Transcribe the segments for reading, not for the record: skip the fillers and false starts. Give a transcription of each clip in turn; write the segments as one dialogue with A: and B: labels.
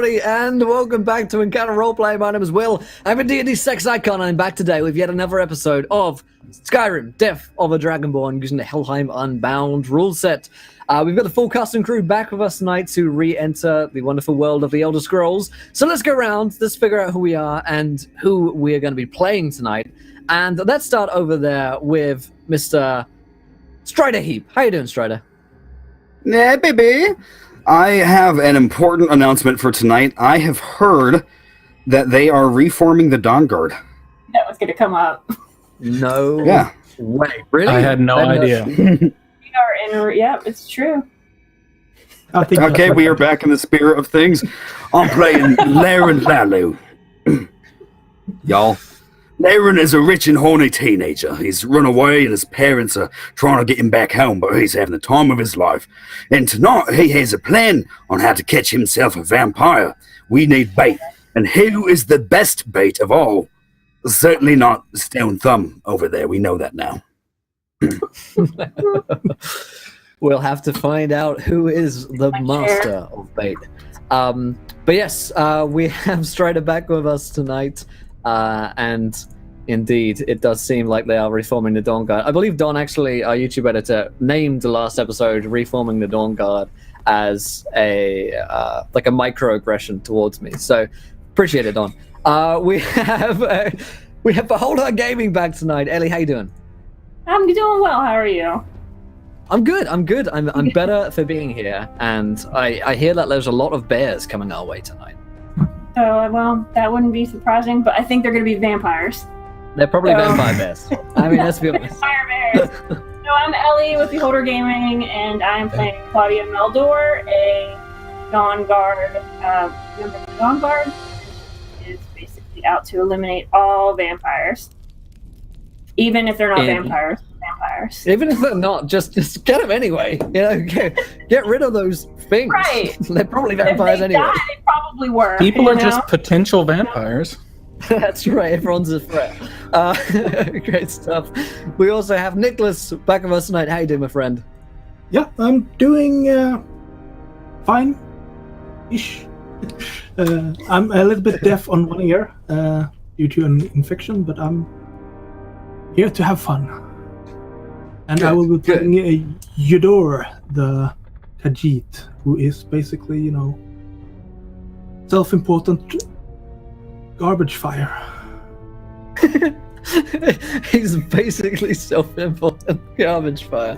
A: everybody, and welcome back to Encounter Roleplay. My name is Will. I'm a D&D sex icon, and I'm back today with yet another episode of Skyrim, Death of a Dragonborn, using the Helheim Unbound rule set. We've got the full cast and crew back with us tonight to re-enter the wonderful world of the Elder Scrolls. So let's go around, let's figure out who we are and who we are going to be playing tonight. And let's start over there with Mr. Strider Heap. How you doing, Strider?
B: Yeah, baby. I have an important announcement for tonight. I have heard that they are reforming the Dawn Guard.
C: That was going to come up.
A: No way. Really?
D: I had no idea.
C: We are in. Yep, it's true.
B: Okay, we are back in the spirit of things. I'm playing Laren Lalu. Y'all, Laren is a rich and horny teenager. He's run away and his parents are trying to get him back home, but he's having the time of his life. And tonight he has a plan on how to catch himself a vampire. We need bait. And who is the best bait of all? Certainly not Stone Thumb over there. We know that now.
A: We'll have to find out who is the master of bait. But yes, we have Strider back with us tonight. And indeed, it does seem like they are reforming the Dawn Guard. I believe Don, actually, our YouTube editor, named the last episode "Reforming the Dawn Guard" as a like a microaggression towards me. So appreciate it, Don. We have Beholder Gaming back tonight. Ellie, how you doing?
C: I'm doing well. How are you?
A: I'm good. I'm better for being here, and I hear that there's a lot of bears coming our way tonight.
C: So, well, that wouldn't be surprising, but I think they're going to be vampires.
A: They're probably vampire bears. I mean, let's be honest.
C: Vampire bears. So I'm Ellie with Beholder Gaming, and I'm playing Claudia Meldor, a Dawn Guard. Member of the Dawn Guard is basically out to eliminate all vampires, even if they're not vampires.
A: Even if they're not, just get them anyway. You know, get rid of those things.
C: Right.
A: They're probably vampires anyway.
C: Die, they probably were.
D: People are just potential vampires.
A: That's right. Everyone's a threat. Great stuff. We also have Nicholas back with us tonight. How you doing, my friend?
E: Yeah, I'm doing fine-ish. I'm a little bit deaf on one ear due to an infection, but I'm here to have fun. And I will be playing Yudor, the Khajiit, who is basically, you know, self-important garbage fire.
A: He's basically self-important garbage fire.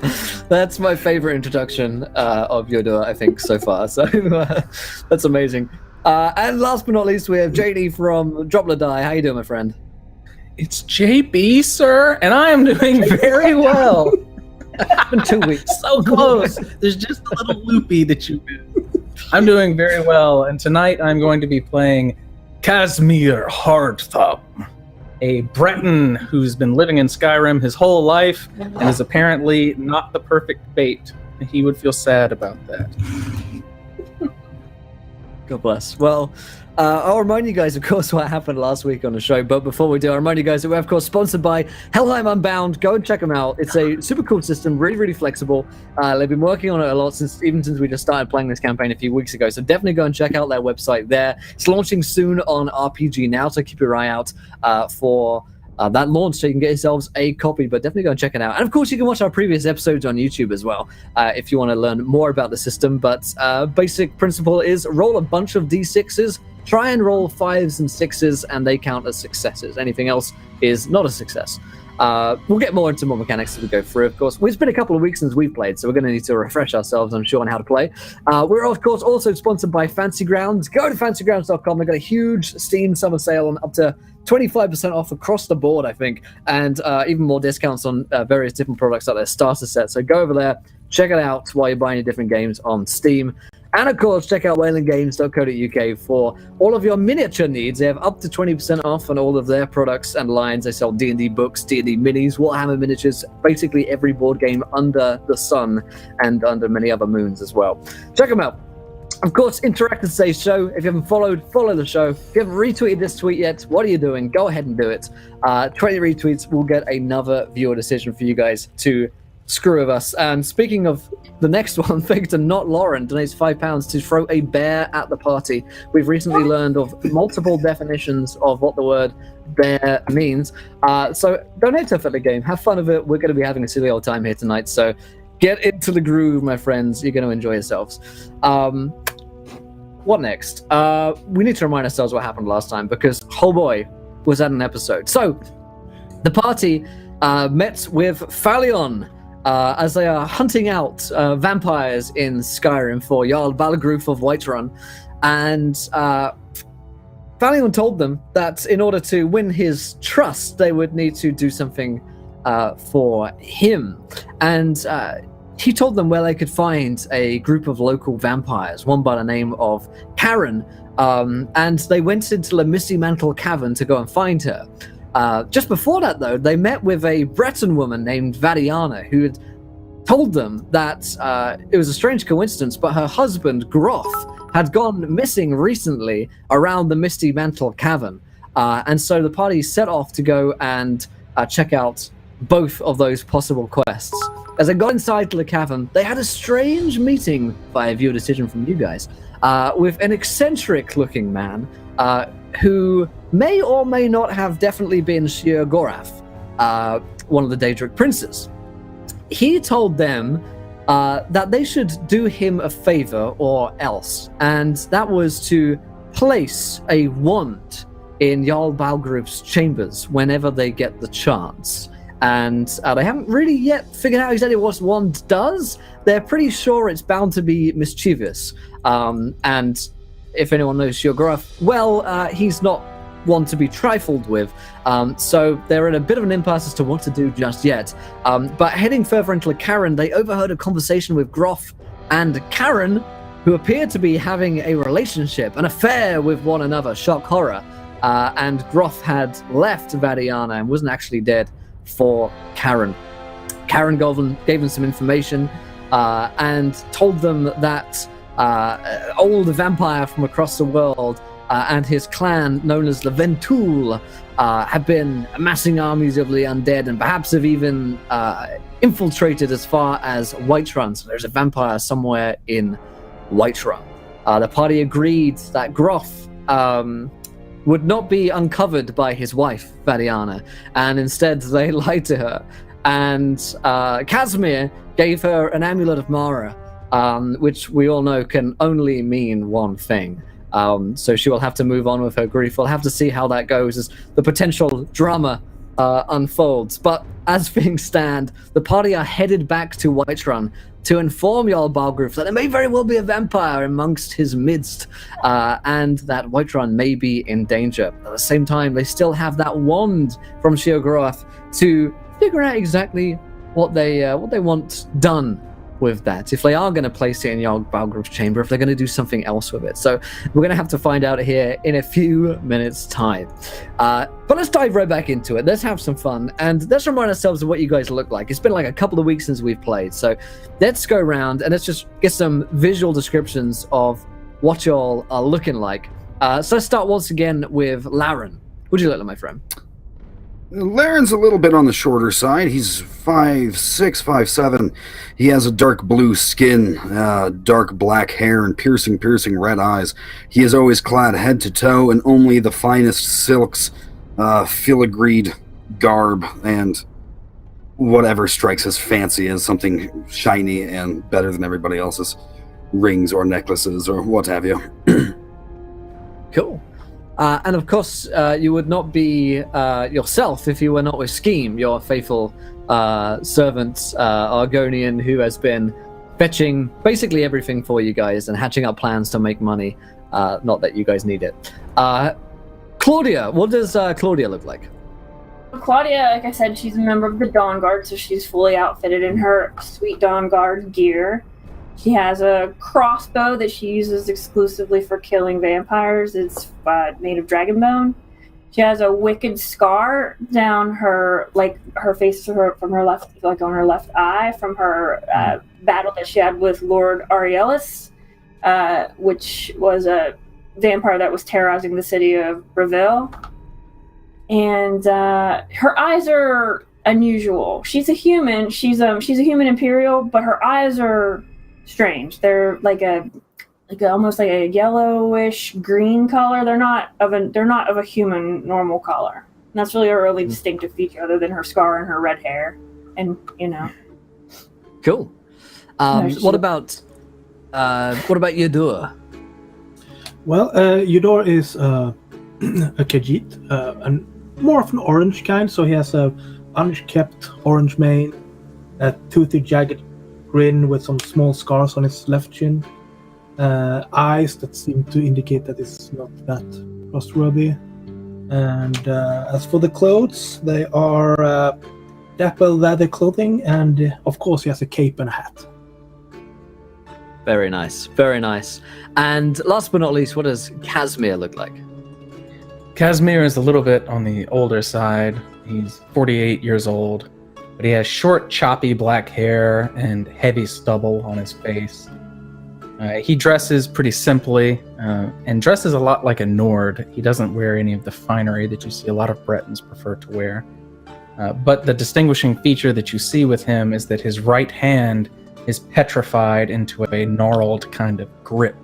A: That's my favorite introduction of Yudor, I think, so far. So that's amazing. And last but not least, we have JD from Drop the Die. How you doing, my friend?
D: It's JB, sir, and I am doing very well.
A: It's been 2 weeks.
D: So close. There's just a little loopy that you did. I'm doing very well, and tonight I'm going to be playing Casimir Hardthumb, a Breton who's been living in Skyrim his whole life and is apparently not the perfect bait. He would feel sad about that.
A: God bless. Well, I'll remind you guys, of course, what happened last week on the show. But before we do, I'll remind you guys that we're, of course, sponsored by Helheim Unbound. Go and check them out. It's a super cool system, really, really flexible. They've been working on it a lot since we just started playing this campaign a few weeks ago. So definitely go and check out their website there. It's launching soon on RPG Now, so keep your eye out for that launch so you can get yourselves a copy, but definitely go and check it out. And of course, you can watch our previous episodes on YouTube as well if you want to learn more about the system. But basic principle is roll a bunch of d6s, try and roll 5s and 6s, and they count as successes. Anything else is not a success. We'll get more into more mechanics as we go through, of course. It's been a couple of weeks since we've played, so we're going to need to refresh ourselves, I'm sure, on how to play. We're, of course, also sponsored by Fancy Grounds. Go to fancygrounds.com. They've got a huge Steam summer sale on up to 25% off across the board, I think, and even more discounts on various different products like their starter set. So go over there, check it out while you're buying your different games on Steam. And of course, check out whalinggames.co.uk for all of your miniature needs. They have up to 20% off on all of their products and lines. They sell D&D books, D&D minis, Warhammer miniatures, basically every board game under the sun and under many other moons as well. Check them out. Of course, interact with today's show. If you haven't followed, follow the show. If you haven't retweeted this tweet yet, what are you doing? Go ahead and do it. 20 retweets will get another viewer decision for you guys to screw with us. And speaking of the next one, Victor, not Lauren, donates £5 to throw a bear at the party. We've recently learned of multiple definitions of what the word bear means. So donate to for the game. Have fun with it. We're going to be having a silly old time here tonight. So get into the groove, my friends. You're going to enjoy yourselves. What next? We need to remind ourselves what happened last time, because oh boy, was that an episode. So the party met with Phalion as they are hunting out vampires in Skyrim for Jarl Balgruf of Whiterun. And Phalion told them that in order to win his trust, they would need to do something for him. And he told them where they could find a group of local vampires, one by the name of Karen, and they went into the Misty Mantle Cavern to go and find her. Just before that, though, they met with a Breton woman named Vadiana, who had told them that it was a strange coincidence, but her husband, Groth, had gone missing recently around the Misty Mantle Cavern. And so the party set off to go and check out both of those possible quests. As they got inside the cavern, they had a strange meeting, via viewer decision from you guys, with an eccentric-looking man who may or may not have definitely been Shir Gorath, one of the Daedric princes. He told them that they should do him a favor or else, and that was to place a wand in Jarl Balgruf's chambers whenever they get the chance. And they haven't really yet figured out exactly what wand does. They're pretty sure it's bound to be mischievous. And if anyone knows Shiogorath, well, he's not one to be trifled with. So they're in a bit of an impasse as to what to do just yet. But heading further into the Karen, they overheard a conversation with Groth and Karen, who appeared to be having a relationship, an affair with one another. Shock horror. And Groth had left Vadiana and wasn't actually dead for Karen. Karen gave them some information and told them that old vampire from across the world and his clan, known as the Ventoul, have been amassing armies of the undead and perhaps have even infiltrated as far as Whiterun. So there's a vampire somewhere in Whiterun. The party agreed that Groth would not be uncovered by his wife, Vadiana, and instead they lied to her. And Casimir gave her an amulet of Mara, which we all know can only mean one thing. So she will have to move on with her grief. We'll have to see how that goes as the potential drama unfolds. But as things stand, the party are headed back to Whiterun to inform Jarl Balgruf that there may very well be a vampire amongst his midst, and that Whiterun may be in danger. At the same time, they still have that wand from Shiogorath to figure out exactly what they want done with that. If they are going to place it in Jarl Balgruf's chamber, if they're going to do something else with it. So we're going to have to find out here in a few minutes' time. But let's dive right back into it. Let's have some fun, and let's remind ourselves of what you guys look like. It's been like a couple of weeks since we've played, so let's go around and let's just get some visual descriptions of what y'all are looking like. So let's start once again with Laren. Would you look like, my friend?
B: Laren's a little bit on the shorter side. He's 5'6", 5'7". He has a dark blue skin, dark black hair, and piercing red eyes. He is always clad head to toe in only the finest silks, filigreed garb, and whatever strikes his fancy as something shiny and better than everybody else's rings or necklaces or what have you.
A: Cool. And of course, you would not be yourself if you were not with Scheme, your faithful servant, Argonian, who has been fetching basically everything for you guys and hatching up plans to make money. Not that you guys need it. Claudia, what does Claudia look like?
C: Claudia, like I said, she's a member of the Dawn Guard, so she's fully outfitted in her sweet Dawn Guard gear. She has a crossbow that she uses exclusively for killing vampires. It's made of dragon bone. She has a wicked scar down her face from her left, like on her left eye, from her battle that she had with Lord Arielis, which was a vampire that was terrorizing the city of Breville. And her eyes are unusual. She's a human. She's a human Imperial, but her eyes are strange. They're like almost like a yellowish green color. They're not of a human normal color. And that's really a really distinctive feature, other than her scar and her red hair, and
A: Cool. What about Yudur?
E: Well, Eudor is a Khajiit, and more of an orange kind, so he has a unskept orange mane, a toothy, jagged grin with some small scars on his left chin, eyes that seem to indicate that it's not that trustworthy. And as for the clothes, they are dapple leather clothing, and of course he has a cape and a hat.
A: Very nice, very nice. And last but not least, what does Casimir look like?
D: Casimir is a little bit on the older side. He's 48 years old, but he has short, choppy black hair and heavy stubble on his face. He dresses pretty simply and dresses a lot like a Nord. He doesn't wear any of the finery that you see a lot of Bretons prefer to wear. But the distinguishing feature that you see with him is that his right hand is petrified into a gnarled kind of grip.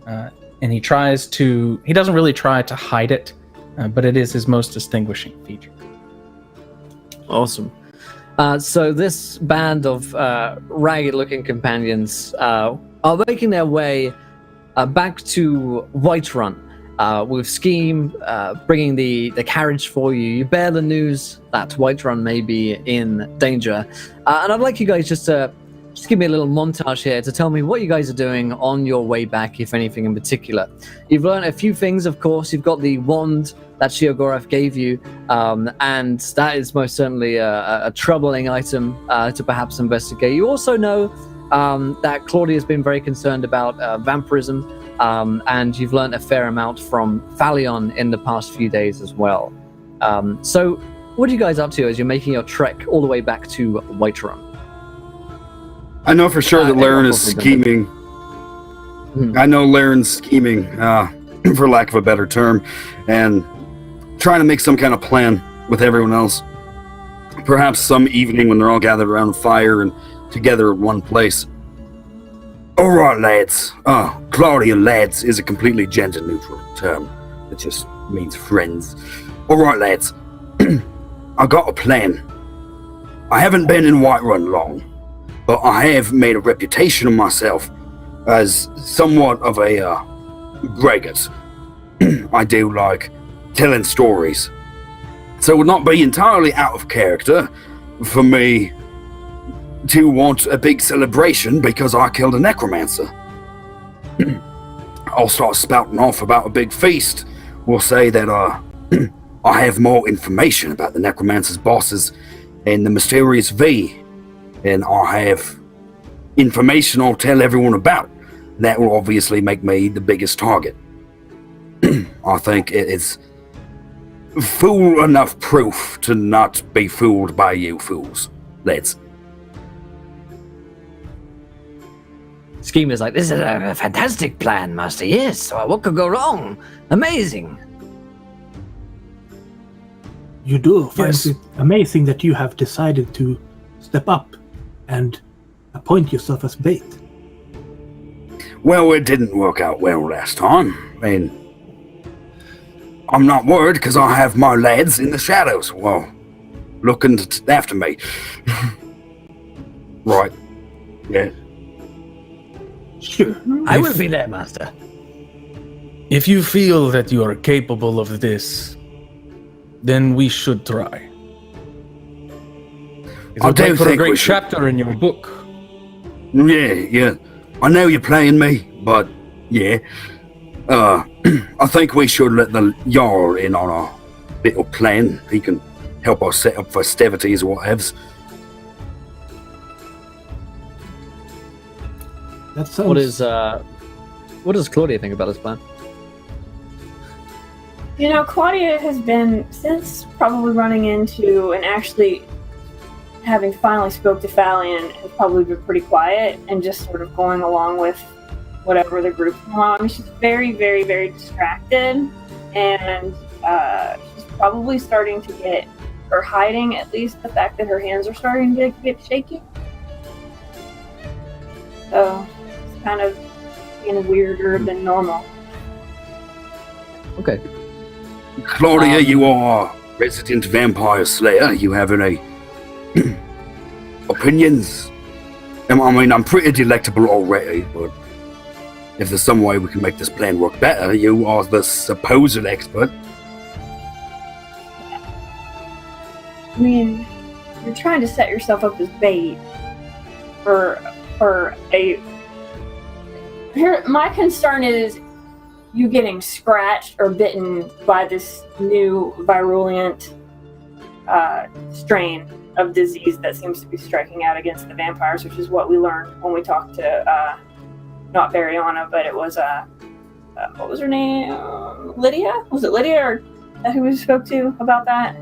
D: And he doesn't really try to hide it, but it is his most distinguishing feature.
A: Awesome. So this band of ragged-looking companions are making their way back to Whiterun with Scheme bringing the carriage for you. You bear the news that Whiterun may be in danger. And I'd like you guys just give me a little montage here to tell me what you guys are doing on your way back, if anything in particular. You've learned a few things, of course. You've got the wand that Sheogorath gave you, and that is most certainly a troubling item to perhaps investigate. You also know that Claudia has been very concerned about vampirism, and you've learned a fair amount from Phalion in the past few days as well. So what are you guys up to as you're making your trek all the way back to Whiterun?
B: I know for sure that Laren is scheming. I know Laren's scheming, for lack of a better term, and trying to make some kind of plan with everyone else. Perhaps some evening when they're all gathered around a fire and together in one place. All right, lads. Claudia lads is a completely gender-neutral term. It just means friends. All right, lads. I got a plan. I haven't been in Whiterun long, but I have made a reputation of myself as somewhat of a braggart. I do like telling stories. So it would not be entirely out of character for me to want a big celebration because I killed a necromancer. I'll start spouting off about a big feast. We'll say that I have more information about the necromancer's bosses and the mysterious V, and I have information I'll tell everyone about. That will obviously make me the biggest target. I think it is fool enough proof to not be fooled by you fools. Let's.
A: Scheme is like, this is a fantastic plan, Master. Yes, what could go wrong? Amazing.
E: You do find it amazing that you have decided to step up and appoint yourself as bait.
B: Well, it didn't work out well last time. I mean, I'm not worried because I have my lads in the shadows, well, looking after me. Right. Yeah.
E: Sure.
A: I will be there, Master.
D: If you feel that you are capable of this, then we should try. It will make for a great chapter in your book.
B: Yeah. I know you're playing me, but yeah. I think we should let the Jarl in on our little plan. He can help us set up festivities or whatevs.
E: That sounds...
A: What does Claudia think about this plan?
C: You know, Claudia has been, since probably running into and actually having finally spoke to Phalion, has probably been pretty quiet and just sort of going along with whatever the group's going on. I mean, she's very, very, very distracted, and she's probably starting to get or hiding at least the fact that her hands are starting to get shaky. So it's kind of being weirder than normal.
A: Okay.
B: Claudia, you are resident vampire slayer. You have any opinions? I mean, I'm pretty delectable already, but if there's some way we can make this plan work better, you are the supposed expert.
C: I mean, you're trying to set yourself up as bait for a. Here, my concern is you getting scratched or bitten by this new virulent strain of disease that seems to be striking out against the vampires, which is what we learned when we talked to not Variana, but it was what was her name? Lydia? Was it Lydia or who we spoke to about that?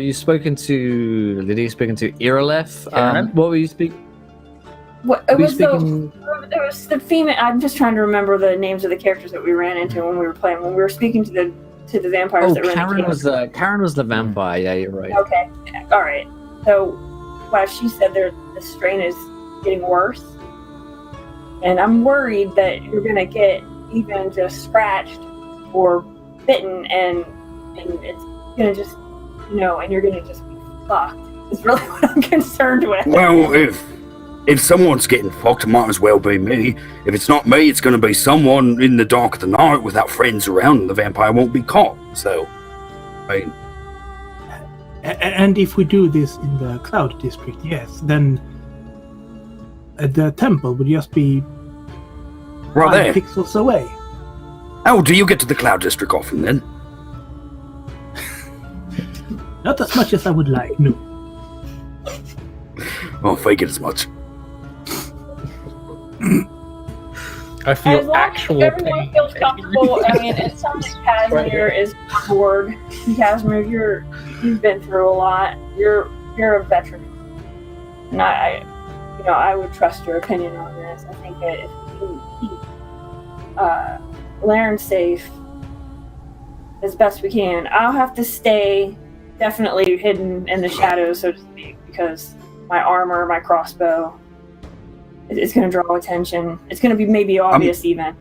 A: You've spoken to Lydia, spoken to Irilef. What were you speaking?
C: What it was the female. I'm just trying to remember the names of the characters that we ran into when we were playing. When we were speaking to the vampires. That
A: Karen was the vampire. Yeah, you're right.
C: Okay, all right. So, she said the strain is getting worse, and I'm worried that you're gonna get even just scratched or bitten, and it's gonna just and you're gonna just be fucked. It's really what I'm concerned with.
B: Well, if someone's getting fucked, it might as well be me. If it's not me, it's going to be someone in the dark of the night without friends around, and the vampire won't be caught. So, I mean...
E: And if we do this in the Cloud District, yes, then the temple would just be
B: right
E: 5
B: there.
E: pixels away.
B: Oh, do you get to the Cloud District often then?
E: Not as much as I would like, no.
B: Oh, fake it as much.
D: I feel
C: as long
D: actual
C: as everyone
D: pain.
C: feels comfortable. I mean, it sounds like Casimir is on board. Casimir, you've been through a lot. You're a veteran, and I would trust your opinion on this. I think that if you keep Laren safe as best we can, I'll have to stay definitely hidden in the shadows, so to speak, because my armor, my crossbow, it's going to draw attention. It's going to be maybe obvious even.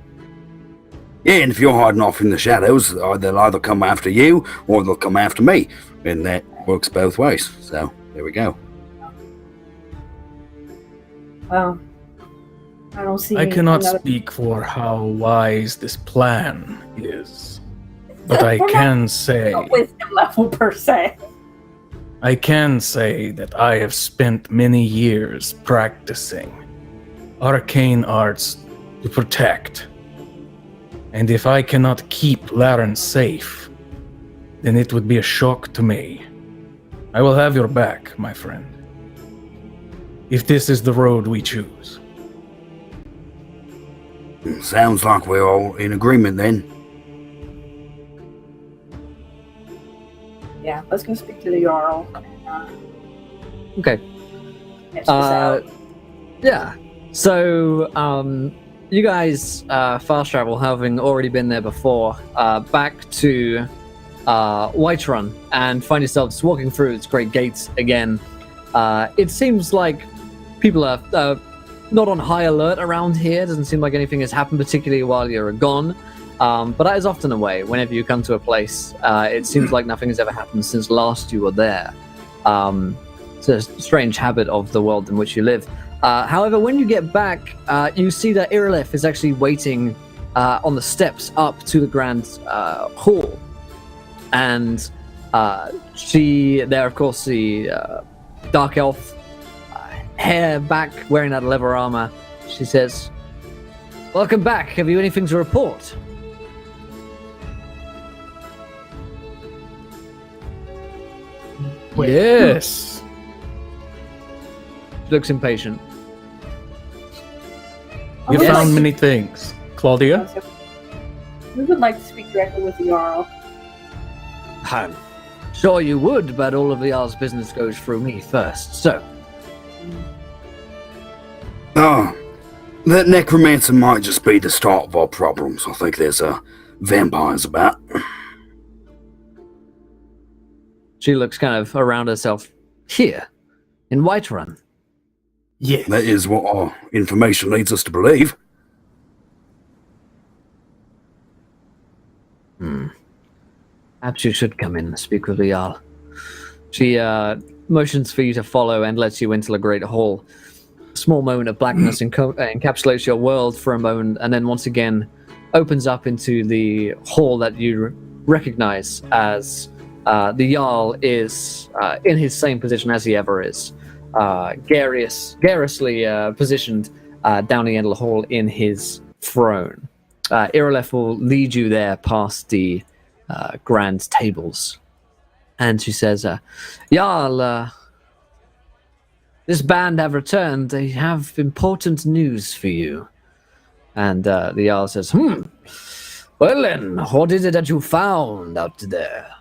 B: Yeah, and if you're hiding off in the shadows, they'll either come after you or they'll come after me. And that works both ways. So, there we go.
C: Well, I don't see...
D: I cannot speak for how wise this plan is. But I can say...
C: a wisdom level, per se.
D: I can say that I have spent many years practicing arcane arts to protect. And if I cannot keep Laren safe, then it would be a shock to me. I will have your back, my friend. If this is the road we choose.
B: Sounds like we're all in agreement then.
C: Yeah, let's go speak to the Jarl.
A: Okay.
C: Check this out.
A: Yeah. So, you guys fast travel, having already been there before, back to Whiterun, and find yourselves walking through its great gates again. It seems like people are not on high alert around here. Doesn't seem like anything has happened, particularly while you're gone. But that is often a way. Whenever you come to a place, it seems like nothing has ever happened since last you were there. It's a strange habit of the world in which you live. However, when you get back, you see that Irilef is actually waiting on the steps up to the grand hall. And there, of course, the dark elf, hair back, wearing that leather armor. She says, "Welcome back. Have you anything to report?"
D: Yes.
A: Looks impatient.
D: You
C: Yes.
D: found many things. Claudia?
C: We would like to speak directly with the Jarl.
A: I'm sure you would, but all of the Jarl's business goes through me first. So,
B: That necromancer might just be the start of our problems. I think there's vampires about.
A: She looks kind of around herself. Here, in Whiterun.
E: Yes.
B: That is what our information leads us to believe.
A: Perhaps you should come in and speak with the Jarl. She motions for you to follow and lets you into the great hall. A small moment of blackness encapsulates your world for a moment, and then once again opens up into the hall that you recognize as the Jarl is in his same position as he ever is. Garrulously positioned down the end of the hall in his throne. Irileth will lead you there past the grand tables. And she says, Jarl, this band have returned. They have important news for you. And the Jarl says, well then, what is it that you found out there?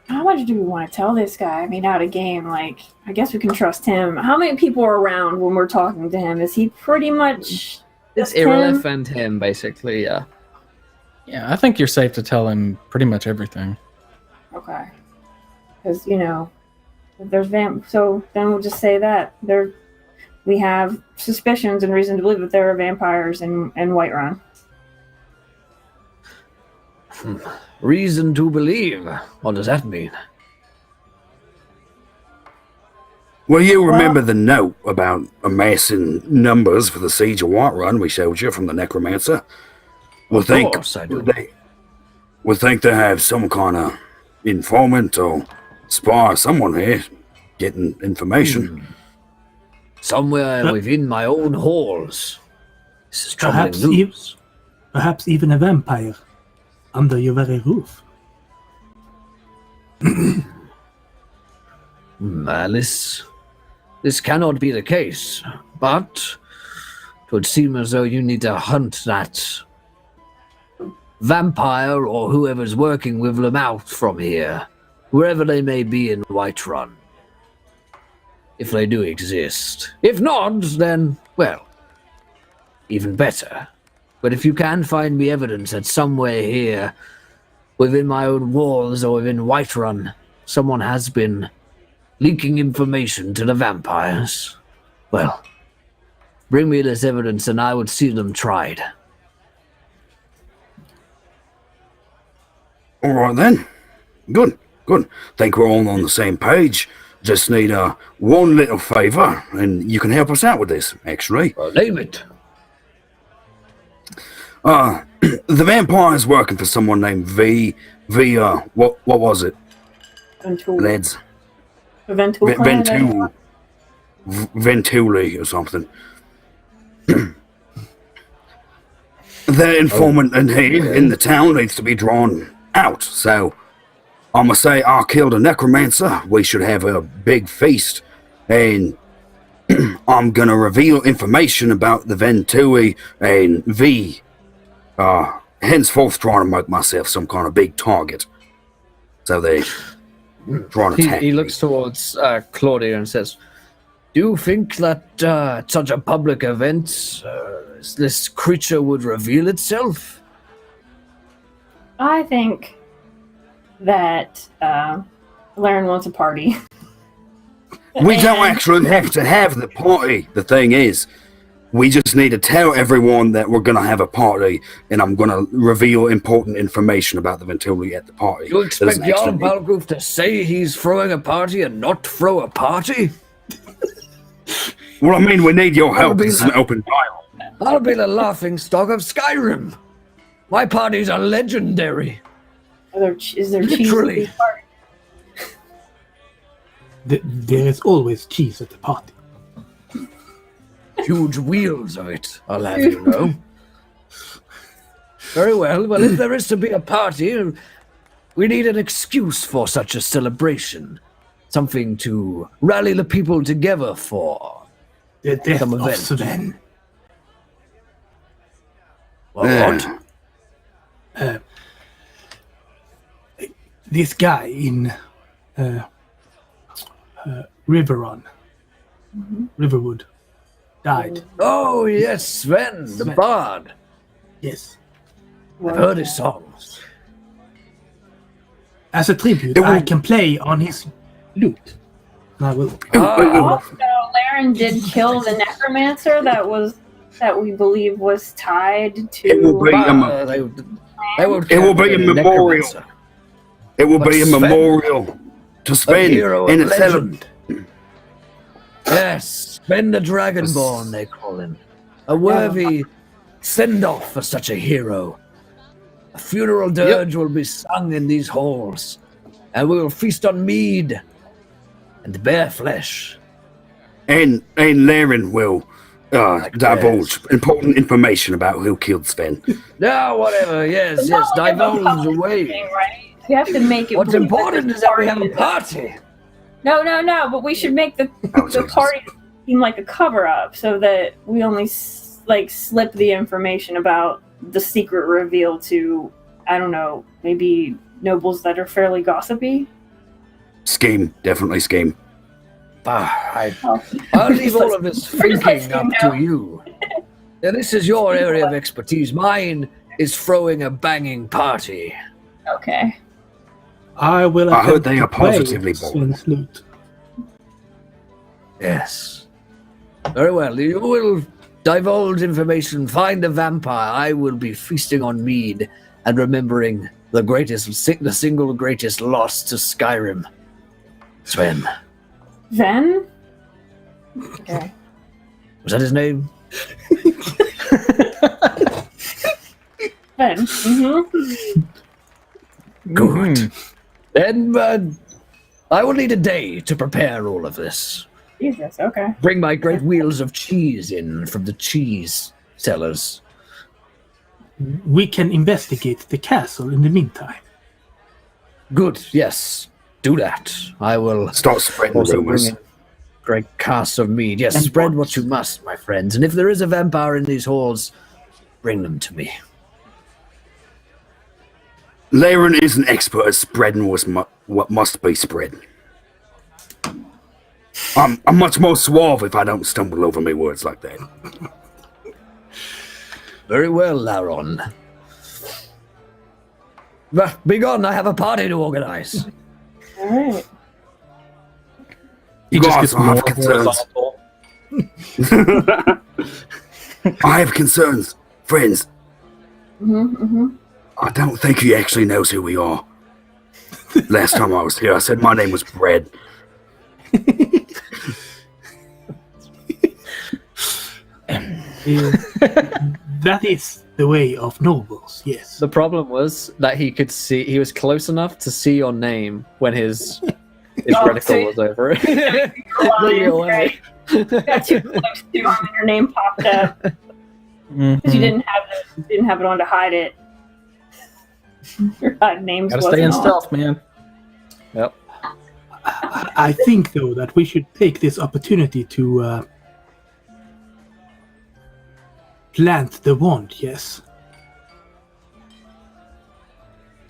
C: How much do we want to tell this guy? I mean, out of game, like, I guess we can trust him. How many people are around when we're talking to him? Is he pretty much...
A: It's Irileth and him, basically, yeah.
D: Yeah, I think you're safe to tell him pretty much everything.
C: Okay. Because, you know, if there's so then we'll just say that. We have suspicions and reason to believe that there are vampires in Whiterun.
A: Reason to believe? What does that mean?
B: Well, you remember the note about amassing numbers for the siege of Whiterun we showed you from the necromancer?
A: Of course I do.
B: We think they have some kind of informant or spy, someone here getting information.
A: Somewhere within my own halls. This is troubling news.
E: Perhaps even a vampire under your very roof.
A: This cannot be the case, but it would seem as though you need to hunt that vampire or whoever's working with them out from here, wherever they may be in Whiterun. If they do exist. If not, then, well, even better. But if you can find me evidence that somewhere here, within my own walls or within Whiterun, someone has been leaking information to the vampires, well, bring me this evidence and I would see them tried.
B: All right then. Good. Think we're all on the same page. Just need one little favor, and you can help us out with this, actually.
A: Name it.
B: The vampire's working for someone named what was it? Lads. Ventuli or something. Their informant in here in the town needs to be drawn out, so I'm gonna say I killed a necromancer. We should have a big feast, and I'm gonna reveal information about the Ventui and henceforth trying to make myself some kind of big target. So they trying to attack
A: He looks towards Claudia and says, do you think that at such a public event, this creature would reveal itself?
C: I think that Laren wants a party.
B: We don't actually have to have the party. The thing is, we just need to tell everyone that we're going to have a party, and I'm going to reveal important information about the Ventuli at the party.
A: You expect Jarl Balgruf to say he's throwing a party and not throw a party?
B: Well, I mean, we need your help. It's an open dialogue.
A: I'll be the laughing stock of Skyrim. My parties are legendary.
C: Is there
A: Literally.
C: cheese at the party?
E: There is always cheese at the party.
A: Huge wheels of it, I'll have you know. Very well. Well, if there is to be a party, we need an excuse for such a celebration. Something to rally the people together for.
E: The death
A: Some
E: of
A: event.
E: Sven.
A: Well, what?
E: This guy in Riverrun, Riverwood, died.
A: Oh, yes, Sven, the bard.
E: Yes.
A: I've heard his songs.
E: As a tribute, I can play on his lute. And I will.
C: Also, Laren did kill the necromancer that we believe was tied to.
B: It will be
A: It
B: will be a memorial. It will be a memorial to Sven in a legend.
A: Yes, Sven the Dragonborn, they call him. A worthy send-off for such a hero. A funeral dirge will be sung in these halls, and we will feast on mead and bear flesh.
B: And Laren will divulge important information about who killed Sven.
A: No, whatever, yes, divulge away.
C: Right? You have to make it.
A: What's important is that we have a party.
C: No, but we should make the party seem like a cover-up so that we only slip the information about the secret reveal to, I don't know, maybe nobles that are fairly gossipy.
B: Scheme, definitely scheme.
A: I'll leave all of this thinking up to you. Now, this is your area of expertise. Mine is throwing a banging party.
C: Okay.
E: I will.
B: I heard they are positively born.
E: Lute.
A: Yes. Very well. You will divulge information, find a vampire. I will be feasting on mead and remembering the single greatest loss to Skyrim. Sven.
C: Sven? Okay.
A: Was that his name?
C: Sven. Mm-hmm.
A: Good. Then I will need a day to prepare all of this.
C: Jesus, okay.
A: Bring my great wheels of cheese in from the cheese sellers.
E: We can investigate the castle in the meantime.
A: Good, yes. Do that. I will
B: start spreading
A: also
B: rumors.
A: bring in great casks of mead. Yes,
E: And
A: spread what you must, my friends. And if there is a vampire in these halls, bring them to me.
B: Laren is an expert at spreading what must be spread. I'm much more suave if I don't stumble over my words like that.
A: Very well, Laron. But be gone, I have a party to organize.
C: All right.
D: He just gets more
B: have concerns.
D: horizontal.
B: I have concerns, friends.
C: Mm-hmm.
B: I don't think he actually knows who we are. Last time I was here, I said my name was Bread.
E: That is the way of nobles, yes.
A: The problem was that he was close enough to see your name when his reticle was over it.
C: Right. Got too close to him and your name popped up. Because you didn't have it on to hide it. Your names
D: Gotta
C: wasn't
D: stay in
C: on.
D: stealth, man.
A: Yep.
E: I think, though, that we should take this opportunity to plant the wand, yes.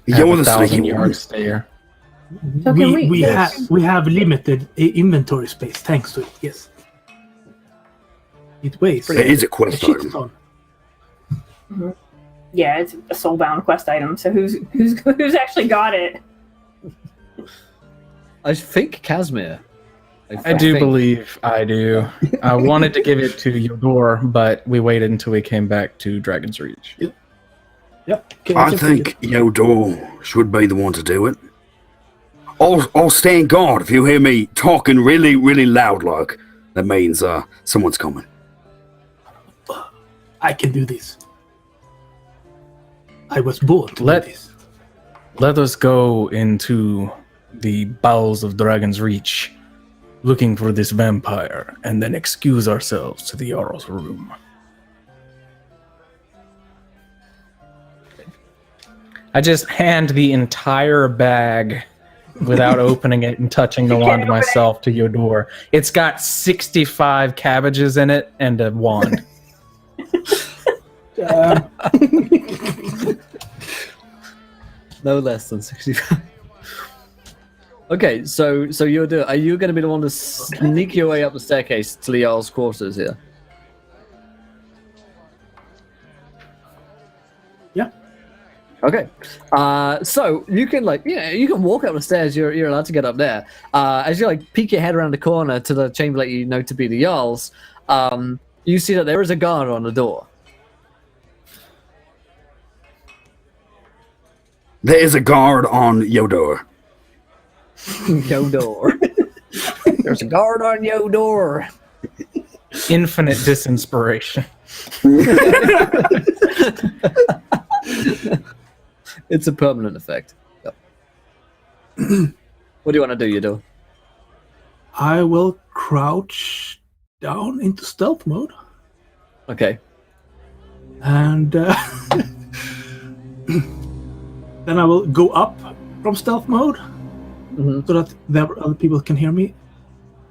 B: You're the
D: 1,000
B: sneaky
D: yard
B: one.
D: stare.
C: So can
E: We have limited inventory space thanks to it, yes. It weighs.
B: It is a quest
E: shit
B: item.
E: ton.
C: Yeah, it's a soulbound quest item. So who's actually got it?
A: I think Casimir.
D: I do believe I do. I wanted to give it to Yodor, but we waited until we came back to Dragon's Reach.
E: Yep. Okay,
B: I think Yodor should be the one to do it. I'll stand guard if you hear me talking really, really loud like. That means someone's coming.
E: I can do this. I was born to do this.
D: Let us go into the bowels of Dragon's Reach, looking for this vampire, and then excuse ourselves to the Jarl's room. I just hand the entire bag without opening it and touching the wand myself to Yodor. It's got 65 cabbages in it and a wand.
A: No less than 65. Okay, so are you going to be the one to sneak your way up the staircase to the Jarl's quarters here?
E: Yeah.
A: Okay. So you can you can walk up the stairs. You're allowed to get up there. As you peek your head around the corner to the chamber that you know to be the Jarl's, you see that there is a guard on the door.
B: There is a guard on your door.
A: Yo door. There's a guard on your door.
D: Infinite disinspiration.
A: It's a permanent effect. Yep. What do you want to do, Yudo?
E: I will crouch down into stealth mode.
A: Okay.
E: And then I will go up from stealth mode so that other people can hear me.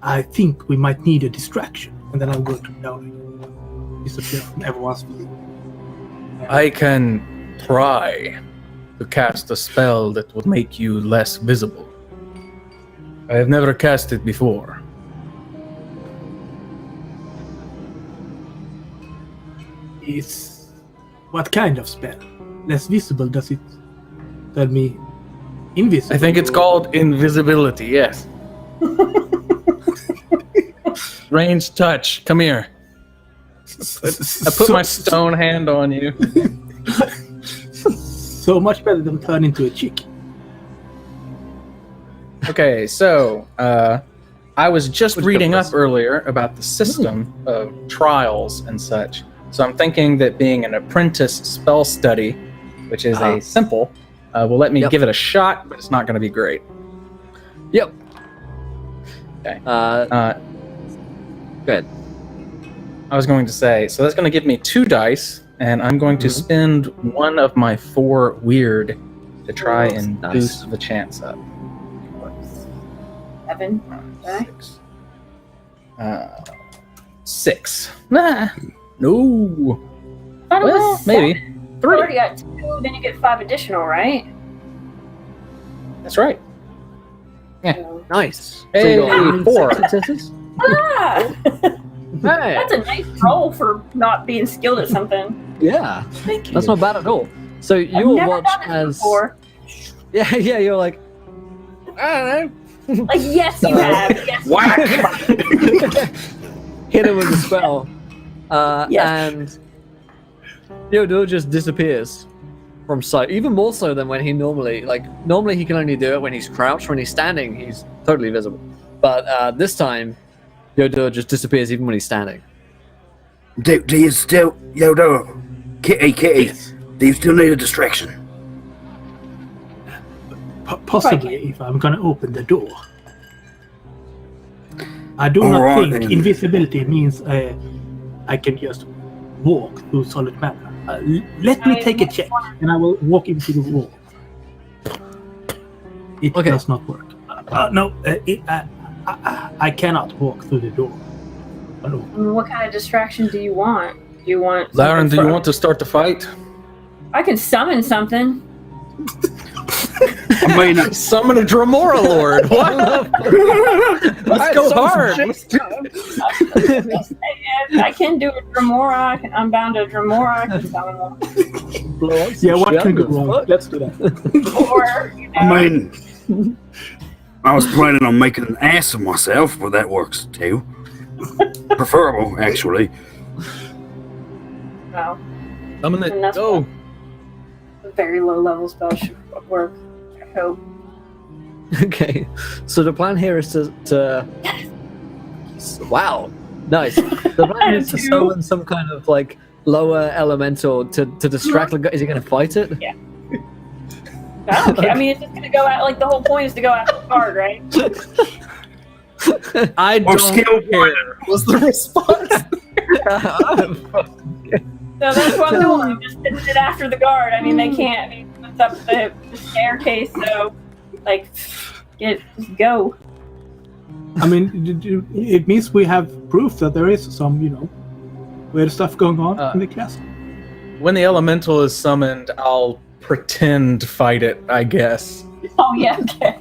E: I think we might need a distraction. And then I'll go down and disappear from everyone's view.
D: I can try to cast a spell that would make you less visible. I have never cast it before.
E: What kind of spell? Less visible, does it tell me invisible?
D: I think it's called invisibility, yes. Ranged touch. Come here. I put my stone hand on you.
E: So much better than turn into a chick.
D: Okay, so I was just reading up earlier about the system of trials and such. So I'm thinking that being an apprentice spell study, which is a simple, will let me give it a shot, but it's not going to be great.
A: Yep.
D: Okay.
A: Go ahead.
D: I was going to say, so that's going to give me 2 dice, and I'm going to spend one of my 4 weird to try and boost the chance up.
C: 7. Okay.
D: 6. Nah. No.
C: Thought it
D: Well,
C: was
D: maybe.
C: 7.
D: 3.
C: You already got 2, then you get 5 additional, right?
D: That's right.
A: Nice.
D: Hey,
A: So you got
D: 4.
A: successes?
C: Ah!
A: Hey.
C: That's a nice roll for not being skilled at something.
A: Yeah.
C: Thank you.
A: That's not bad at all. So you
C: I've
A: will
C: never
A: watch
C: done this
A: as
C: before.
A: Yeah, you're like, I don't know.
C: Like, yes, you have. Yes,
B: Whack!
A: Hit him with the spell.
C: Yes.
A: And Theodore just disappears from sight, even more so than when he normally he can only do it when he's crouched. When he's standing, he's totally visible. But this time, Theodore just disappears even when he's standing.
B: Do you still, Yodo, Kitty, do you still need a distraction?
E: Possibly, if I'm gonna open the door. I do
B: All
E: not
B: right,
E: think
B: then.
E: invisibility means I can just walk through solid matter. Let me take a check, and I will walk into the wall. It
A: Okay.
E: does not work. No, I cannot walk through the door. No.
C: What kind of distraction do you want? Do you want...
D: Laren, do you want to start the fight?
C: I can summon something.
B: I mean,
D: Summon a Dremora Lord. What? Let's go hard.
C: I can do a Dremora. I'm bound to Dremora. I can summon one.
E: Yeah, what can go wrong? Let's do that.
C: Or, you know,
B: I mean, I was planning on making an ass of myself, but that works too. Preferable, actually.
C: no.
D: Summon it.
C: And that's
D: Go.
C: A very low level spell should work. I hope.
A: Okay, so the plan here is to wow, nice. The plan is to summon some kind of lower elemental to distract the guy. Is he going to fight it?
C: Yeah. I don't care. I mean, it's just gonna go out. The whole point is to go after the card, right?
D: I
B: Or
D: don't
B: skill
D: care. Was the response?
C: So that's what I'm doing. I'm just hitting it after the guard. I mean, they can't. I mean, it's up the staircase, so just go.
E: I mean, it means we have proof that there is some, weird stuff going on in the castle.
D: When the elemental is summoned, I'll pretend to fight it, I guess.
C: Oh yeah, okay.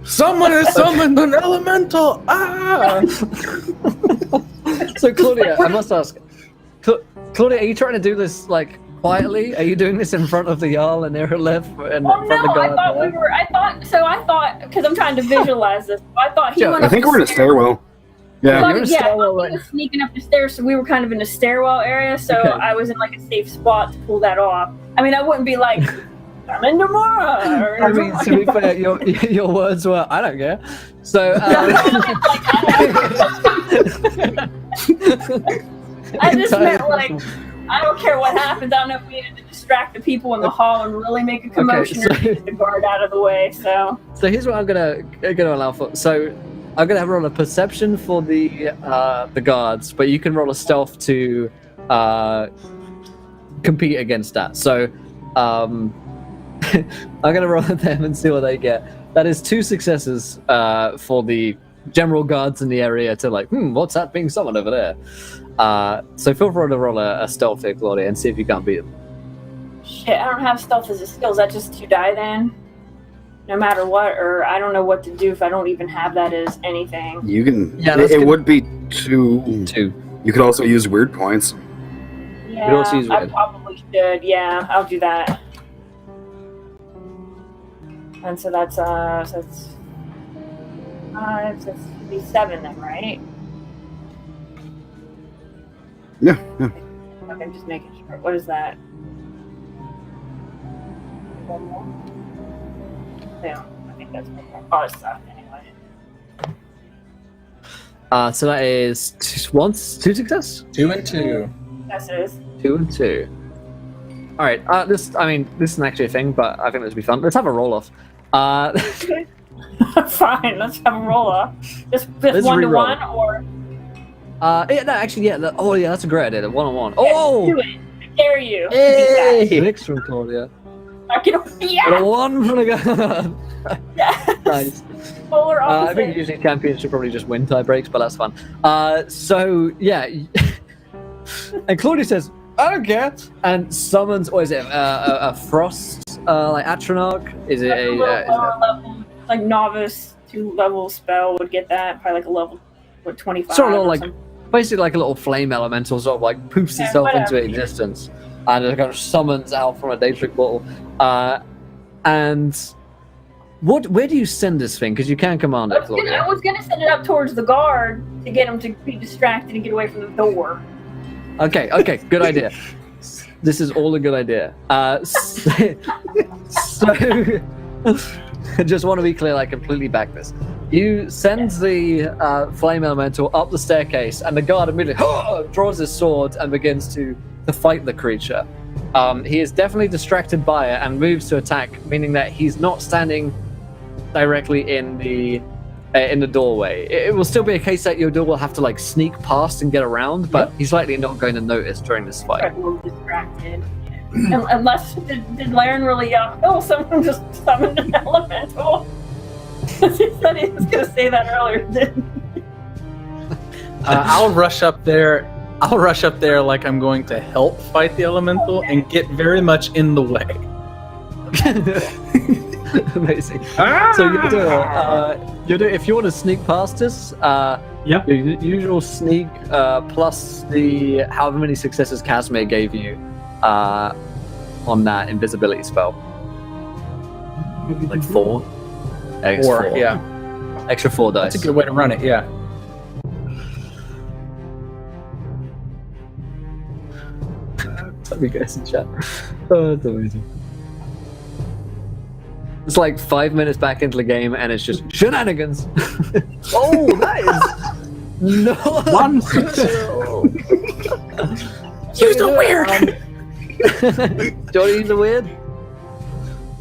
D: Someone has summoned an elemental! Ah!
A: So Claudia, I must ask, Claudia, are you trying to do this quietly? Are you doing this in front of the Jarl and Erelev and
C: Oh
A: in front of the
C: no!
A: guard?
C: I thought because I'm trying to visualize this. I thought he
A: Sure.
C: went
B: I
C: up
B: think
C: the
B: we're in a
C: stairs.
B: stairwell. Yeah.
A: You're in a
C: Yeah, I
A: stairwell,
C: thought he was sneaking up the stairs, so we were kind of in a stairwell area, so
A: Okay.
C: I was in like a safe spot to pull that off. I mean, I wouldn't be like, I'm in tomorrow. Or
A: I mean, to be fair, your words were, I don't care. So,
C: I just meant like, I don't care what happens. I don't know if we needed to distract the people in the hall and really make a commotion
A: so-
C: or get the guard out of the way. So
A: So here's what I'm gonna allow for. So I'm gonna roll a perception for the guards, but you can roll a stealth to compete against that. So I'm gonna roll at them and see what they get. That is 2 successes for the general guards in the area to like, what's that being summoned over there? So feel free to roll a stealth here, Claudia, and see if you can't beat them.
C: shit, I don't have stealth as a skill. Is that just 2 die then? No matter what, or I don't know what to do if I don't even have that as anything.
B: You can.
A: Yeah,
B: it
A: that's good.
B: would be 2.
A: 2.
B: You could also use weird points.
C: Yeah,
A: also use
C: I
A: red.
C: probably should. Yeah, I'll do that. And so that's 5, so it's should be 7 then, right?
B: Yeah. Yeah.
C: Okay, just making sure. What is that? 1 more? Yeah, I think that's 1 more. Oh, it's not anyway.
A: So that is 2 success?
D: 2 and 2.
C: Yes, it is.
A: 2 and 2. All right. This isn't actually a thing, but I think this would be fun. Let's have a roll off.
C: Fine, let's have a roll off. Just
A: Let's
C: 1 to
A: re-roll.
C: 1, or
A: yeah, no, actually, yeah. That's a great idea. The 1-on-1.
C: do
A: Oh,
C: it. I dare you.
A: hey, 6 from Claudia.
C: I can.
A: And a
C: Yeah.
A: 1 from the guard.
C: Yes.
A: Nice.
C: Polar
A: I
C: opposite.
A: think usually champions should probably just win tie breaks, but that's fun. So yeah, and Claudia says, "I don't care," and summons. What is it? A frost, like Atronach? Is it
C: Like
A: a?
C: a little lower level, like novice 2-level spell would get that. Probably like a level, 25.
A: Sort of
C: or
A: like,
C: something.
A: basically like a little flame elemental, sort of like poofs
C: Yeah,
A: itself into
C: whatever.
A: existence, and it kind of summons out from a Daedric bottle. And where do you send this thing? Because you can command it,
C: I
A: Claudia.
C: was gonna send it up towards the guard to get him to be distracted and get away from the door.
A: Okay, good idea. This is all a good idea. So I just want to be clear, I completely back this. You send the flame elemental up the staircase, and the guard immediately draws his sword and begins to fight the creature. He is definitely distracted by it and moves to attack, meaning that he's not standing directly in the doorway. It will still be a case that Yodel will have to like sneak past and get around, but he's likely not going to notice during this fight.
C: A little distracted. Unless did Laren really yell, "Oh, someone just summoned an elemental." He said he was gonna say that earlier. Didn't he?
D: I'll rush up there. I'll rush up there like I'm going to help fight the elemental and get very much in the way.
A: Amazing. So Yodel, if you want to sneak past us,
E: Yeah.
A: your usual sneak plus the however many successes Casimir gave you on that invisibility spell.
E: Maybe
A: Like
E: do
A: 4? I guess
D: 4,
A: 4.
D: yeah.
A: Extra 4 dice.
D: That's a good way to run it, yeah.
A: Let me guys in chat. Oh, that's amazing. It's like 5 minutes back into the game and it's just shenanigans. Oh, that is no
E: One success.
A: Use the weird. Do you use the weird?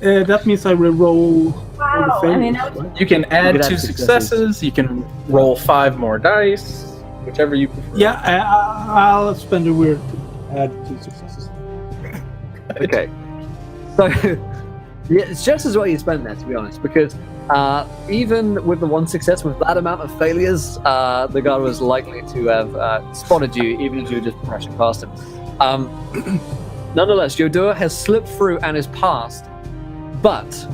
E: That means I will roll.
C: Wow, I mean, that was
E: right?
D: You can add
A: You could
D: 2
A: add
D: successes. You can roll 5 more dice, whichever you prefer.
E: Yeah, I'll spend a weird to add 2 successes.
A: Okay. So yeah, it's just as well you spent there, to be honest, because even with the 1 success, with that amount of failures, the guard was likely to have spotted you, even if you were just brushing past him. Nonetheless, Yodua has slipped through and is past, but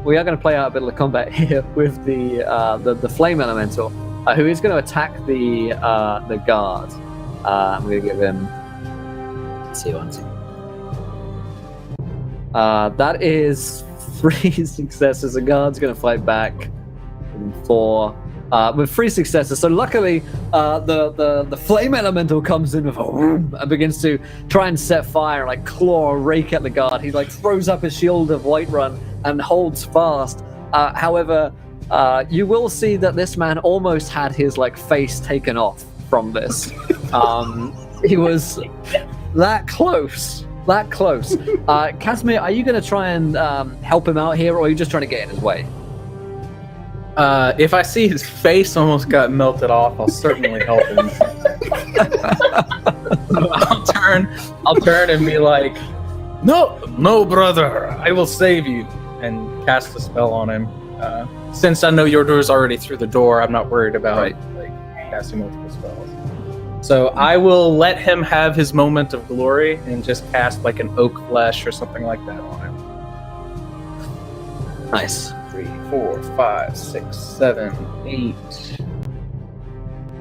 A: we are going to play out a bit of the combat here with the flame elemental, who is going to attack the guard. I'm going to give him. Let's see, 1, 2. That is 3 successes. The guard's going to fight back in 4 with 3 successes. So luckily, the flame elemental comes in with a whoom and begins to try and set fire, like claw, rake at the guard. He like throws up his shield of Whiterun and holds fast. However, you will see that this man almost had his like face taken off from this. He was that close. That close. Casimir, are you going to try and help him out here, or are you just trying to get in his way?
D: If I see his face almost got melted off, I'll certainly help him. I'll turn and be like, no, brother, I will save you, and cast a spell on him. Since I know your door's already through the door, I'm not worried about casting multiple spells. So I will let him have his moment of glory and just cast like an oak flesh or something like that on him.
A: Nice.
D: 3, 4, 5, 6, 7, 8.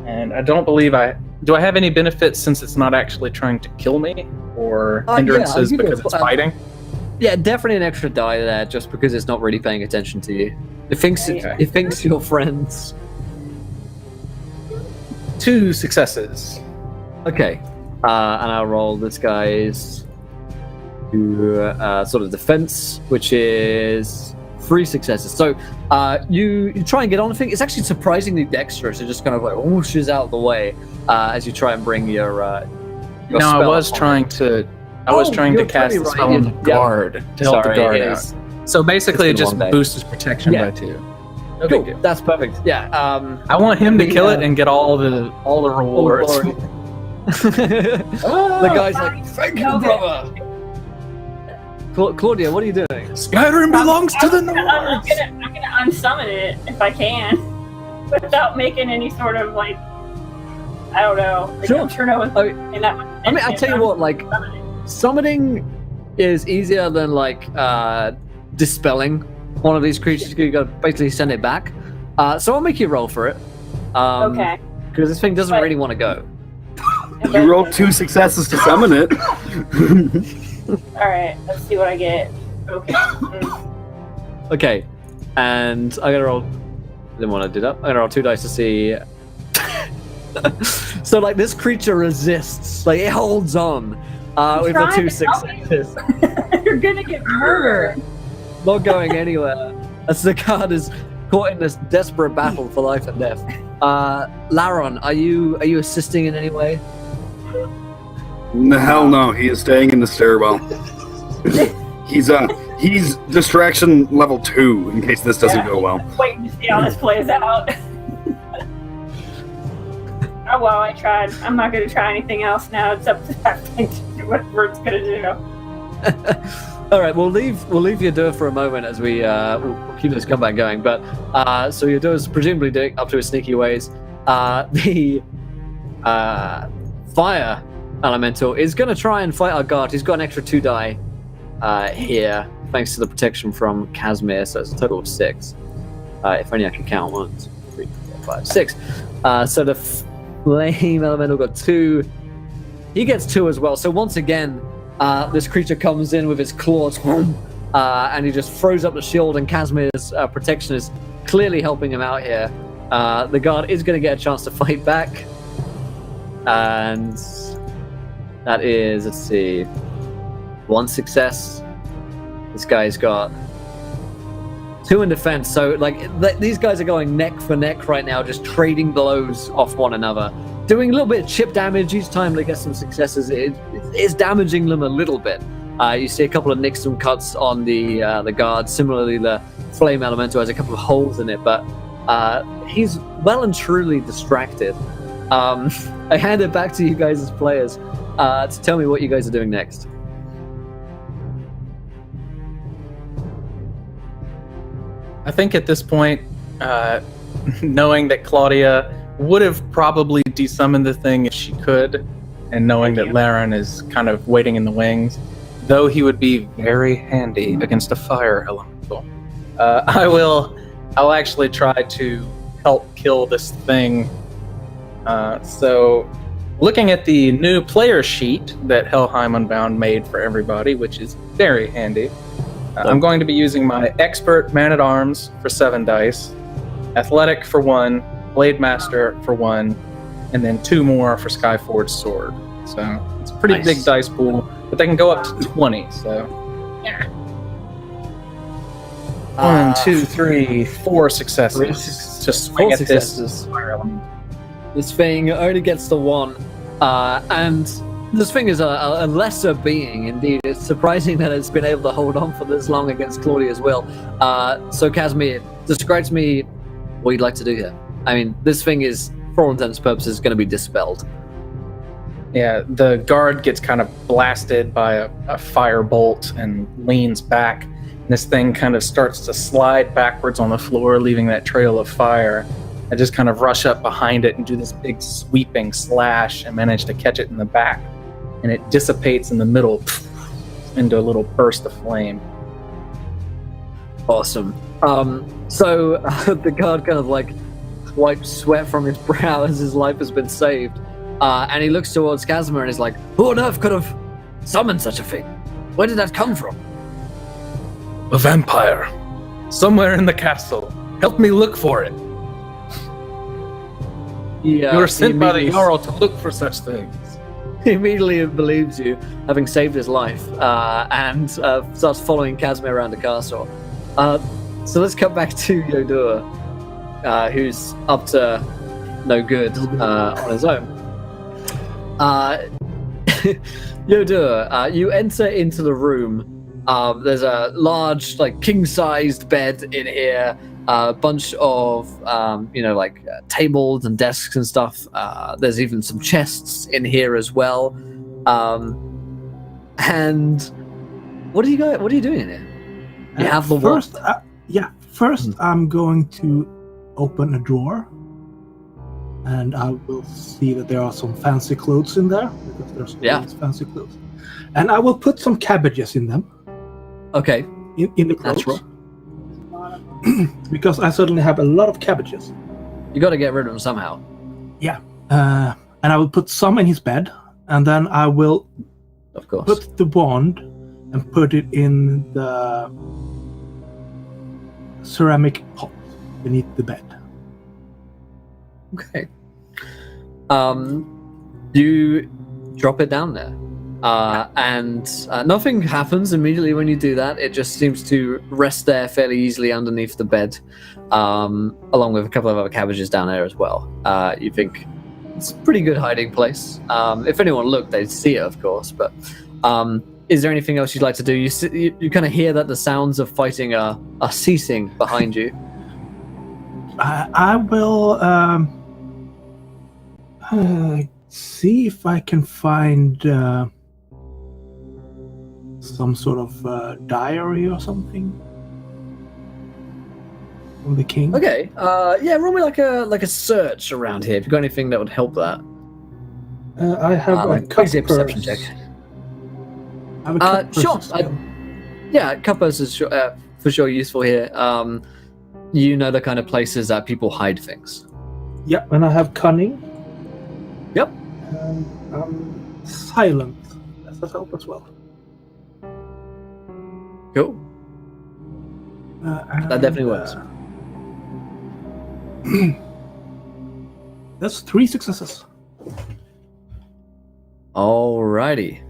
D: And I don't believe do I have any benefits since it's not actually trying to kill me, or hindrances because it's fighting?
A: Yeah, definitely an extra die there, just because it's not really paying attention to you. It thinks you're friends.
D: 2 successes.
A: Okay, and I'll roll this guy's sort of defense, which is 3 successes. So you try and get on. I think it's actually surprisingly dexterous. It just kind of like whooshes out of the way as you try and bring your
D: no, I was trying to cast the spell on the guard to help the guard out. So basically, it just boosts his protection by 2. No big deal.
A: That's perfect. Yeah.
D: I want him to kill it and get all the rewards.
A: The guy's like, "Thank you, brother." Claudia, what are you doing?
D: Skyrim belongs to the North.
C: I'm gonna unsummon it if I can, without making any sort of like, I don't know. Like,
A: Sure.
C: I'm sure no one's in that.
A: I mean, I tell you what, like, summoning is easier than like dispelling one of these creatures. You gotta basically send it back. So I'll make you roll for it.
C: Okay.
A: Because this thing doesn't really want to go.
B: You rolled 2 successes to summon it.
C: All right. Let's see what I get. Okay.
A: Okay, and I gotta roll. Didn't want to do that. I'm gonna roll 2 dice to see. So like this creature resists, like it holds on with the 2 successes.
C: You're gonna get murdered.
A: Not going anywhere. As the guard is caught in this desperate battle for life and death. Laron, are you assisting in any way?
B: Hell no, he is staying in the stairwell. He's distraction level 2 in case this doesn't go well.
C: Waiting to see how this plays out. Oh well, I tried. I'm not going to try anything else now. It's up to that thing to do whatever it's going to do.
A: All right, we'll leave Yadua for a moment as we we'll keep this comeback going. But so Yadua's presumably doing up to his sneaky ways. The fire elemental is going to try and fight our guard. He's got an extra 2 die here, thanks to the protection from Casimir. So it's a total of 6. If only I could count 1, 2, 3, 4, 5, 6. So the flame elemental got 2. He gets 2 as well. So once again, this creature comes in with his claws, and he just throws up the shield. And Casimir's protection is clearly helping him out here. The guard is going to get a chance to fight back, and that is, let's see, 1 success. This guy's got 2 in defense. So like these guys are going neck for neck right now, just trading blows off one another, doing a little bit of chip damage each time they get some successes. It's damaging them a little bit. You see a couple of nicks and cuts on the guard. Similarly, the flame elemental has a couple of holes in it, but he's well and truly distracted. I hand it back to you guys as players to tell me what you guys are doing next.
D: I think at this point, knowing that Claudia would have probably desummoned the thing if she could, and knowing that Laren is kind of waiting in the wings, though he would be very handy against a fire elemental, I'll actually try to help kill this thing. So looking at the new player sheet that Helheim Unbound made for everybody, which is very handy, I'm going to be using my Expert Man-at-Arms for 7 dice, Athletic for 1, Blade Master for 1, and then 2 more for Skyforged Sword. So it's a pretty big dice pool, but they can go up to 20, so... Yeah. 1, 2, 3, 4 successes. Just swing at this fire element.
A: This thing only gets to 1, and this thing is a lesser being indeed. It's surprising that it's been able to hold on for this long against Claudia's will. So Casimir, describe to me what you'd like to do here. I mean, this thing is, for all intents and purposes, going to be dispelled.
D: Yeah, the guard gets kind of blasted by a fire bolt and leans back. This thing kind of starts to slide backwards on the floor, leaving that trail of fire. I just kind of rush up behind it and do this big sweeping slash and manage to catch it in the back. And it dissipates in the middle into a little burst of flame.
A: Awesome. So the guard kind of like wipes sweat from his brow as his life has been saved. And he looks towards Casimir and is like, who on earth could have summoned such a thing? Where did that come from?
D: A vampire. Somewhere in the castle. Help me look for it.
A: Yeah,
D: you were sent by the Jarl to look for such things.
A: He immediately believes you, having saved his life, and starts following Casimir around the castle. So let's cut back to Yodur, who's up to no good on his own. Yodur, you enter into the room. There's a large, like, king-sized bed in here, a bunch of, tables and desks and stuff. There's even some chests in here as well. And what are you doing in here? You have the
E: first. First, I'm going to open a drawer, and I will see that there are some fancy clothes in there, because there's always fancy clothes. And I will put some cabbages in them.
A: Okay.
E: In the clothes. Because I certainly have a lot of cabbages.
A: You got to get rid of them somehow.
E: Yeah. And I will put some in his bed, and then I will put the wand and put it in the ceramic pot beneath the bed.
A: Okay. You drop it down there. And nothing happens immediately when you do that. It just seems to rest there fairly easily underneath the bed, along with a couple of other cabbages down there as well. You think it's a pretty good hiding place. If anyone looked, they'd see it, of course. But is there anything else you'd like to do? You kind of hear that the sounds of fighting are ceasing behind you.
E: I will see if I can find some sort of diary or something from the king.
A: Okay. Roll me like a search around here. If you've got anything that would help that.
E: I have a
A: crazy perception check.
E: I have a
A: sure. Cupboards is for sure useful here. You know the kind of places that people hide things.
E: Yep, and I have cunning.
A: Yep.
E: And silent. That's help as well.
A: Cool. That definitely works.
E: That's 3 successes.
A: Alrighty.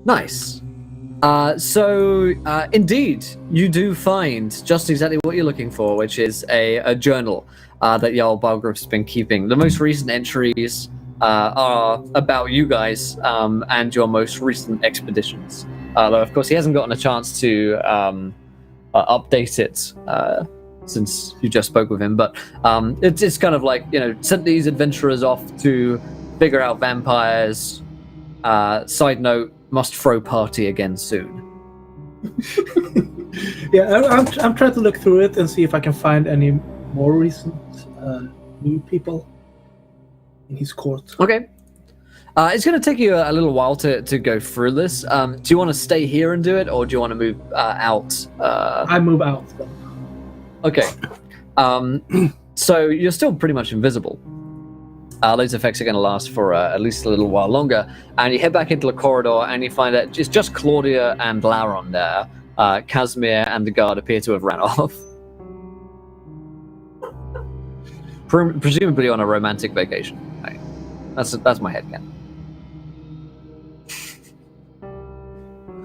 A: Nice. So indeed, you do find just exactly what you're looking for, which is a journal that Jarl Balgruf's been keeping. The most recent entries are about you guys and your most recent expeditions. Though, of course, he hasn't gotten a chance to update it since you just spoke with him. But it's kind of like, sent these adventurers off to figure out vampires. Side note, must throw party again soon.
E: Yeah, I'm trying to look through it and see if I can find any more recent new people in his court.
A: Okay. It's going to take you a little while to go through this. Do you want to stay here and do it, or do you want to move out?
E: I move out.
A: Okay. So you're still pretty much invisible. Those effects are going to last for at least a little while longer. And you head back into the corridor, and you find that it's just Claudia and Lauron there. Casimir and the guard appear to have ran off. Presumably on a romantic vacation. Right. That's my headcanon.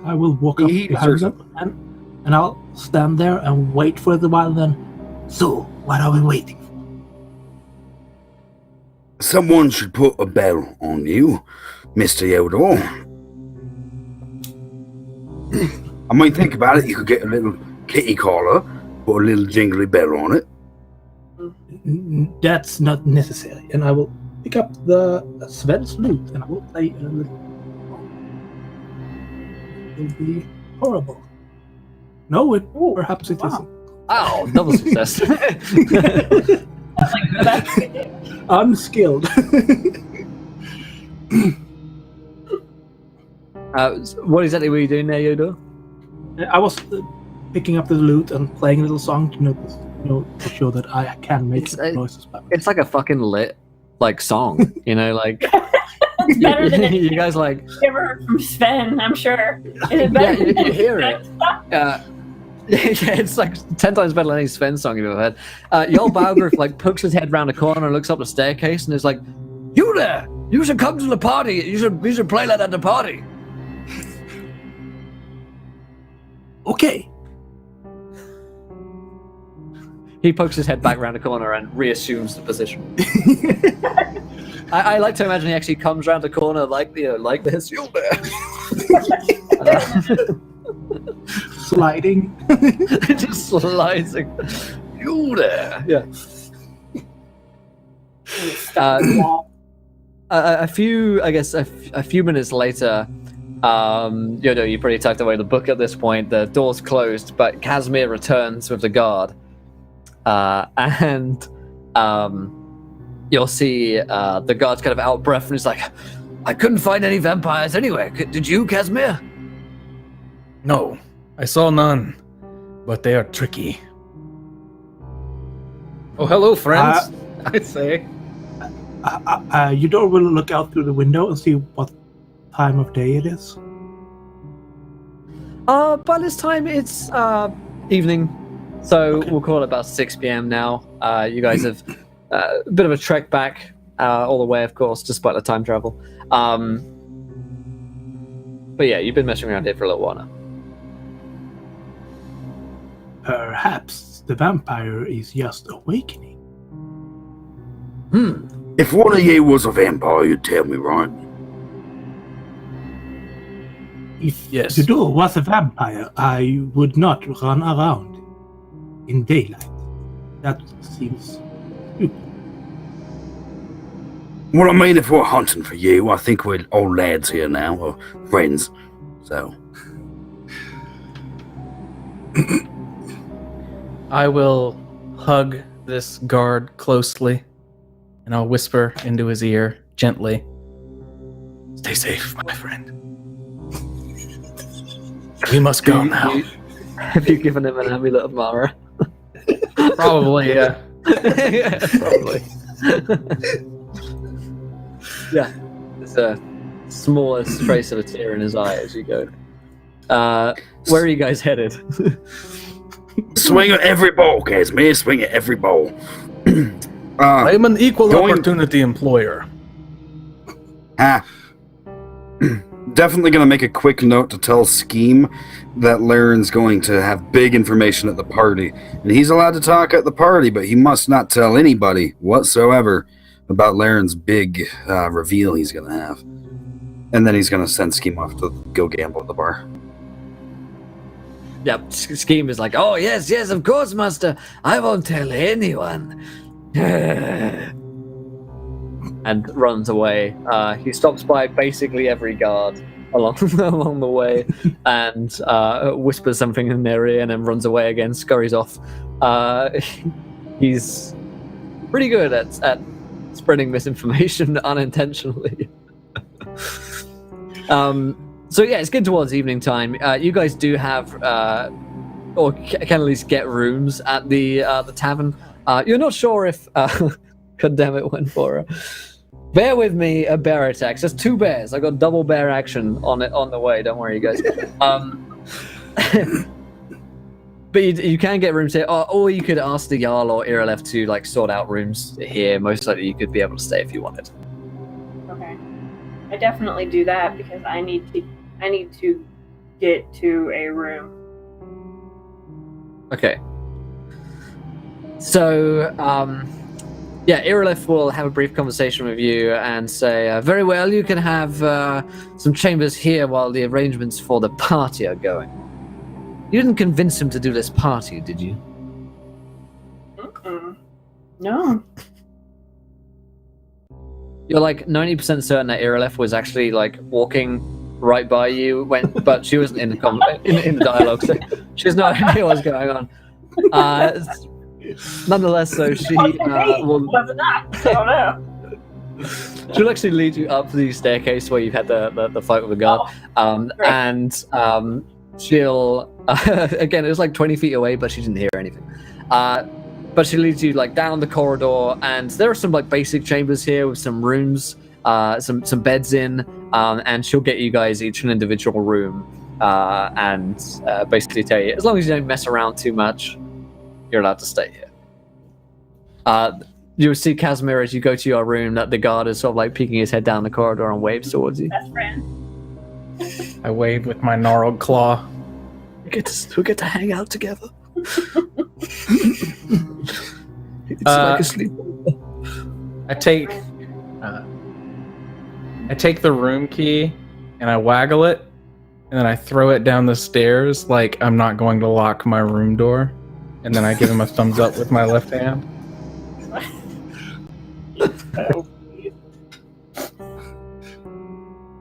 E: I will walk up behind them, and I'll stand there and wait for a while. Then, so what are we waiting for?
B: Someone should put a bell on you, Mr. Yodor. I mean, think about it. You could get a little kitty collar, put a little jingly bell on it.
E: That's not necessary. And I will pick up the Sven's lute, and I will play a little. It will be horrible. No, perhaps it isn't.
A: Oh, double success.
E: Unskilled.
A: What exactly were you doing there, Yodor?
E: I was picking up the lute and playing a little song to show that I can make noises.
A: It's like a fucking lit song, like.
C: It's better than
A: you guys like.
C: You ever heard from Sven? I'm sure. Is it better than
A: you hear it. Yeah, it's like 10 times better than any Sven song you've ever heard. Jarl Balgruuf pokes his head round a corner and looks up the staircase and is like, "You there! You should come to the party. You should play that at the party."
E: Okay.
A: He pokes his head back round a corner and reassumes the position. I like to imagine he actually comes round the corner like this. You there?
E: Sliding.
A: Just slides. You there? Yeah. A few minutes later, you pretty tucked away the book at this point. The door's closed, but Casimir returns with the guard, and you'll see the guard's kind of out of breath, and he's like, "I couldn't find any vampires anywhere. Did you, Casimir?"
D: No, I saw none, but they are tricky. Oh, hello, friends. I'd say.
E: Yodor will look out through the window and see what time of day it is.
A: By this time it's evening, so we'll call it about 6 p.m. now. You guys have a bit of a trek back all the way, of course, despite the time travel. But yeah, you've been messing around here for a little while now.
E: Perhaps the vampire is just awakening.
B: If one of you was a vampire, you'd tell me, right?
E: If Yodor was a vampire, I would not run around in daylight. That seems stupid.
B: Well, I mean, if we're hunting for you, I think we're old lads here now, or friends, so...
D: I will hug this guard closely, and I'll whisper into his ear gently, "Stay safe, my friend. We must go now."
A: Have you given him an amulet of Mara?
D: Probably, yeah.
A: Yeah, probably. Yeah, there's a smallest trace of a tear in his eye as you go. Where are you guys headed?
B: Swing at every ball, Casimir. Swing at every ball.
D: I am an equal opportunity employer.
B: Definitely going to make a quick note to tell Scheme that Laren's going to have big information at the party. And he's allowed to talk at the party, but he must not tell anybody whatsoever about Laren's big reveal he's going to have. And then he's going to send Scheme off to go gamble at the bar.
A: Yep, Scheme is like, "Oh, yes, of course, master. I won't tell anyone." And runs away. He stops by basically every guard along the way and whispers something in their ear and then runs away again, scurries off. He's pretty good at spreading misinformation unintentionally. So yeah, it's getting towards evening time. You guys do have, or can at least get rooms at the tavern. You're not sure if, God damn it, went for Bear with me, a bear attack. There's 2 bears. I got double bear action on it on the way. Don't worry, you guys. But you can get rooms here, or you could ask the Jarl or Irilef to like sort out rooms here. Most likely, you could be able to stay if you wanted.
C: Okay, I definitely do that because I need to get to a room.
A: Okay. So, yeah, Irilef will have a brief conversation with you and say, very well, you can have some chambers here while the arrangements for the party are going. You didn't convince him to do this party, did you?
C: No.
A: You're like 90% certain that Irilef was actually like walking right by you but she wasn't in the dialogue, so she has no idea what's going on. Nonetheless, so she will. She'll actually lead you up the staircase where you've had the fight with the guard, and she'll again, it was like 20 feet away, but she didn't hear anything. But she leads you like down the corridor, and there are some like basic chambers here with some rooms, some beds in, and she'll get you guys each an individual room, and basically tell you, as long as you don't mess around too much, you're allowed to stay here. You'll see Casimir as you go to your room that the guard is sort of like peeking his head down the corridor and waves towards you.
C: Best friend.
D: I wave with my gnarled claw.
A: We get to hang out together. It's like a sleep.
D: I take the room key and I waggle it, and then I throw it down the stairs like I'm not going to lock my room door, and then I give him a thumbs up with my left hand.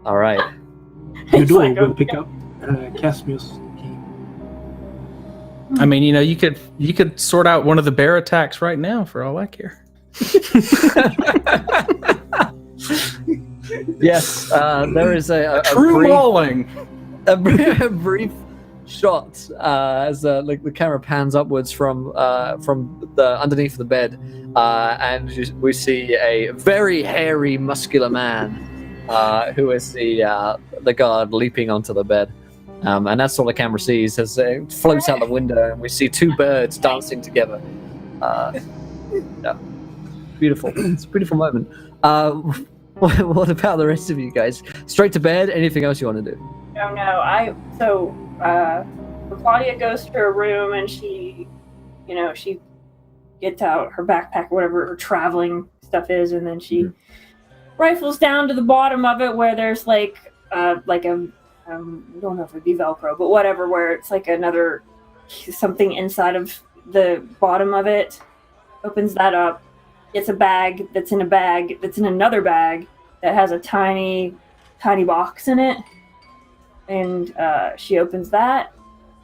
A: All right.
E: Eudora will pick up Casimir's key.
D: I mean, you could sort out one of the bear attacks right now for all I care.
A: Yes, there is a
D: True mauling.
A: A brief shot as like the camera pans upwards from the underneath the bed, and we see a very hairy, muscular man who is the guard leaping onto the bed, and that's all the camera sees as it floats out the window, and we see 2 birds dancing together. Yeah, beautiful. It's a beautiful moment. What about the rest of you guys? Straight to bed? Anything else you want to do?
C: Oh no, Claudia goes to her room and she gets out her backpack or whatever her traveling stuff is, and then she rifles down to the bottom of it where there's like a I don't know if it'd be Velcro, but whatever, where it's like another something inside of the bottom of it. Opens that up, gets a bag that's in a bag that's in another bag that has a tiny box in it. And she opens that.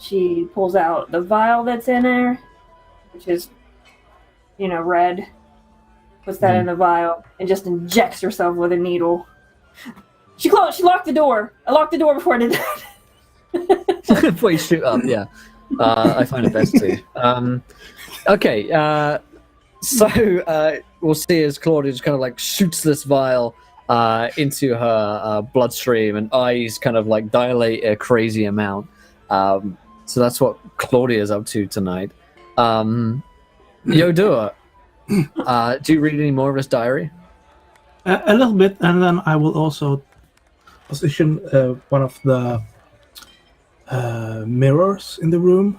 C: She pulls out the vial that's in there, which is, red. Puts that in the vial and just injects herself with a needle. She locked the door. I locked the door before I did that.
A: Before you shoot up, yeah. I find it best too. Okay, so we'll see as Claudia just kind of like shoots this vial into her bloodstream, and eyes kind of like dilate a crazy amount. So that's what Claudia is up to tonight. Eudora, do you read any more of his diary?
E: A little bit, and then I will also position one of the mirrors in the room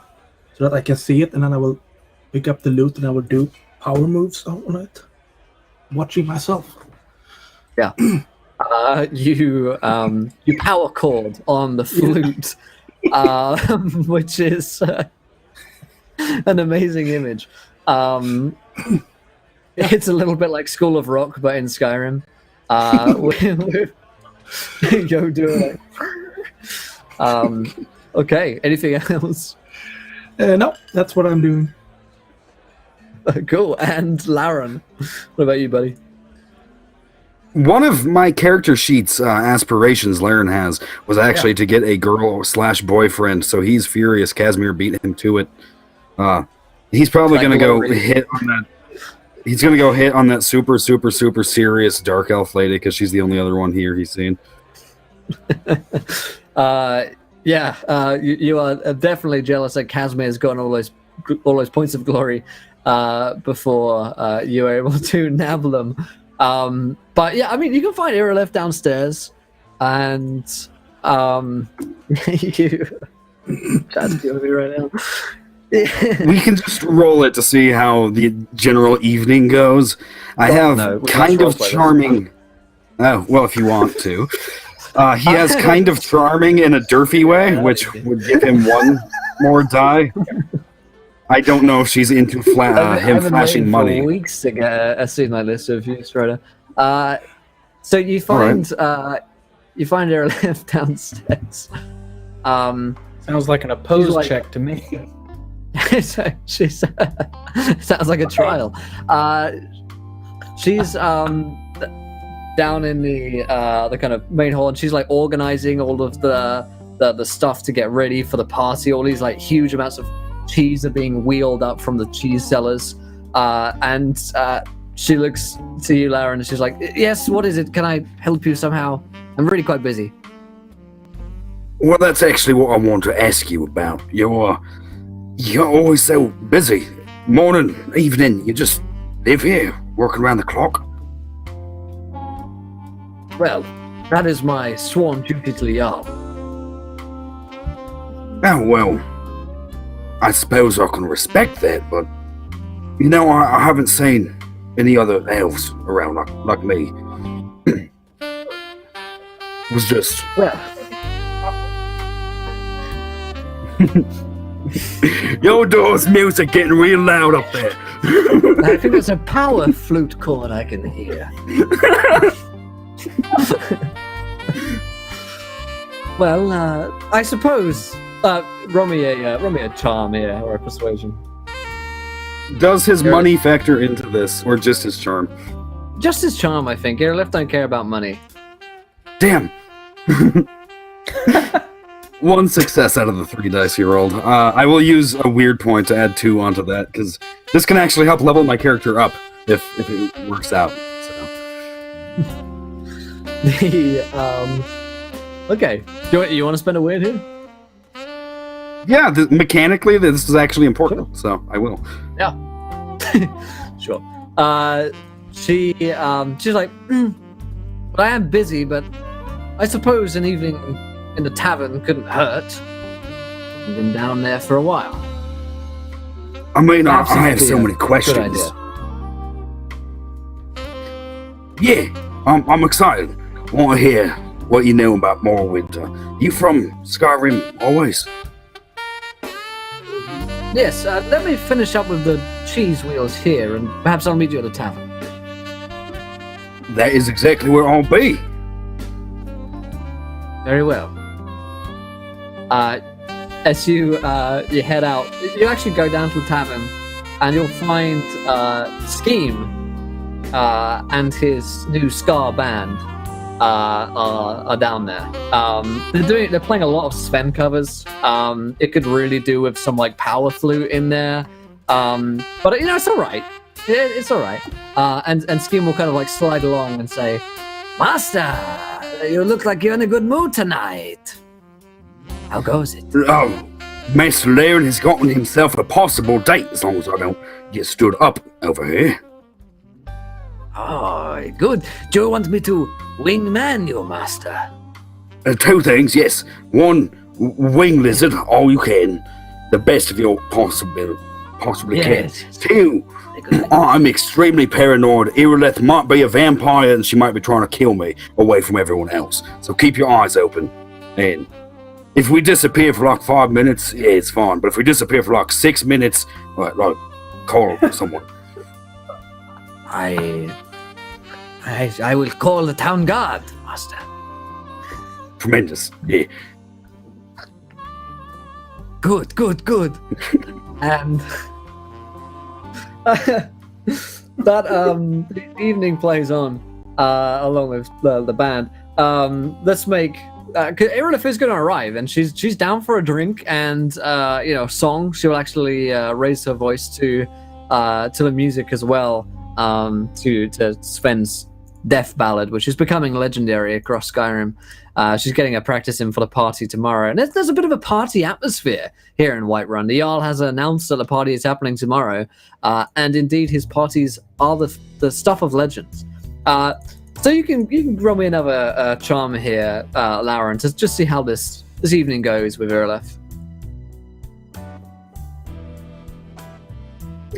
E: so that I can see it, and then I will pick up the loot and I will do power moves on it, watching myself.
A: Yeah. You power chord on the flute, which is an amazing image. It's a little bit like School of Rock, but in Skyrim. With Eudora. Okay, anything else?
E: No, that's what I'm doing.
A: Cool. And Laren, what about you, buddy?
B: One of my character sheets aspirations Laren has was actually to get a girl/boyfriend, so he's furious Casimir beat him to it. He's probably going to go hit on that. He's gonna go hit on that super serious dark elf lady because she's the only other one here he's seen.
A: You are definitely jealous that Casimir has gotten all those points of glory before you were able to nab them. But yeah, I mean, you can find Irileth downstairs, and you. That's killing me right now.
B: We can just roll it to see how the general evening goes. I have kind of charming. Oh, well, if you want to. He has kind of charming in a Durfy way, which would give him one more die. I don't know if she's into him flashing money.
A: For weeks to get a scene like this of you, Strider. So you find Irileth downstairs.
D: Sounds like an opposed check to me.
A: She's sounds like a trial. She's down in the kind of main hall, and she's like organizing all of the stuff to get ready for the party. All these like huge amounts of cheese are being wheeled up from the cheese cellars, and she looks to you, Lara, and she's like, "Yes, what is it? Can I help you somehow? I'm really quite busy."
B: Well, that's actually what I want to ask you about. You're always so busy. Morning, evening, you just live here, working around the clock.
A: Well, that is my sworn duty to the Jarl.
B: Oh, well, I suppose I can respect that, but, I haven't seen any other elves around like me. It was just...
A: Well...
B: Your door's music getting real loud up there.
A: I think there's a power flute chord I can hear. Well, I suppose roll me a charm here or a persuasion.
B: Does his money factor into this, or just his charm?
A: Just his charm, I think. Irileth don't care about money.
B: Damn. One success out of the 3 dice you rolled. I will use a weird point to add 2 onto that, because this can actually help level my character up if it works out. So.
A: Okay. You want to spend a word here?
B: Yeah, mechanically, this is actually important, so I will.
A: Yeah. Sure. She's like, but I am busy, but I suppose an evening in the tavern couldn't hurt. I've been down there for a while.
B: I mean, I have so many questions. Yeah, I'm excited. I want to hear what you know about Morrowind. You from Skyrim always?
A: Yes, let me finish up with the cheese wheels here, and perhaps I'll meet you at the tavern.
B: That is exactly where I'll be.
A: Very well. As you head out, you actually go down to the tavern, and you'll find Scheme and his new Scar band are down there. They're playing a lot of Sven covers. It could really do with some like power flute in there, but it's all right. It's all right. And Scheme will kind of like slide along and say, "Master, you look like you're in a good mood tonight. How goes it?"
B: Oh, Master Laren has gotten himself a possible date as long as I don't get stood up over here.
A: Oh, good. Do you want me to wingman you, Master?
B: 2 things, yes. 1, wing lizard, all you can. The best of your possibly
A: Yes.
B: can. 2, I'm extremely paranoid. Irileth might be a vampire and she might be trying to kill me away from everyone else. So keep your eyes open. And if we disappear for like 5 minutes, yeah, it's fine. But if we disappear for like 6 minutes, like call someone.
A: I will call the town guard, Master.
B: Tremendous, yeah.
A: Good. And that the evening plays on along with the band. Let's make Irileth is going to arrive, and she's down for a drink and song. She'll actually raise her voice to the music as well. to Sven's death ballad, which is becoming legendary across Skyrim. She's getting her practice in for the party tomorrow, and there's a bit of a party atmosphere here in Whiterun. The Jarl has announced that the party is happening tomorrow, and indeed his parties are the stuff of legends. So you can roll me another charm here, Lauren, to just see how this evening goes with Urlef.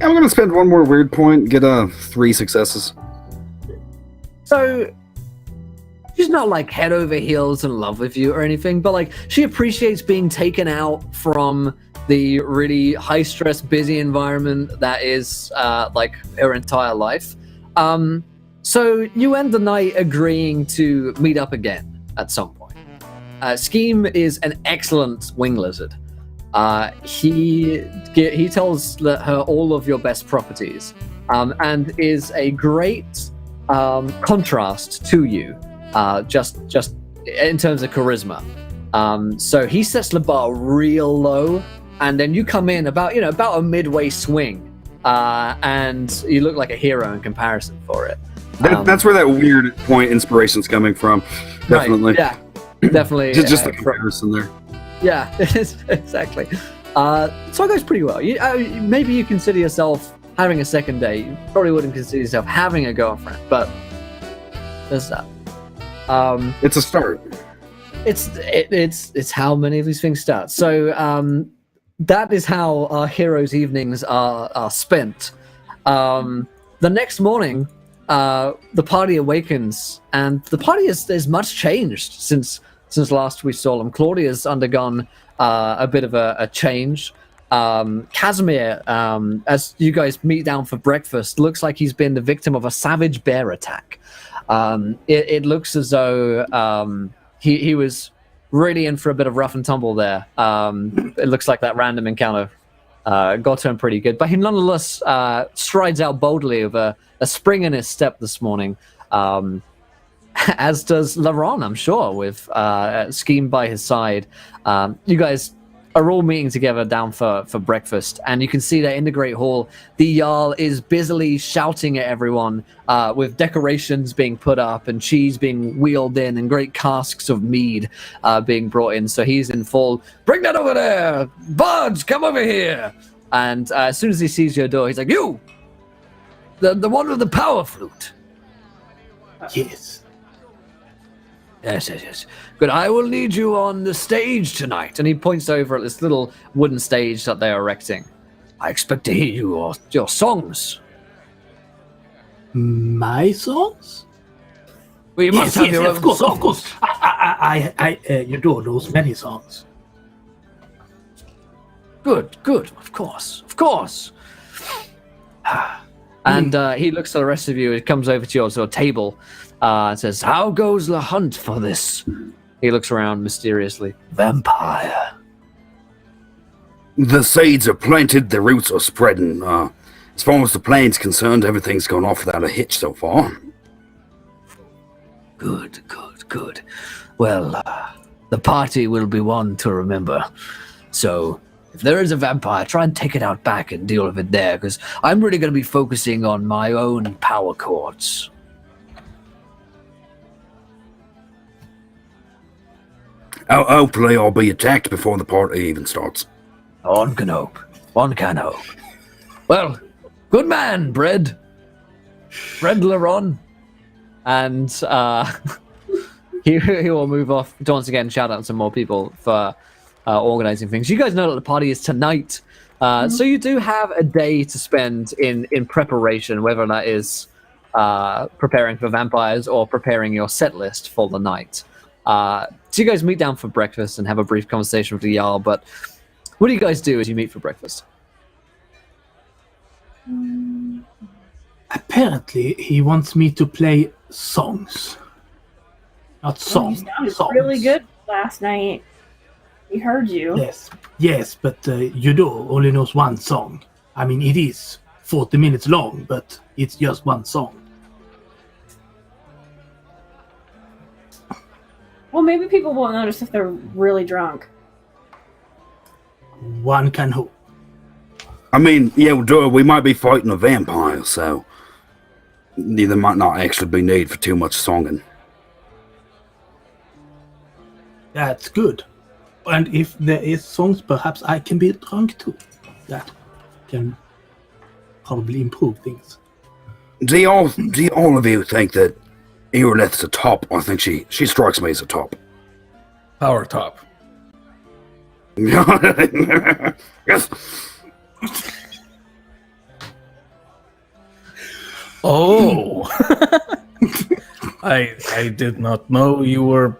B: I'm going to spend one more weird point, get 3 successes.
A: So she's not like head over heels in love with you or anything, but like she appreciates being taken out from the really high stress, busy environment that is like her entire life. So you end the night agreeing to meet up again at some point. Scheme is an excellent wing lizard. He tells her all of your best properties, and is a great contrast to you, just in terms of charisma. So he sets the bar real low, and then you come in about a midway swing, and you look like a hero in comparison for it.
B: That's where that weird point inspiration's coming from. Definitely.
A: Right, yeah, definitely.
B: just the comparison there.
A: Yeah, exactly. So it goes pretty well. Maybe you consider yourself having a second date. You probably wouldn't consider yourself having a girlfriend, but there's that.
B: It's a start.
A: It's how many of these things start. So that is how our heroes' evenings are spent. The next morning, the party awakens, and the party is much changed since last we saw them. Claudia's undergone a bit of a change. Casimir, as you guys meet down for breakfast, looks like he's been the victim of a savage bear attack. It looks as though he was really in for a bit of rough and tumble there. It looks like that random encounter got to him pretty good, but he nonetheless strides out boldly with a spring in his step this morning. As does Laron, I'm sure, with Scheme by his side. You guys are all meeting together down for breakfast, and you can see that in the Great Hall, the Jarl is busily shouting at everyone, with decorations being put up and cheese being wheeled in and great casks of mead being brought in. So he's in full, bring that over there! Buds, come over here! And as soon as he sees your door, he's like, you! The one with the power flute.
E: Yes.
A: Yes. Good. I will need you on the stage tonight. And he points over at this little wooden stage that they're erecting. I expect to hear your songs.
E: My songs?
A: Well, you must have your own
E: of course. I Yodor knows many songs.
A: Good. Of course. And he looks at the rest of you. He comes over to your sort of table. And says, how goes the hunt for this? He looks around mysteriously. Vampire.
B: The seeds are planted, the roots are spreading. As far as the plan's concerned, everything's gone off without a hitch so far.
A: Good. Well, the party will be one to remember. So, if there is a vampire, try and take it out back and deal with it there, because I'm really going to be focusing on my own power chords.
B: Hopefully I'll be attacked before the party even starts.
A: One can hope. Well, good man, Bread Laron. And he will move off to once again shout out to some more people for organizing things. You guys know that the party is tonight. So you do have a day to spend in preparation, whether that is preparing for vampires or preparing your set list for the night. So you guys meet down for breakfast and have a brief conversation with the Jarl, but what do you guys do as you meet for breakfast?
E: Apparently, he wants me to play songs. Not songs.
C: You sounded really good last night. We heard you.
E: Yes, but Yodor only knows one song. I mean, it is 40 minutes long, but it's just one song.
C: Well, maybe people won't notice if they're really drunk.
E: One can hope.
B: I mean, yeah, we might be fighting a vampire, so there might not actually be need for too much songing.
E: That's good. And if there is songs, perhaps I can be drunk too. That can probably improve things.
B: Do all of you think that Irileth's a top? I think she strikes me as a top.
D: Power top.
B: Yes.
D: Oh, I did not know you were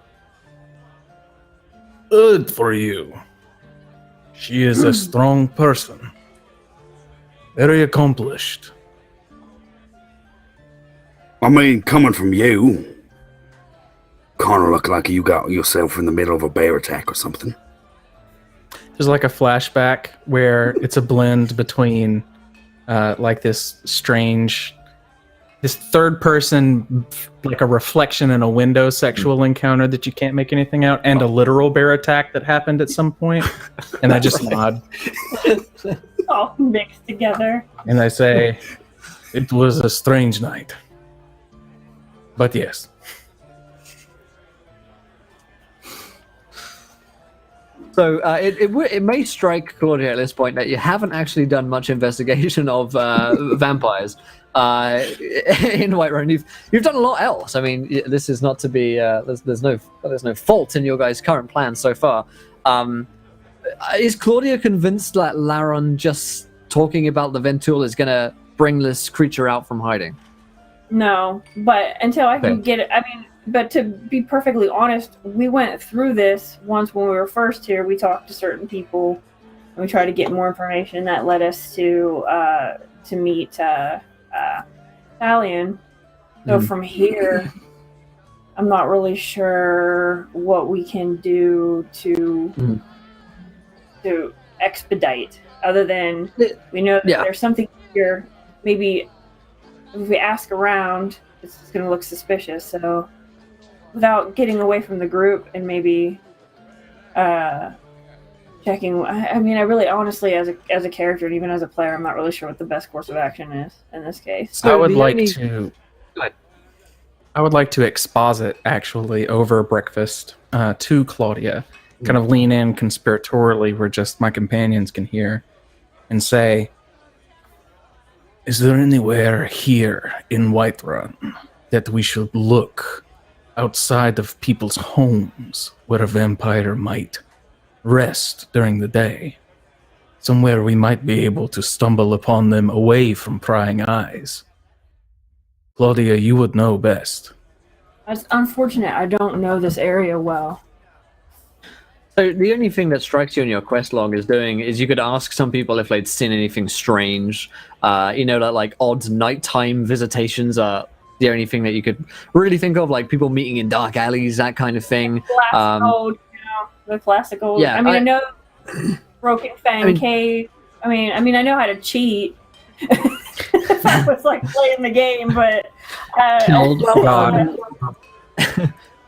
D: good for you. She is a strong person, very accomplished.
B: I mean, coming from you, kind of look like you got yourself in the middle of a bear attack or something.
D: There's like a flashback where it's a blend between like this third person, like a reflection in a window sexual encounter that you can't make anything out, and a literal bear attack that happened at some point. And I just nod.
C: All mixed together.
D: And I say, it was a strange night. But yes.
A: So it may strike Claudia at this point that you haven't actually done much investigation of vampires in Whiterun. You've done a lot else. I mean, this is not to be. There's no fault in your guys' current plans so far. Is Claudia convinced that Laron just talking about the Ventul is going to bring this creature out from hiding?
C: No, but until I can get it, I mean, but to be perfectly honest, we went through this once when we were first here. We talked to certain people, and we tried to get more information that led us to meet Talion. So from here, I'm not really sure what we can do to expedite, other than we know that there's something here. Maybe if we ask around, it's going to look suspicious. So without getting away from the group and maybe checking, I mean, I really honestly, as a character and even as a player, I'm not really sure what the best course of action is in this case.
D: So I would like to exposit actually over breakfast to Claudia, kind of lean in conspiratorially where just my companions can hear, and say, is there anywhere here in Whiterun that we should look outside of people's homes where a vampire might rest during the day? Somewhere we might be able to stumble upon them away from prying eyes. Claudia, you would know best.
C: That's unfortunate. I don't know this area well.
A: So the only thing that strikes you in your quest log is you could ask some people if they'd seen anything strange. That like odd nighttime visitations are the only thing that you could really think of, like people meeting in dark alleys, that kind of thing.
C: The classic old.
A: Yeah,
C: I know Broken Fang Cave. I mean, I know how to cheat. I was like playing the game, but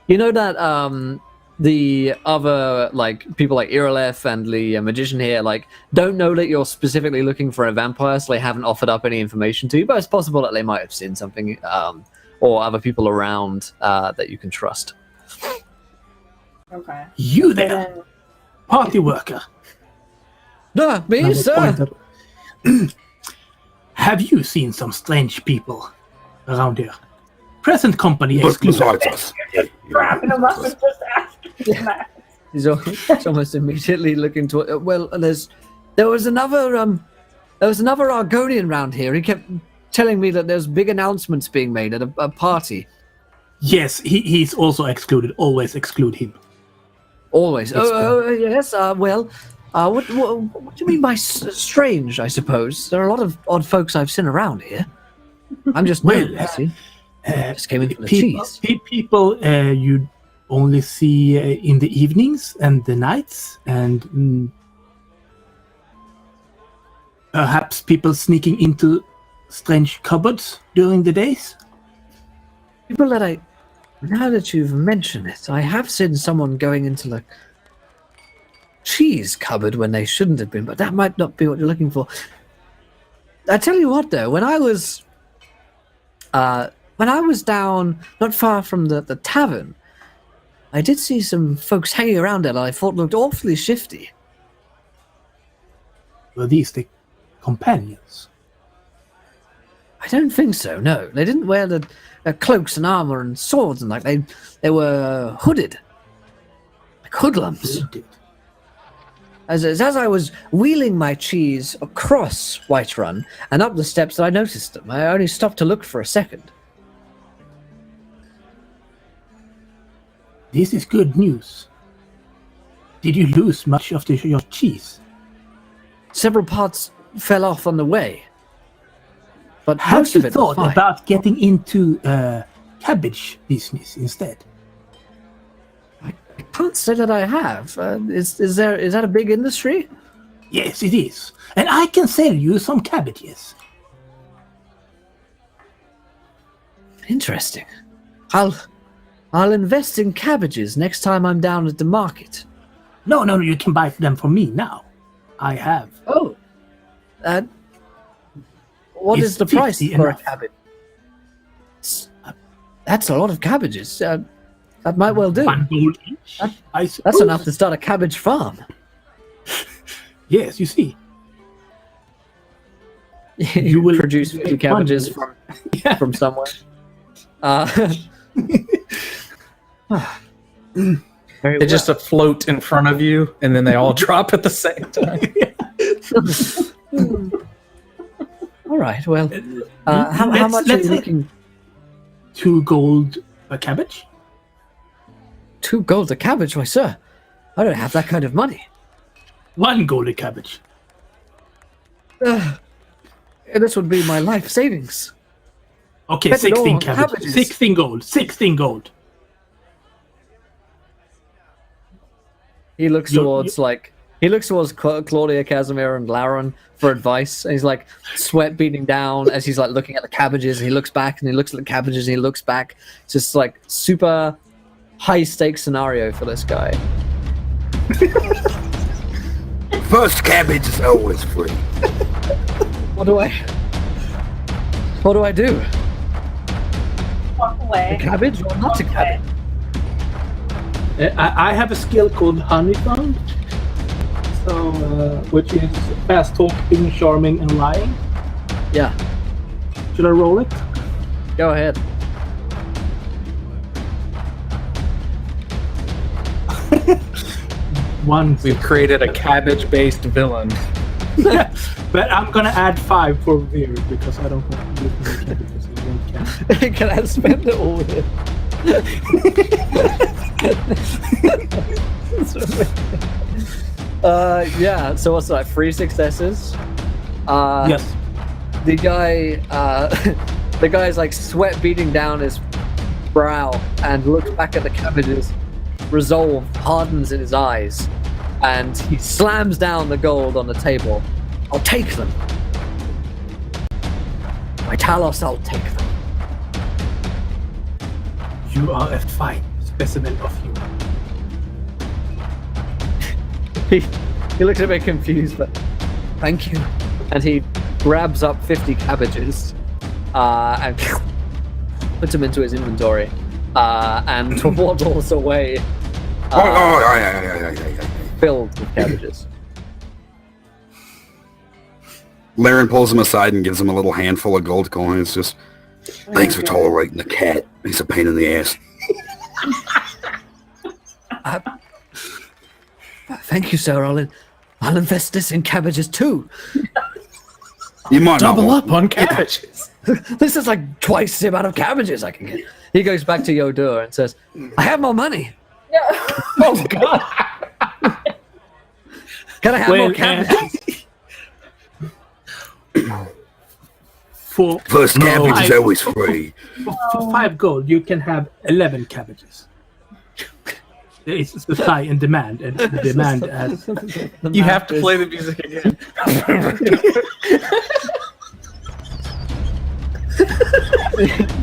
A: you know that the other like people like Irileth and the magician here don't know that you're specifically looking for a vampire, so they haven't offered up any information to you, but it's possible that they might have seen something or other people around that you can trust.
C: Okay.
E: You there, party worker.
A: No, me, sir.
E: Have you seen some strange people around here? Present company exclusive.
B: Besides us.
C: Wrapping them up and just asking them that.
A: He's almost immediately looking to. Well, there was another Argonian around here. He kept telling me that there's big announcements being made at a party.
E: Yes, he's also excluded. Always exclude him.
A: Always. Yes. What do you mean by strange? I suppose there are a lot of odd folks I've seen around here. I'm just just came in for the cheese.
E: People you only see in the evenings and the nights, and perhaps people sneaking into strange cupboards during the days.
A: People that now that you've mentioned it, I have seen someone going into the cheese cupboard when they shouldn't have been, but that might not be what you're looking for. I tell you what, though, when I was when I was down not far from the tavern, I did see some folks hanging around there that I thought looked awfully shifty.
E: Were these the companions?
A: I don't think so, no. They didn't wear the cloaks and armor and swords and they were hooded. Like hoodlums. As I was wheeling my cheese across Whiterun and up the steps, I noticed them. I only stopped to look for a second.
E: This is good news. Did you lose much of your cheese?
A: Several parts fell off on the way. But
E: Have
A: most
E: you
A: of it was
E: thought
A: fine.
E: about getting into cabbage business instead?
A: I can't say that I have. Is that a big industry?
E: Yes, it is. And I can sell you some cabbages.
A: Interesting. I'll invest in cabbages next time I'm down at the market.
E: No, you can buy them from me now. I have.
A: Oh. What
E: It's
A: is the price
E: 50
A: for a
E: enough.
A: cabbage? That's a lot of cabbages. That might well do.
E: 1 gold each. I
A: That's
E: suppose.
A: enough to start a cabbage farm.
E: Yes, you see.
A: You
E: will
A: produce
E: do
A: 50
E: it
A: cabbages
E: wonders.
A: from somewhere. Very
D: They just afloat in front of you, and then they all drop at the same time.
A: all right. Well, how much are
E: let's
A: you
E: say
A: looking?
E: 2 gold a cabbage?
A: 2 gold a cabbage, why, sir? I don't have that kind of money.
E: 1 gold a cabbage.
A: This would be my life savings.
E: Okay,
A: That's
E: 16
A: all
E: cabbages.
A: cabbages.
E: 16 gold. 16 gold.
A: He looks towards Claudia, Casimir, and Lauren for advice. And he's like sweat beating down as he's like looking at the cabbages. And he looks back and he looks at the cabbages and he looks back. It's just like super high stakes scenario for this guy.
B: First cabbage is always free.
A: What do I do?
C: Walk away.
A: A cabbage or not a
C: Walk
A: cabbage?
C: away.
E: I have a skill called Honey Fund, so which is fast talking, charming, and lying.
A: Yeah,
E: Should I roll it?
A: go ahead.
E: One.
D: We've created a cabbage-based villain.
E: But I'm gonna add 5 for weird because I don't want to use my cabbages. I don't count.
A: Can I spend it all with it? Yeah, so what's that, 3 successes?
E: Yes.
A: The guy's like sweat beating down his brow and looks back at the cabbages. Resolve hardens in his eyes and he slams down the gold on the table. I'll take them. My Talos, I'll take them.
E: You are a fine specimen of you.
A: He looks a bit confused, but thank you. And he grabs up 50 cabbages and puts them into his inventory and waddles away filled with cabbages.
B: Laren pulls him aside and gives him a little handful of gold coin. It's just, thanks for tolerating the cat. He's a pain in the ass.
A: Thank you, sir. I'll invest this in cabbages too.
B: You might not
D: Double
B: want-
D: up on cabbages.
A: This is like twice the amount of cabbages I can get. He goes back to Yodur and says, I have more money.
D: Oh, God.
A: Can I have more cabbages?
E: For
B: First cabbage is always free.
E: for 5 gold, you can have 11 cabbages. There is supply and demand, and the demand has.
D: You have to play the music again.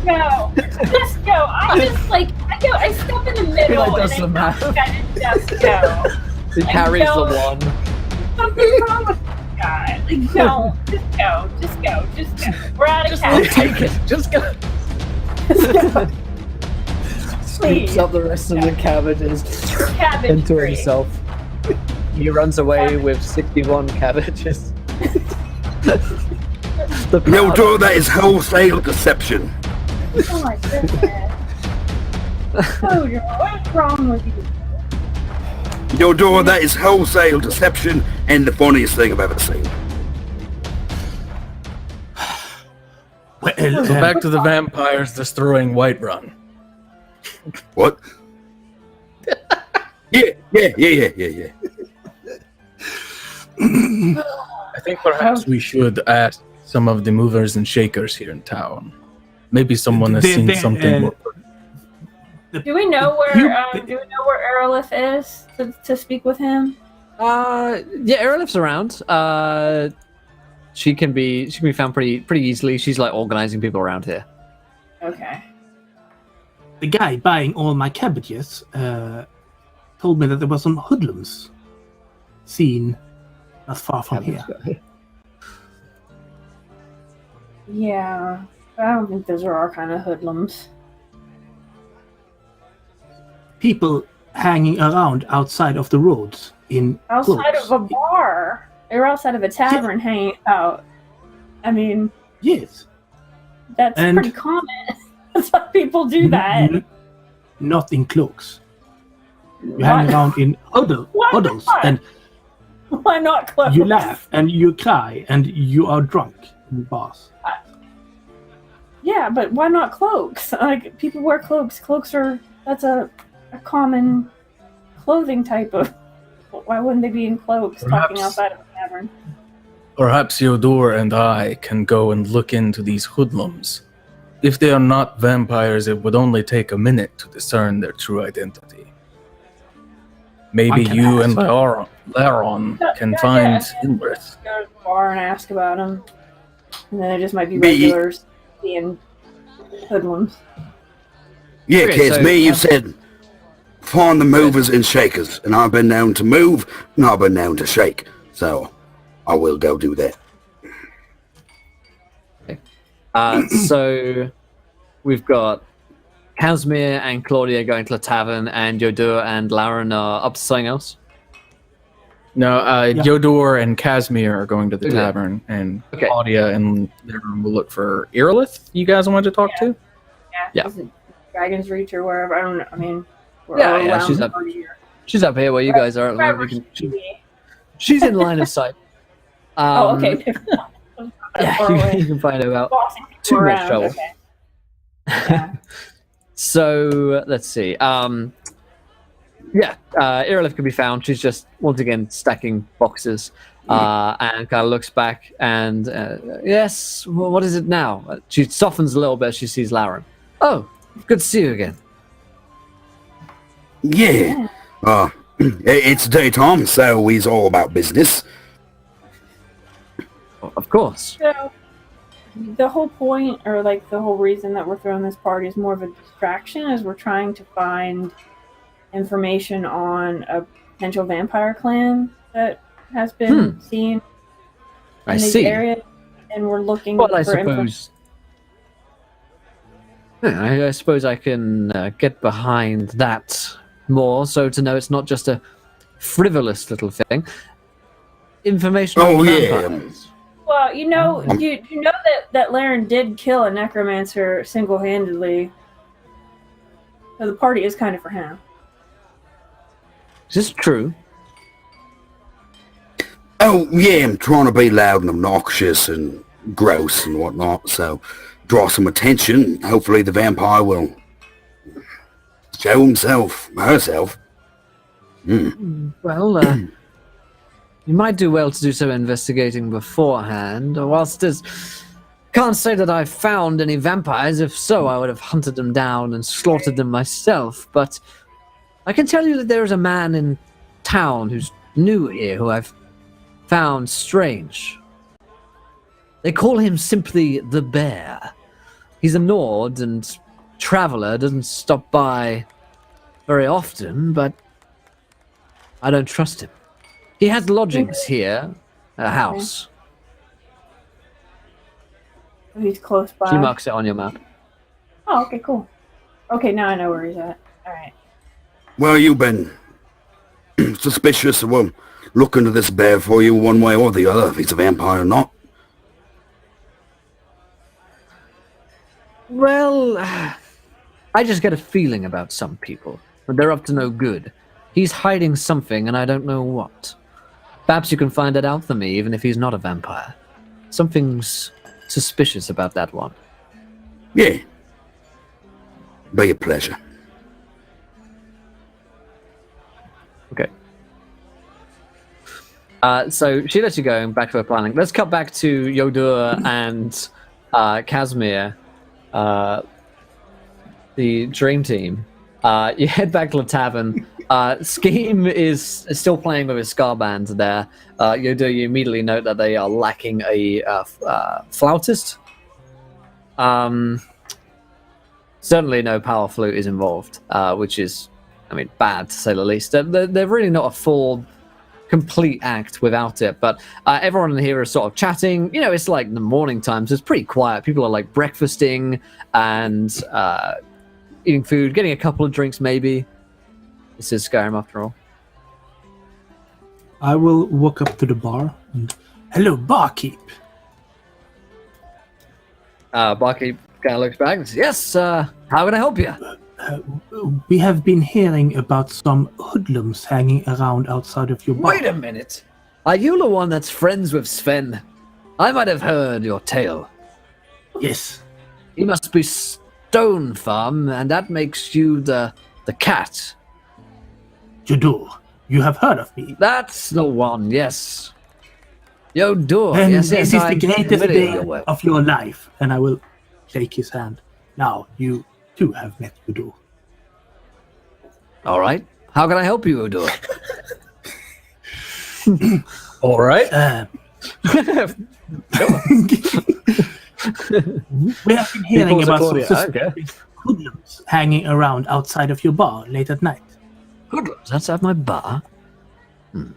C: No, just go. I step in the middle
A: He, like, does
C: and
A: the math.
C: just go.
A: He carries the
C: don't-
A: one.
C: Something's wrong with this guy. Like, no, just go. We're out of
D: Just
C: cash.
D: take it. Just go.
A: Scoops up the rest of the cabbages
C: Cabbage
A: into
C: tree.
A: himself. He runs away with 61 cabbages.
B: No, Joe, that is wholesale deception.
C: Oh my goodness. Oh, Joe, what's wrong with you?
B: No, Joe, that is wholesale deception and the funniest thing I've ever seen.
E: Well,
D: So back to the vampires destroying Whiterun.
B: What? Yeah.
D: I think perhaps we should ask some of the movers and shakers here in town. Maybe someone has seen something more.
C: Do we know where Erlif is to speak with him?
A: Yeah, Erlif's around. She can be found pretty easily. She's like organizing people around here.
C: Okay.
E: the guy buying all my cabbages told me that there were some hoodlums seen not far from here.
C: Yeah, I don't think those are our kind of hoodlums.
E: People hanging around outside of the roads in
C: Outside
E: cloaks.
C: of a bar. They were outside of a tavern hanging out. I mean,
E: Yes.
C: that's
E: And-
C: pretty common. That's why people do that.
E: Not in cloaks. You hang
C: Why-
E: around in
C: Why
E: huddles
C: not?
E: and
C: Why not close?
E: you laugh and you cry and you are drunk in bars.
C: Yeah, but why not cloaks? Like, people wear cloaks. That's a common clothing type of... Why wouldn't they be in cloaks talking
D: Perhaps-
C: outside of a tavern?
D: Perhaps Yodor and I can go and look into these hoodlums. If they are not vampires, it would only take a minute to discern their true identity. Maybe
E: I can
D: you
E: ask.
D: and Laron can
C: Yeah,
D: find
C: yeah.
D: Inbrith.
C: Go to the bar and ask about them. And then it just might be
B: Me-
C: regulars being hoodlums.
B: Yeah,
A: Okay,
B: kids,
A: so-
B: me, you said find the movers and shakers, and I've been known to move, and I've been known to shake, so I will go do that.
A: So we've got Casimir and Claudia going to the tavern, and Yodur and Lauren are up to something else.
D: No, Yodor and Casimir are going to the
A: Okay.
D: tavern, and
A: Okay.
D: Claudia and Laron will look for Irilith. You guys want to talk to?
A: Yeah.
C: Is it Dragon's Reach or wherever? I don't know. I mean, we're
A: Yeah,
C: all
A: yeah,
C: around
A: she's up.
C: here.
A: She's up here where you guys are.
C: Wherever
A: We
C: she
A: can-
C: should be.
A: she's in line of sight.
C: Oh, okay.
A: Yeah,
C: Far away.
A: you can find her out.
C: Bossing people
A: Too much
C: around,
A: trouble.
C: Okay. Yeah.
A: So let's see. Irilith can be found. She's just once again stacking boxes, and kind of looks back and yes. Well, what is it now? She softens a little bit. She sees Lauren. Oh, good to see you again.
B: Yeah, it's daytime, so he's all about business.
A: Of course.
C: So, the whole point, or like the whole reason that we're throwing this party is more of a distraction, as we're trying to find information on a potential vampire clan that has been seen
A: I
C: in these
A: see.
C: areas, and we're looking
A: Well, I
C: for information.
A: suppose. I suppose I can get behind that more, so to know it's not just a frivolous little thing. Information
B: Oh,
A: on
B: yeah.
A: vampires.
C: Well, you know that Laren did kill a necromancer single-handedly, so the party is kind of for him.
A: Is this true?
B: Oh, yeah, I'm trying to be loud and obnoxious and gross and whatnot, so draw some attention. Hopefully the vampire will show himself, herself.
A: Well, you might do well to do some investigating beforehand. Whilst can't say that I've found any vampires. If so, I would have hunted them down and slaughtered them myself. But I can tell you that there is a man in town who's new here who I've found strange. They call him simply the Bear. He's a Nord and traveler, doesn't stop by very often, but I don't trust him. He has lodgings here, a house.
C: He's close by.
A: She marks it on your map.
C: Oh, okay, cool. Okay, now I know where he's at. All right.
B: Well, you've been suspicious, so we'll look into this bear for you one way or the other, if he's a vampire or not.
A: Well, I just get a feeling about some people. They're up to no good. He's hiding something, and I don't know what. Perhaps you can find it out for me, even if he's not a vampire. Something's suspicious about that one.
B: Yeah. Be a pleasure.
A: Okay. So she lets you go back to her planning. Let's cut back to Yodur and Casimir, the dream team. You head back to the tavern. Scheme is still playing with his scar band there. Yodur, you immediately note that they are lacking a flautist. Certainly no power flute is involved, which is, I mean, bad to say the least. They're really not a full, complete act without it, but everyone in here is sort of chatting. You know, it's like the morning time, so it's pretty quiet. People are like breakfasting and eating food, getting a couple of drinks maybe. This is Skyrim after all.
E: I will walk up to the bar and, hello, barkeep.
A: Barkeep kind of looks back and says, yes, how can I help you?
E: We have been hearing about some hoodlums hanging around outside of your bar.
A: Wait a minute. Are you the one that's friends with Sven? I might have heard your tale.
E: Yes.
A: He must be Stone Farm, and that makes you the cat.
E: You do. You have heard of me.
A: That's the one, yes. Yodur,
E: And
A: yes,
E: this
A: yes,
E: is the greatest
A: familiar
E: day
A: with.
E: of your life. And I will shake his hand. Now, you too have met Yodur.
A: All right. How can I help you, Yodur?
D: All right.
E: We have been hearing
A: People's
E: about some
A: Accordia,
E: suspicious hoodlums hanging around outside of your bar late at night.
A: Hoodlums, that's at my bar.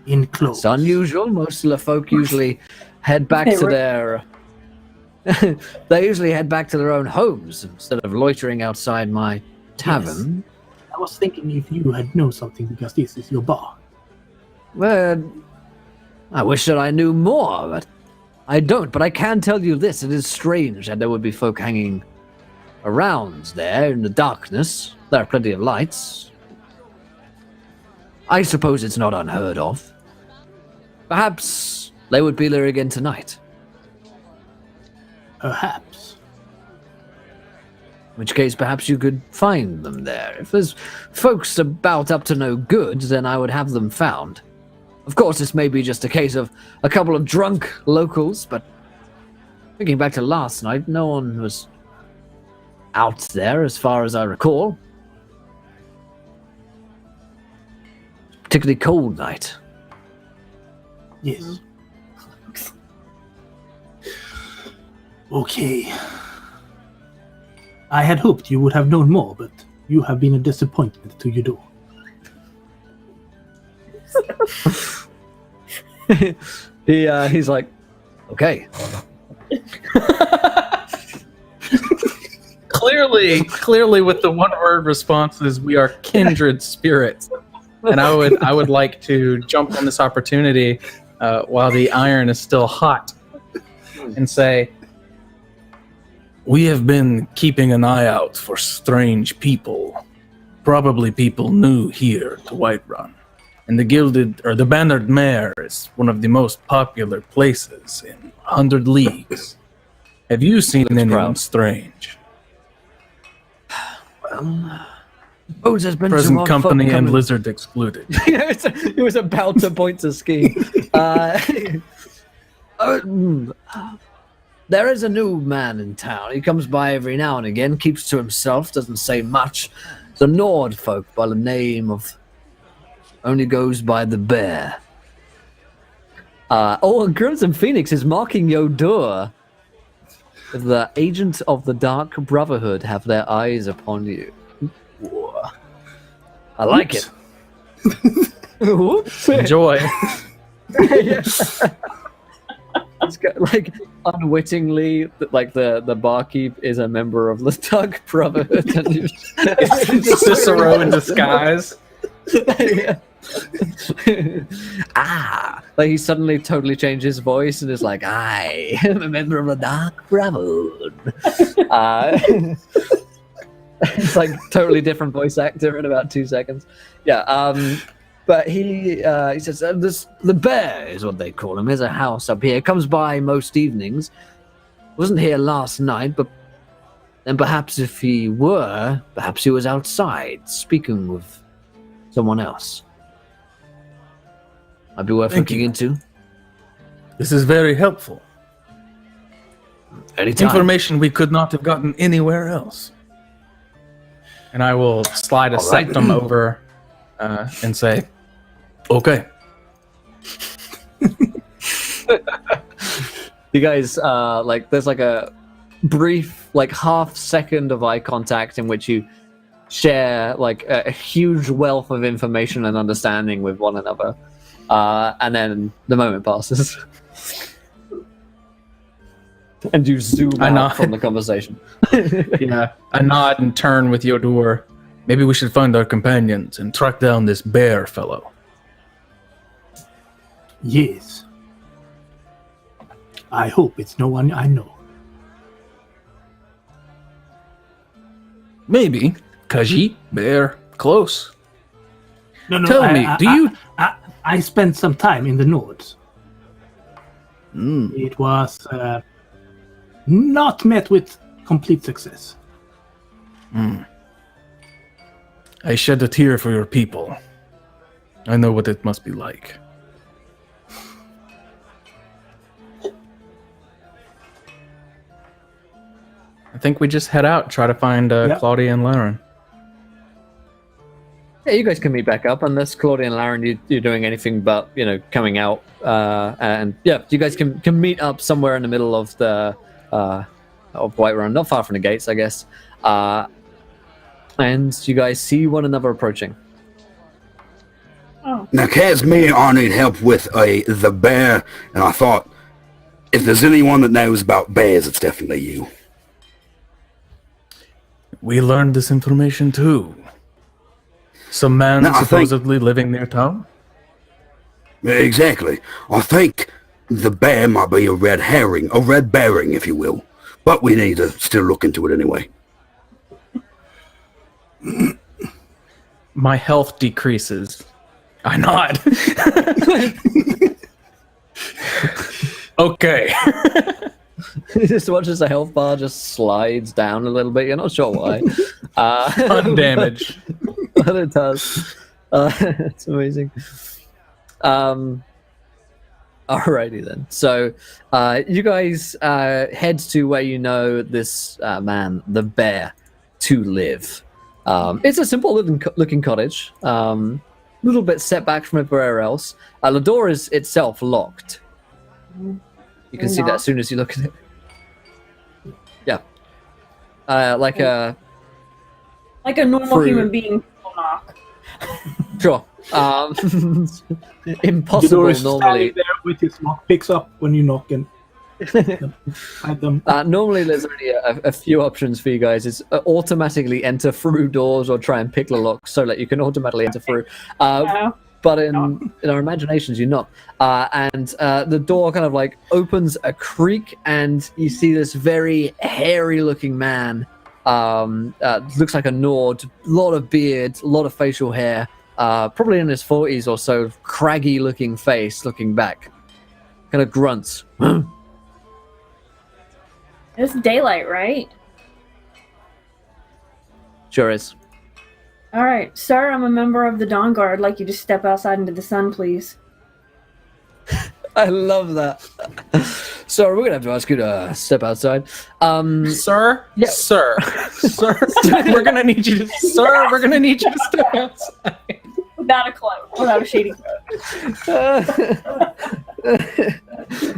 E: In clothes.
A: It's unusual. Most of the folk usually head back to their... they usually head back to their own homes instead of loitering outside my tavern.
E: Yes. I was thinking if you had known something because this is your bar.
A: Well, I wish that I knew more, but I don't. But I can tell you this, it is strange that there would be folk hanging around there in the darkness. There are plenty of lights. I suppose it's not unheard of. Perhaps they would be there again tonight.
E: Perhaps.
A: In which case, perhaps you could find them there. If there's folks about up to no good, then I would have them found. Of course, this may be just a case of a couple of drunk locals, but thinking back to last night, no one was out there as far as I recall. Particularly cold night.
E: Yes. Okay. I had hoped you would have known more, but you have been a disappointment to Yodur.
A: He's like, okay.
D: Clearly, with the one-word responses, we are kindred spirits, and I would like to jump on this opportunity while the iron is still hot, and say, we have been keeping an eye out for strange people, probably people new here to Whiterun, and the Bannered Mare is one of the most popular places in 100 Leagues. Have you seen anyone strange?
A: Well, suppose there's been
D: Present
A: some odd
D: company
A: folk
D: and
A: coming-
D: lizard excluded.
A: He was about to point to Ski. There is a new man in town. He comes by every now and again, keeps to himself, doesn't say much. It's a Nord folk by the name of... only goes by the Bear. And Crimson Phoenix is marking Yodur. The agent of the Dark Brotherhood have their eyes upon you. Ooh. I like it. Whoops.
D: Enjoy.
A: Like, unwittingly, like the barkeep is a member of the Dark Brotherhood. And
D: Cicero in disguise.
A: Yeah. Like he suddenly totally changed his voice and is like, I am a member of the Dark Brotherhood. It's like totally different voice actor in about 2 seconds. Yeah. But he says the bear is what they call him. There's a house up here. Comes by most evenings. Wasn't here last night, but then perhaps if he were, perhaps he was outside speaking with someone else. Might be worth looking into.
D: This is very helpful.
A: Anytime.
D: Information we could not have gotten anywhere else. And I will slide a sanctum over and say, okay.
A: You guys, like, there's like a brief, like, half second of eye contact in which you share like a huge wealth of information and understanding with one another. And then the moment passes. And you zoom out from the conversation.
D: Yeah, I nod and turn with Yodur. Maybe we should find our companions and track down this bear fellow.
E: Yes. I hope it's no one I know.
D: Maybe. Kaji, bear, close.
E: No,
D: Tell me, do you...
E: I spent some time in the north.
D: Mm.
E: It was not met with complete success.
D: Mm. I shed a tear for your people. I know what it must be like. I think we just head out and try to find Claudia and Laren.
A: Yeah, you guys can meet back up unless Claudia and Laren you're doing anything but, you know, coming out. And yeah, you guys can meet up somewhere in the middle of the of Whiterun, not far from the gates, I guess. And you guys see one another approaching.
C: Oh.
B: Now, Casimir, I need help with the bear, and I thought, if there's anyone that knows about bears, it's definitely you.
D: We learned this information too. Some man supposedly living near town?
B: Exactly. I think the bear might be a red herring, a red bearing, if you will. But we need to still look into it anyway.
D: My health decreases. I nod. Okay.
A: Just watches the health bar just slides down a little bit. You're not sure why.
D: Undamaged.
A: But it does. It's amazing. Alrighty then. So you guys head to where you know this man, the bear, to live. It's a simple looking cottage. A little bit set back from everywhere else. The door is itself locked. You can see that as soon as you look at it. Yeah. Like a
C: normal human being will knock.
A: Sure. Impossible
E: The door is
A: normally.
E: standing there with his lock picks up when you knock and hide them.
A: Normally there's only a few options for you guys. It's automatically enter through doors or try and pick the lock so that you can automatically enter through. But in our imaginations, you're not. And the door kind of like opens a creak, and you see this very hairy-looking man. Looks like a Nord. A lot of beard, a lot of facial hair. Probably in his 40s or so. Craggy-looking face, looking back. Kind of grunts.
C: It's daylight, right?
A: Sure is.
C: All right, sir, I'm a member of the Dawn Guard. I'd like you to step outside into the sun, please.
A: I love that. So we're gonna have to ask you to step outside.
D: Sir?
A: Yeah.
D: Sir. We're gonna need you to step outside.
C: Without a cloak, without a shady cloak.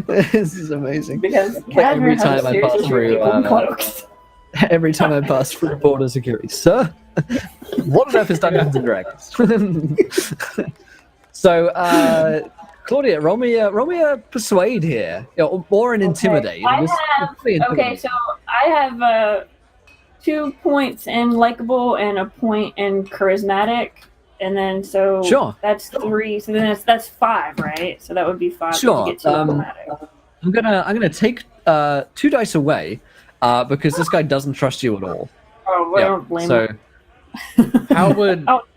A: This is amazing.
C: Because
A: every time I pass through
C: cloaks.
A: every time I pass through border security, sir, what on earth is Dungeons and Dragons? So Claudia, roll me a persuade here, or an intimidate.
C: Okay, so I have 2 points in likable and a point in charismatic, and then
A: Sure.
C: that's 3. So then that's 5, right? So that would be 5
A: Sure.
C: to get to automatic.
A: I'm gonna take 2 dice away because this guy doesn't trust you at all.
C: Oh, well, I don't blame him.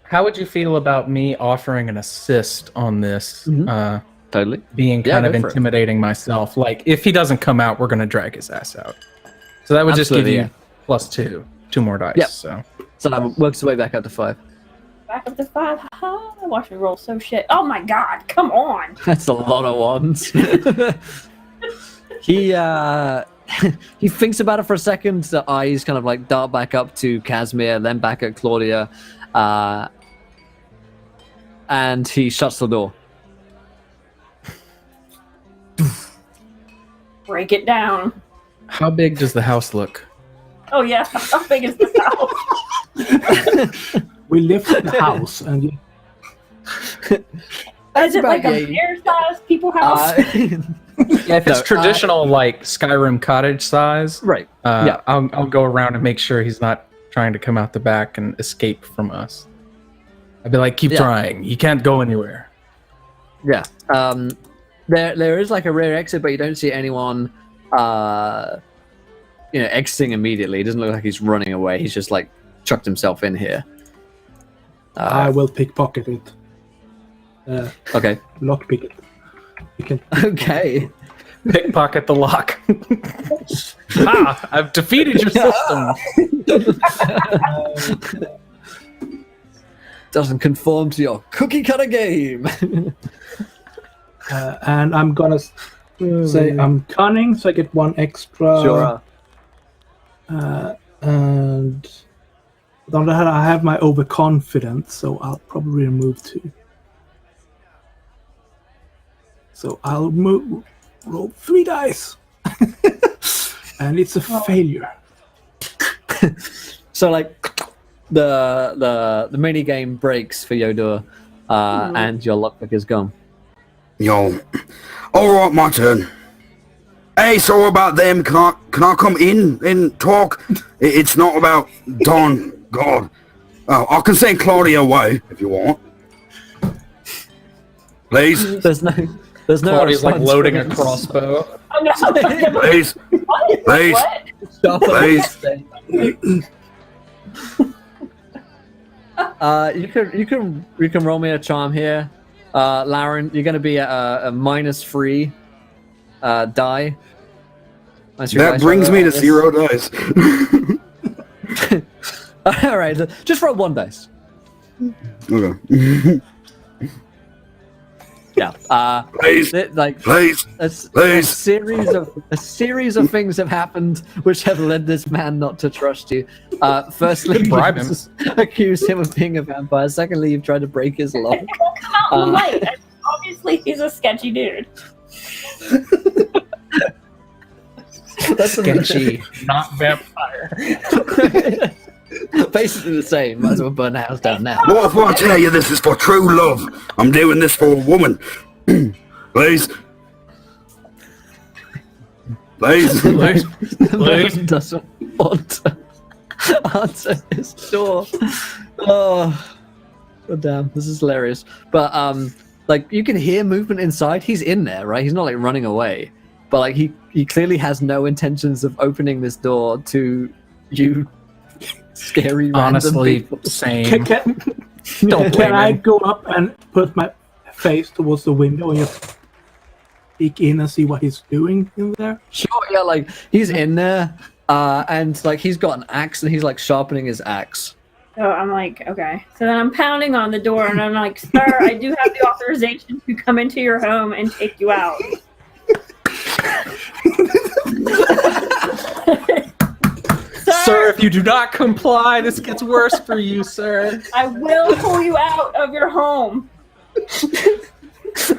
D: How would you feel about me offering an assist on this?
A: Totally.
D: Being kind of intimidating myself. Like, if he doesn't come out, we're going to drag his ass out. So that would just give you +2. 2 more dice.
A: Yep.
D: So
A: that works the way back up to 5.
C: Back up to 5. Watch me roll so shit. Oh my god, come on.
A: That's a lot of ones. He thinks about it for a second. The eyes kind of like dart back up to Casimir, then back at Claudia, and he shuts the door.
C: Break it down.
D: how big does the house look?
C: Oh yeah, how big is this house?
E: We live in the house, and
C: Is it like a fair-sized people house?
D: Yeah, if it's traditional like Skyrim cottage size,
A: right?
D: I'll go around and make sure he's not trying to come out the back and escape from us. I'd be like, keep trying. He can't go anywhere.
A: Yeah. There is like a rear exit, but you don't see anyone, exiting immediately. It doesn't look like he's running away. He's just like chucked himself in here.
E: I will pickpocket it.
A: Okay.
E: Lockpick it. You can.
A: Okay.
D: Pickpocket the lock. I've defeated your system.
A: Doesn't conform to your cookie cutter game.
E: And I'm gonna say I'm cunning, so I get 1 extra.
A: Sure.
E: And on the other hand, I have my overconfidence, so I'll probably remove 2. So I'll roll 3 dice, and it's a failure.
A: So like the mini game breaks for Yodur, and your lockpick is gone.
B: Yo, all right, my turn. Hey, so about them, can I come in and talk? It's not about Don. God, I can send Claudia away if you want. Please.
A: There's no.
D: Claudia's like loading a crossbow.
C: Oh, no.
B: Please.
C: What?
B: Please.
C: What?
B: Please.
A: You can roll me a charm here, Lauren. You're going to be at a -3 die.
B: That brings me to 0 dice.
A: All right, just roll 1 dice.
B: Okay.
A: Yeah.
B: Please. Please.
A: A series of things have happened which have led this man not to trust you. Firstly,
D: bribe him.
A: Accuse him of being a vampire. Secondly, you've tried to break his lock.
C: It won't come out in the light. Obviously, he's a sketchy dude.
A: That's
D: Sketchy, not vampire.
A: Basically the same. Might as well burn the house down now.
B: What if I tell you this is for true love? I'm doing this for a woman. Please. Please.
A: Please. Doesn't want to answer his door. Oh, god damn, this is hilarious. But like you can hear movement inside. He's in there, right? He's not like running away. But like he clearly has no intentions of opening this door to you. Scary random
D: Honestly,
A: people.
D: same.
E: Can I go up and put my face towards the window and just peek in and see what he's doing in there?
A: Sure, yeah, like he's in there, and like he's got an axe and he's like sharpening his axe.
C: So I'm like, okay. So then I'm pounding on the door and I'm like, sir, I do have the authorization to come into your home and take you out.
D: Sir, if you do not comply, this gets worse for you, sir.
C: I will pull you out of your home.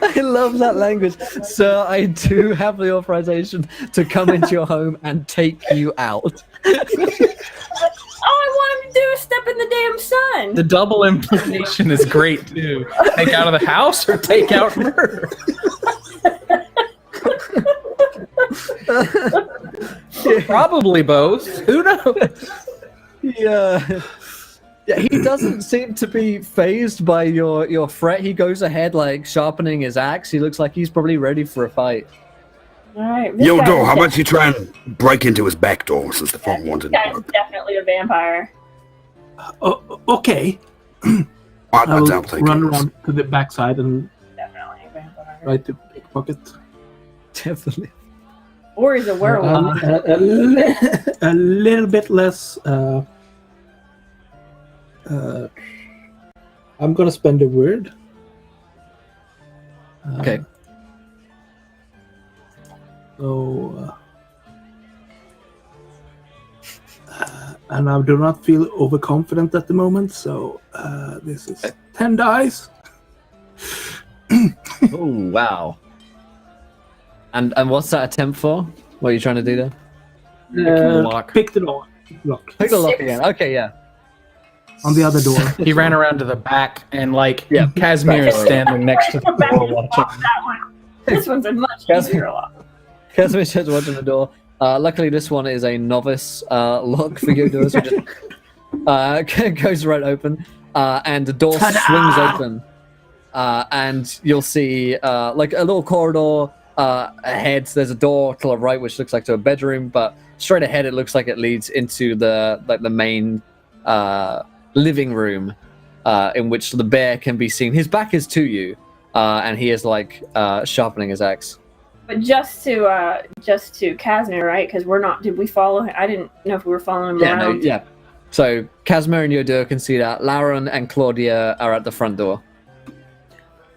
A: I love that language. Sir, I do have the authorization to come into your home and take you out.
C: All I want him to do do? Step in the damn sun.
D: The double implication is great too. Take out of the house or take out murder. Probably both. Who knows?
A: Yeah. Yeah, he doesn't seem to be phased by your threat. He goes ahead, like, sharpening his axe. He looks like he's probably ready for a fight.
C: All right.
B: Yo, Door, how about you try and break into his back door since the front one didn't
C: This
B: work?
C: guy's definitely a vampire.
E: Okay. I
B: I'll
E: will
B: take
E: run
B: it.
E: around to the backside and
C: Definitely a vampire.
E: try to pickpocket.
A: Definitely.
C: Or he's a werewolf.
E: A little bit less. I'm gonna spend a word.
A: Okay.
E: So, and I do not feel overconfident at the moment. So this is 10 dice.
A: Oh, wow. And what's that attempt for? What are you trying to do there?
D: Lock.
E: Pick the lock.
A: Pick the lock again. Okay, yeah.
E: On the other door.
D: He ran around to the back and
A: Yeah.
D: Casimir is standing next to the door watching.
C: That one. This one's a much easier lock.
A: Casimir starts watching the door. Luckily, this one is a novice lock for you doors. Goes right open, and the door swings open, and you'll see like a little corridor ahead. There's a door to the right, which looks like to a bedroom, but straight ahead, it looks like it leads into the main living room, in which the bear can be seen. His back is to you, and he is like sharpening his axe.
C: But just to Casimir, right? Because we're not. Did we follow him? I didn't know if we were following him around.
A: Yeah. So Casimir and Yodur can see that. Lauren and Claudia are at the front door.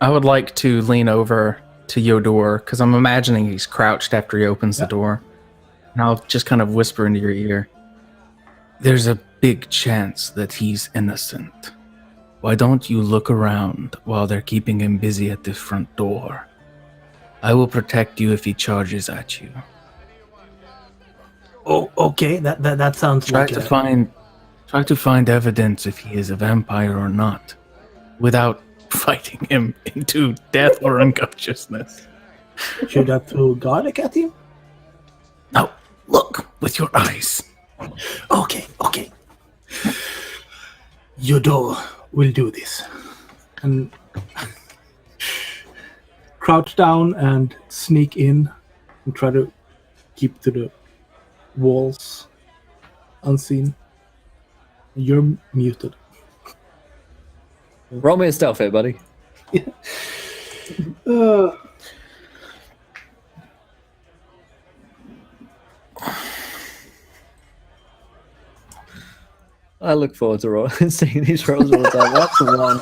D: I would like to lean over to Yodur because I'm imagining he's crouched after he opens the door. And I'll just kind of whisper into your ear. There's a big chance that he's innocent. Why don't you look around while they're keeping him busy at the front door? I will protect you if he charges at you.
E: Oh, okay. That sounds
D: Try
E: like
D: to find evidence if he is a vampire or not, without fighting him into death or unconsciousness.
E: Should I throw garlic at him?
D: No, look with your eyes.
E: Okay. Yodur will do this. And crouch down and sneak in and try to keep to the walls unseen. You're muted.
A: Roll me a stealth hit, buddy. I look forward to seeing these rolls all the time. That's the one.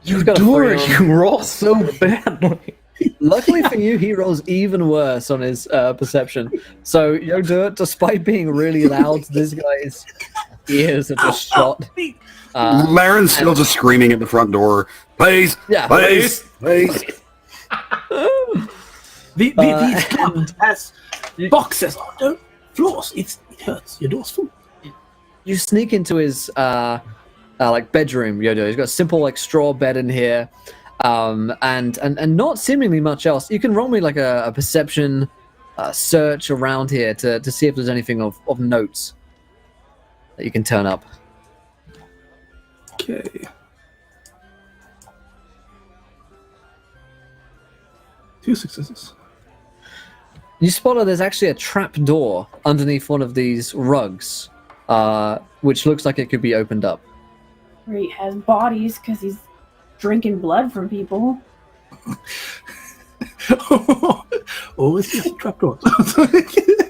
D: You roll so badly.
A: Luckily for you, he rolls even worse on his perception. So, Yodur, despite being really loud, this guy's ears are just shot.
B: Laren's still just screaming at the front door. Please,
A: Yeah.
B: please.
E: These cupboards has boxes on the floors. It hurts. Your door's full.
A: You sneak into his like bedroom, Yodur. He's got a simple like straw bed in here, and not seemingly much else. You can roll me like a perception search around here to see if there's anything of notes that you can turn up.
E: Okay. Two successes.
A: You spot that there's actually a trap door underneath one of these rugs, which looks like it could be opened up.
C: Where he has bodies because he's drinking blood from people.
E: It's just trapdoors.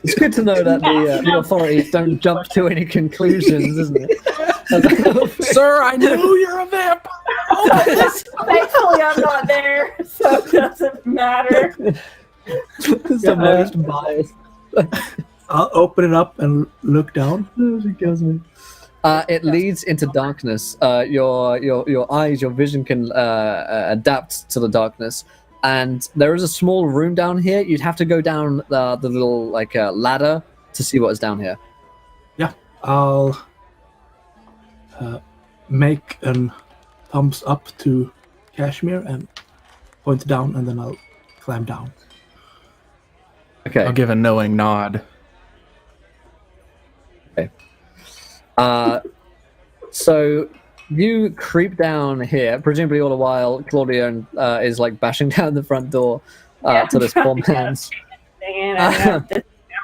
A: It's good to know that the authorities don't jump to any conclusions, isn't it?
D: Sir, I know you're a vampire.
C: Thankfully, I'm not there, so it doesn't matter.
A: It's the most biased.
E: I'll open it up and look down.
A: It leads into darkness. Your eyes, your vision can adapt to the darkness. And there is a small room down here. You'd have to go down the little ladder to see what is down here.
E: Yeah, I'll make a thumbs up to Kashmir and point down, and then I'll climb down.
A: Okay.
D: I'll give a knowing nod.
A: Okay. So you creep down here, presumably all the while Claudia is like bashing down the front door to this poor man's.
C: I'm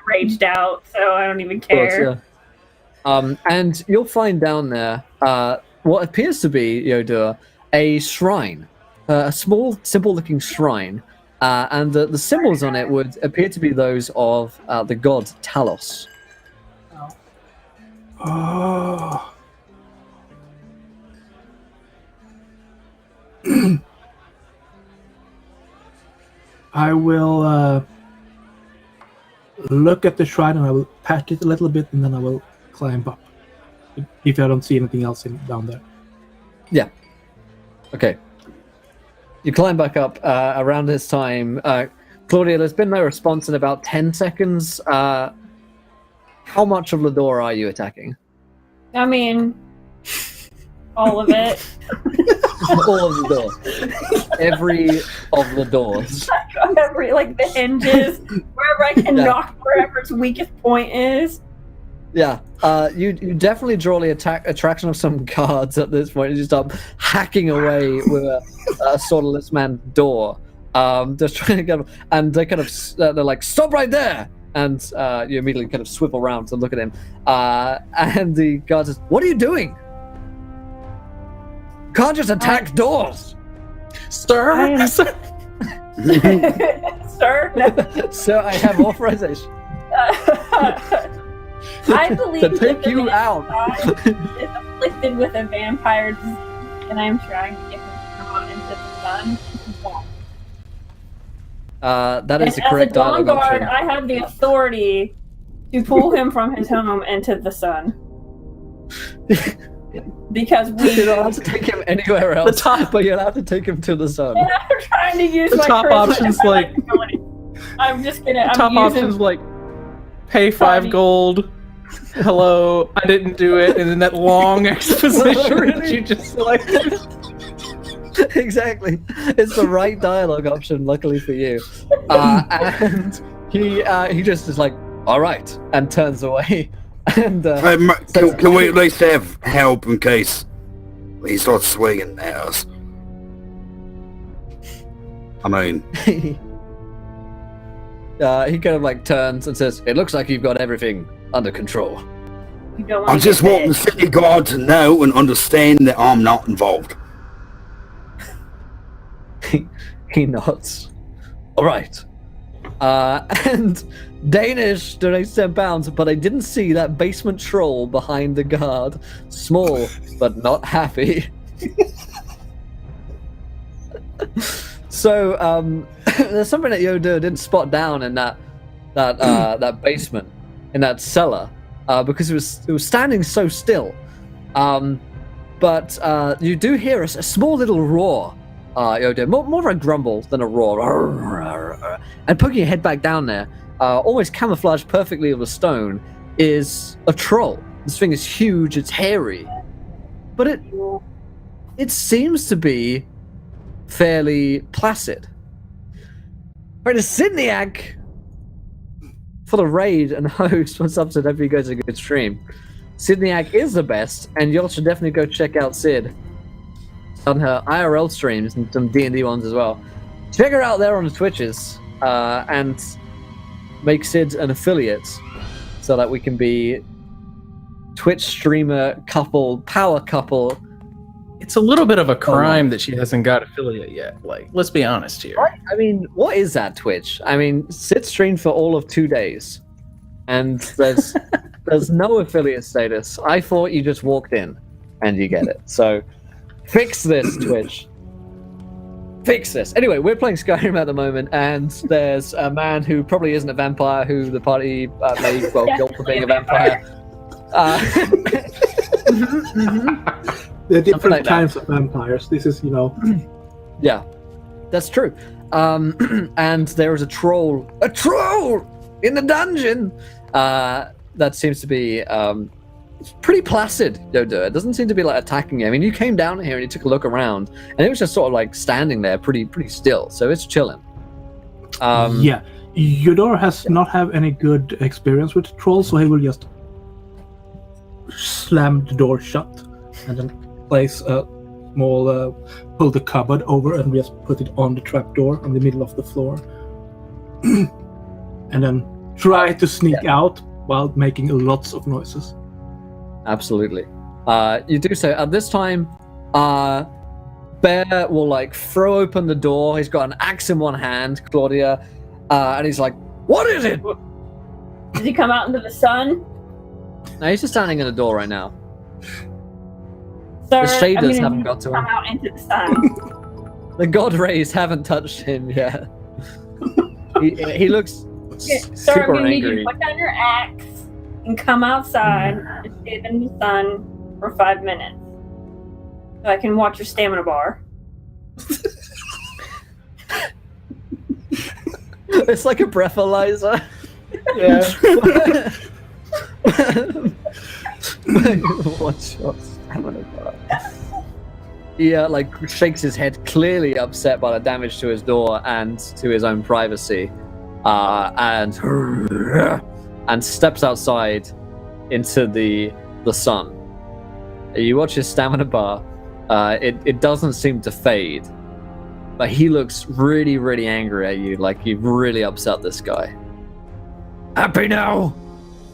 C: raged out, so I don't even care.
A: Course, yeah. And you'll find down there what appears to be, Yodur, a shrine, a small, simple-looking shrine, and the symbols on it would appear to be those of the god Talos.
E: Oh. I will look at the shrine and I will pat it a little bit, and then I will climb up. If I don't see anything else down there.
A: Yeah. Okay. You climb back up around this time. Claudia, there's been no response in about 10 seconds. How much of Lador are you attacking?
C: I mean, all of it.
A: All of the doors. Every of the doors.
C: Every, like, the hinges, wherever I can knock wherever its weakest point is.
A: Yeah, you definitely draw the attraction of some guards at this point. You start hacking away with a swordless man door, just trying to get, and they kind of they're like, "Stop right there!" And you immediately kind of swivel around to look at him, and the guard says, "What are you doing? You can't just attack doors,
C: sir." Sir, no.
A: So I have authorization.
C: I believe
A: to take you out.
C: Is afflicted with a vampire disease, and I'm trying to get him to come on into the sun.
A: That is the
C: and
A: correct
C: as a dawn
A: dialogue
C: guard,
A: option.
C: I have the authority to pull him from his home into the sun. Because
A: You're not allowed to take him anywhere else, but you're allowed to take him to the sun.
C: And I'm trying to use
D: the
C: my
D: top
C: charisma.
D: option's like.
C: I'm just gonna.
D: The top option's like, pay 5 gold. Hello, I didn't do it, and then that long exposition that you just selected.
A: Exactly, it's the right dialogue option. Luckily for you, and he just is like, all right, and turns away. And
B: can we at least have help in case he starts swinging at us? I mean,
A: he kind of like turns and says, "It looks like you've got everything under control."
B: I just want the city guard to know and understand that I'm not involved.
A: He nods. All right. And Danish donates 10 pounds, but I didn't see that basement troll behind the guard. Small, but not happy. So, there's something that Yodur didn't spot down in that basement, in that cellar, because it was standing so still. But you do hear a small little roar, Yodur, more of a grumble than a roar. And poking your head back down there, almost camouflaged perfectly with a stone, is a troll. This thing is huge, it's hairy, but it seems to be fairly placid. Right, it's Sydniak for the raid and host. What's up, Sid? Hope you guys are a good stream. Sydniak is the best, and y'all should definitely go check out Sid on her IRL streams and some D&D ones as well. Check her out there on the Twitches, and make Sid an affiliate so that we can be Twitch streamer couple, power couple.
D: It's a little bit of a crime that she hasn't got affiliate yet. Like, let's be honest here.
A: I mean, what is that Twitch? I mean, Sid streamed for all of 2 days, and there's no affiliate status. I thought you just walked in and you get it. So fix this, Twitch. Fix this. Anyway, we're playing Skyrim at the moment, and there's a man who probably isn't a vampire who the party may guilt for being a vampire.
E: There are different kinds of vampires. This is,
A: Yeah, that's true. And there is a troll in the dungeon that seems to be pretty placid, Yoda. It doesn't seem to be like attacking you. I mean, you came down here and you took a look around, and it was just sort of like standing there, pretty still. So it's chilling.
E: Yeah, Yodor has not have any good experience with trolls, so he will just slam the door shut and then place a small, pull the cupboard over and just put it on the trapdoor in the middle of the floor, and then try to sneak out while making lots of noises.
A: Absolutely. You do so. At this time, Bear will like throw open the door. He's got an axe in one hand, Claudia, and he's like, "What is it?"
C: Does he come out into the sun?
A: No, he's just standing in the door right now.
C: Sir,
A: The shaders
C: I'm gonna
A: haven't
C: need
A: got to
C: you come
A: him.
C: out into the sun.
A: The god rays haven't touched him yet. he looks
C: Sir, I'm
A: super
C: gonna need you
A: angry.
C: to put down your axe and come outside and stand in the sun for 5 minutes, so I can watch your stamina bar.
A: It's like a breathalyzer.
D: Yeah.
A: What's your stamina bar? He like shakes his head, clearly upset by the damage to his door and to his own privacy, and steps outside into the sun. You watch his stamina bar. It doesn't seem to fade, but he looks really, really angry at you, like you've really upset this guy. Happy now?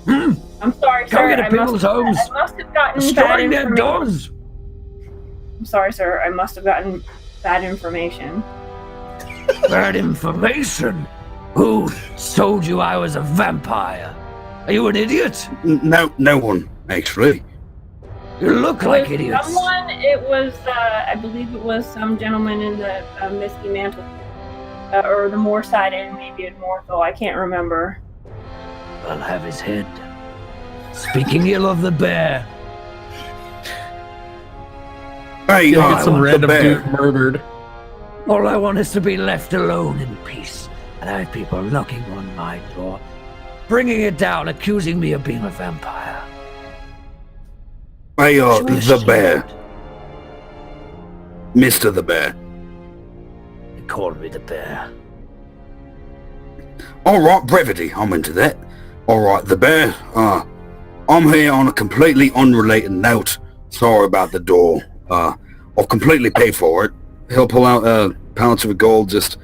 C: I'm sorry,
A: Go
C: sir.
A: get
C: I
A: people's homes.
C: must have gotten bad
A: Destroying their
C: information.
A: doors.
C: I'm sorry, sir. I must have gotten bad information.
F: Bad information? Who told you I was a vampire? Are you an idiot?
B: No one, actually.
F: You look like
C: It was
F: idiots.
C: someone. It was, I believe it was some gentleman in the Misty Mantle, or the Moorside Inn, maybe in Moorville. I can't remember.
F: I'll have his head. Speaking ill of the bear.
B: Hey,
D: Get
B: I
D: some
B: want the
D: random
B: bear.
D: dude murdered.
F: All I want is to be left alone in peace. And I have people knocking on my door, bringing it down, accusing me of being a vampire.
B: Hey,
F: What you wish
B: the
F: to
B: bear.
F: do?
B: Mr. the Bear.
F: They called me the bear.
B: Alright, brevity, I'm into that. Alright, the bear, I'm here on a completely unrelated note. Sorry about the door. I'll completely pay for it. He'll pull out a pounce of gold just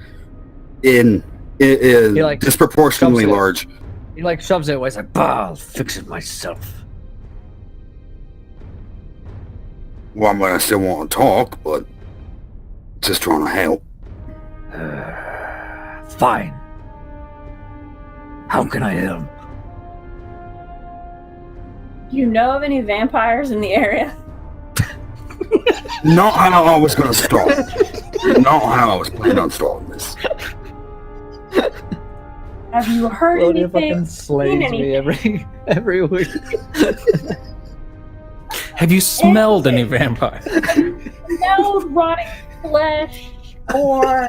B: in
A: like,
B: disproportionately
A: shoves it.
B: large.
A: He like shoves it away. He's like, "Bah."
F: I'll fix it myself.
B: Well, I mean, I still want to talk, but just trying to help.
F: Fine. How can I help?
C: Do you know of any vampires in the area?
B: Not how I was going to start. Not how I was planning on starting this.
C: Have you heard
A: Claudia
C: anything?
A: fucking slays me every week.
D: Have you smelled any vampires?
C: Smelled rotting flesh, or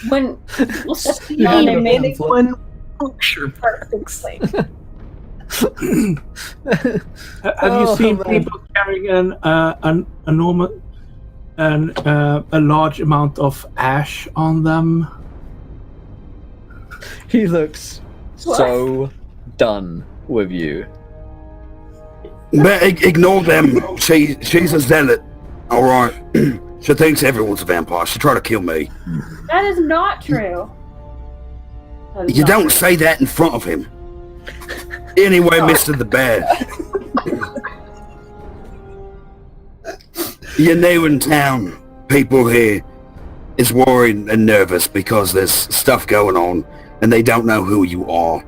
C: when people stepped on they made it
D: One puncture.
C: perfectly.
E: Have you seen
A: man.
E: people carrying an enormous and a large amount of ash on them?
A: He looks so done with you.
B: But ignore them. She's a zealot. Alright. She thinks everyone's a vampire. She tried to kill me.
C: That is not true. That is
B: You
C: not
B: don't
C: true.
B: say that in front of him. Anyway, Mr. the Bear. You're new in town. People here is worried and nervous because there's stuff going on and they don't know who you are.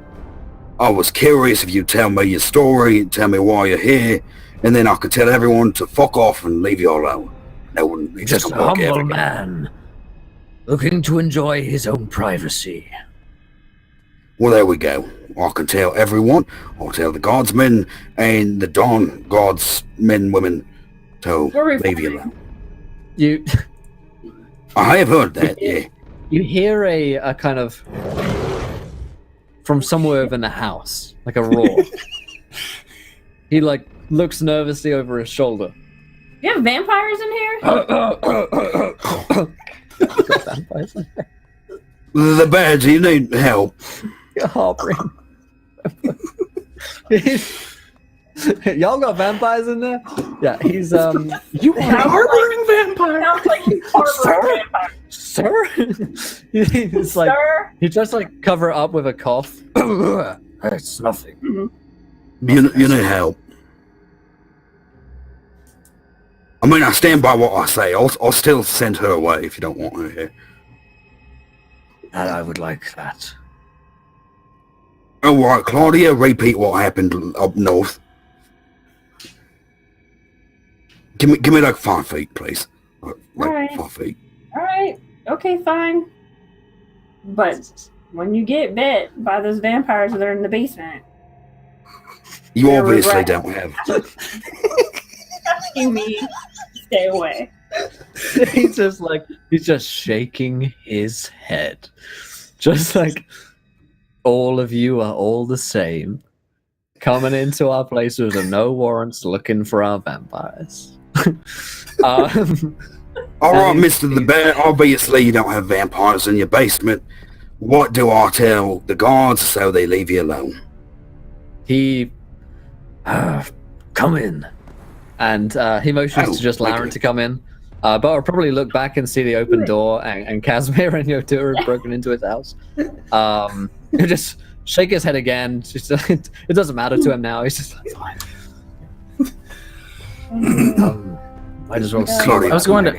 B: I was curious if you tell me your story, tell me why you're here, and then I could tell everyone to fuck off and leave you alone. No one needs
F: Just
B: to
F: a
B: come back
F: humble
B: ever again.
F: man, looking to enjoy his own privacy.
B: Well, there we go. I can tell everyone. I'll tell the godsmen and the dawn gods, men, women, to
C: We're
B: leave you
C: reforming.
B: alone.
A: You
B: I have heard that, yeah.
A: you hear a kind of from somewhere within the house, like a roar. he like looks nervously over his shoulder.
C: You have vampires in here?
A: Vampires in there.
B: The badge, you need help.
A: Harboring. Y'all got vampires in there? Yeah, he's
D: You are harboring vampires.
C: Sounds like he's harboring vampires.
A: Sir? It's like
C: Sir?
A: he tries to like cover it up with a cough.
F: It's nothing.
B: You need help. I mean, I stand by what I say. I'll still send her away if you don't want her here.
F: And I would like that.
B: All right, Claudia, repeat what happened up north. Give me like 5 feet, please. Like
C: Alright.
B: 5 feet.
C: Alright, okay, fine. But when you get bit by those vampires that are in the basement,
B: You
C: Yeah,
B: obviously
C: right.
B: don't have.
C: asking me to stay away.
A: he's just shaking his head. Just like all of you are all the same. Coming into our place with no warrants looking for our vampires.
B: All right, Mr. the Bear, obviously you don't have vampires in your basement. What do I tell the guards so they leave you alone?
A: He come in. And he motions to just Laren
B: okay.
A: to come in. But I'll probably look back and see the open door and Casimir and Yotura have broken into his house. He'll just shake his head again. Just, it doesn't matter to him now. He's just like, fine.
F: Might as well see.
B: Sorry.
D: I was going to.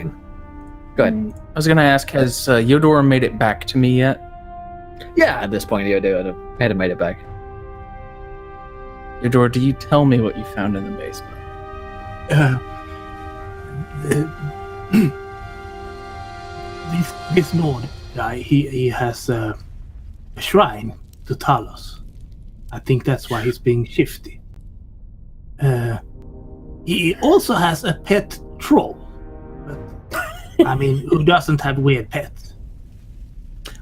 A: Go ahead.
D: I was going to ask, has Yodor made it back to me yet?
A: Yeah, at this point, Yotura had made it back.
D: Yodor, do you tell me what you found in the basement?
E: This Nord guy, he has a shrine to Talos. I think that's why he's being shifty. He also has a pet troll. But, I mean, who doesn't have weird pets?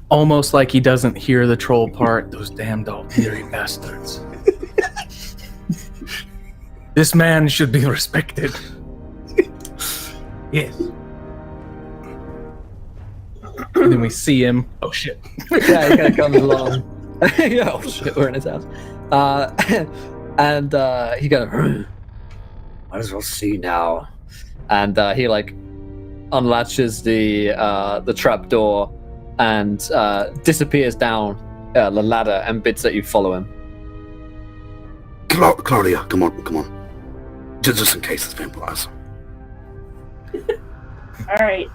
D: Almost like he doesn't hear the troll part. Those damned Altiri bastards. This man should be respected.
E: Yes.
D: And then we see him. Oh shit.
A: Yeah, he kind of comes along. Oh shit, we're in his house. And he goes,
F: Might as well see now.
A: and he like unlatches the trap door and disappears down the ladder and bids that you follow him.
B: Claudia, come on. Just in case it's vampires.
C: Alright.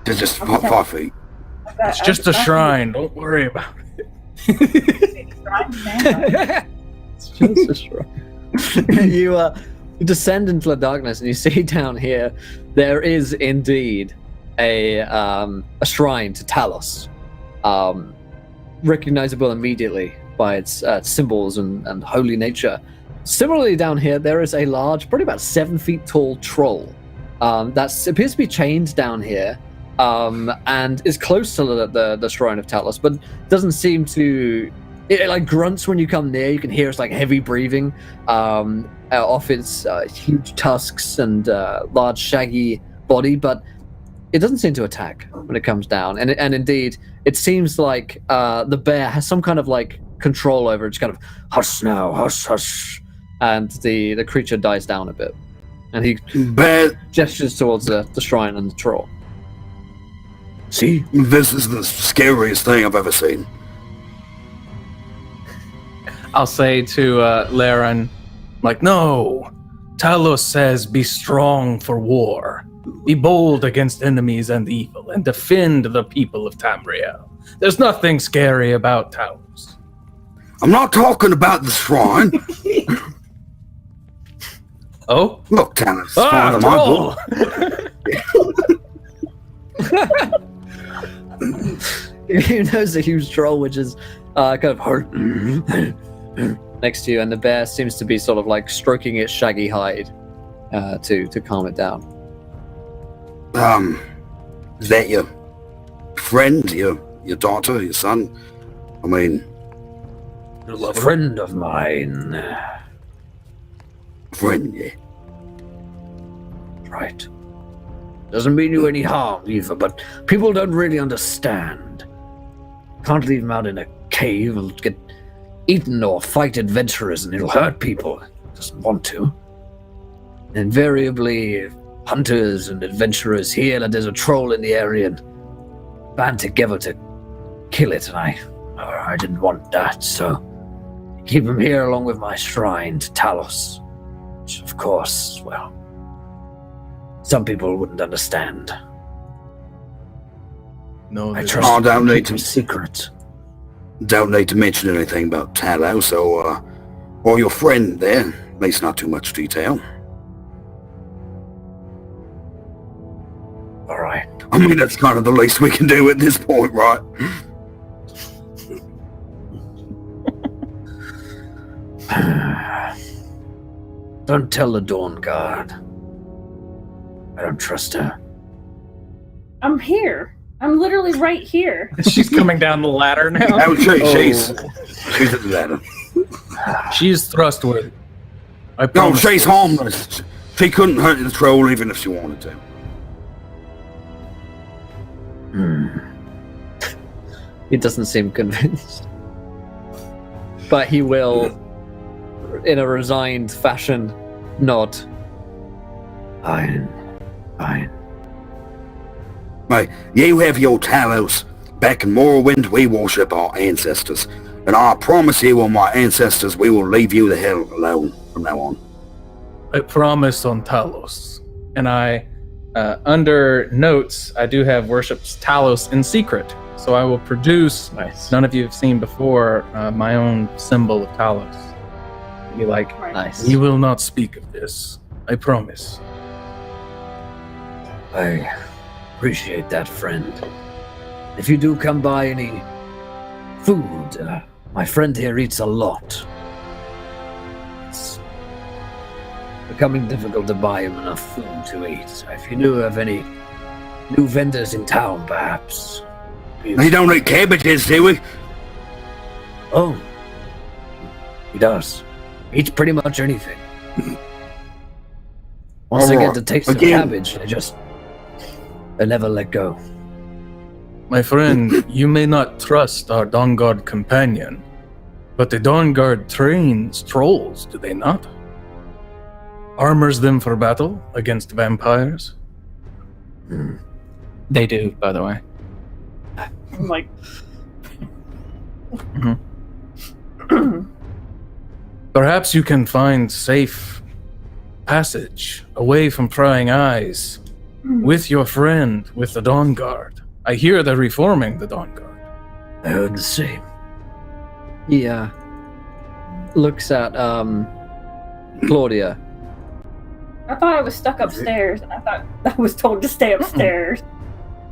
B: Just
C: Okay.
B: 5 feet.
D: It's just a shrine. Don't worry about it.
A: It's just a shrine. You descend into the darkness and you see down here there is indeed a shrine to Talos, recognizable immediately by its symbols and holy nature. Similarly, down here there is a large, probably about 7 feet tall troll that appears to be chained down here, and is close to the shrine of Talos, but doesn't seem to. It like grunts when you come near. You can hear its like heavy breathing off its huge tusks and large shaggy body, but it doesn't seem to attack when it comes down. And indeed, it seems like the bear has some kind of like control over it. It's kind of hush now, hush, hush, and the creature dies down a bit, and he
B: Bear,
A: gestures towards the shrine and the troll.
F: See?
B: this is the scariest thing I've ever seen.
D: I'll say to Laren, like, no. Talos says, be strong for war. Be bold against enemies and evil, and defend the people of Tamriel. There's nothing scary about Talos.
B: I'm not talking about the shrine.
D: Oh?
B: Look, Tanner's fine on my
D: troll!
B: book.
A: You notice a huge troll which is kind of next to you, and the bear seems to be sort of like stroking its shaggy hide to calm it down.
B: Is that your friend, your daughter, your son? I mean,
F: A friend of mine.
B: friend yet.
F: Right. Doesn't mean you any harm either, but people don't really understand. Can't leave them out in a cave and get eaten or fight adventurers and it'll hurt people. Doesn't want to. Invariably, hunters and adventurers hear that there's a troll in the area and band together to kill it, and I didn't want that, so keep him here along with my shrine to Talos, which of course, well, some people wouldn't understand.
D: No,
F: I
D: there's
F: trust
B: Oh, don't
F: you
B: need
F: keep a
B: to-
F: secret.
B: Don't need to mention anything about Talos or your friend there. At least not too much detail.
F: All right.
B: I mean, that's kind of the least we can do at this point, right?
F: Don't tell the Dawn Guard. I don't trust her.
C: I'm here. I'm literally right here.
D: She's coming down the ladder now.
B: Oh, she's at the ladder.
D: She is trustworthy. I
B: No,
D: promise.
B: she's harmless. She couldn't hurt the troll even if she wanted to.
A: He doesn't seem convinced. But he will, in a resigned fashion, nod.
F: Fine.
B: Right, you have your Talos. Back in Morrowind, we worship our ancestors. And I promise you on my ancestors, we will leave you the hell alone from now on.
D: I promise on Talos. And I, under notes, I do have worships Talos in secret. So I will produce,
A: Nice.
D: none of you have seen before, my own symbol of Talos. Be like,
C: Right.
A: Nice.
D: we will not speak of this. I promise.
F: I appreciate that, friend. If you do come by any food, my friend here eats a lot. It's becoming difficult to buy him enough food to eat. If you knew of any new vendors in town, perhaps.
B: They don't eat cabbages, do we?
F: Oh, he does. Eats pretty much anything. Once they get the taste of
B: Again.
F: cabbage, they never let go.
D: My friend, you may not trust our Dawn Guard companion, but the Dawn Guard trains trolls, do they not? Armors them for battle against vampires.
G: They do, by the way.
C: I'm like,
D: Perhaps you can find safe passage away from prying eyes with your friend, with the Dawn Guard. I hear they're reforming the Dawn Guard.
F: I heard the same.
A: He looks at Claudia.
C: I thought I was stuck upstairs, and I thought I was told to stay upstairs.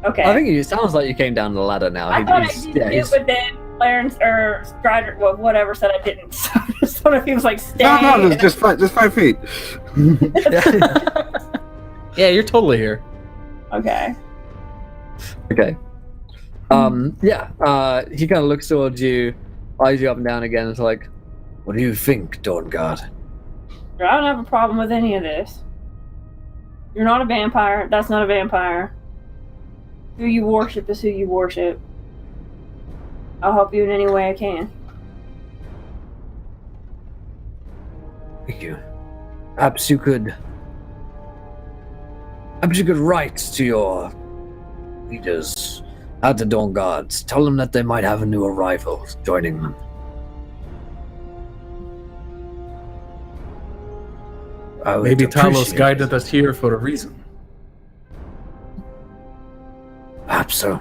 C: Okay.
A: I think it sounds like you came down the ladder now.
C: I thought I did too, but then Clarence or Strider, well, whatever, said I didn't. So I just thought if he was like, stay.
B: No, just 5 feet.
D: Yeah, you're totally here.
C: Okay.
A: Okay. He kind of looks towards you, eyes you up and down again. It's like,
F: What do you think, Dawn Guard?
C: I don't have a problem with any of this. You're not a vampire. That's not a vampire. Who you worship is who you worship. I'll help you in any way I can.
F: Thank you. Perhaps you could write to your leaders at the Dawn Guards. Tell them that they might have a new arrival joining them. I would
D: Maybe Talos
F: appreciate
D: guided
F: it.
D: us here for a reason.
F: Perhaps so.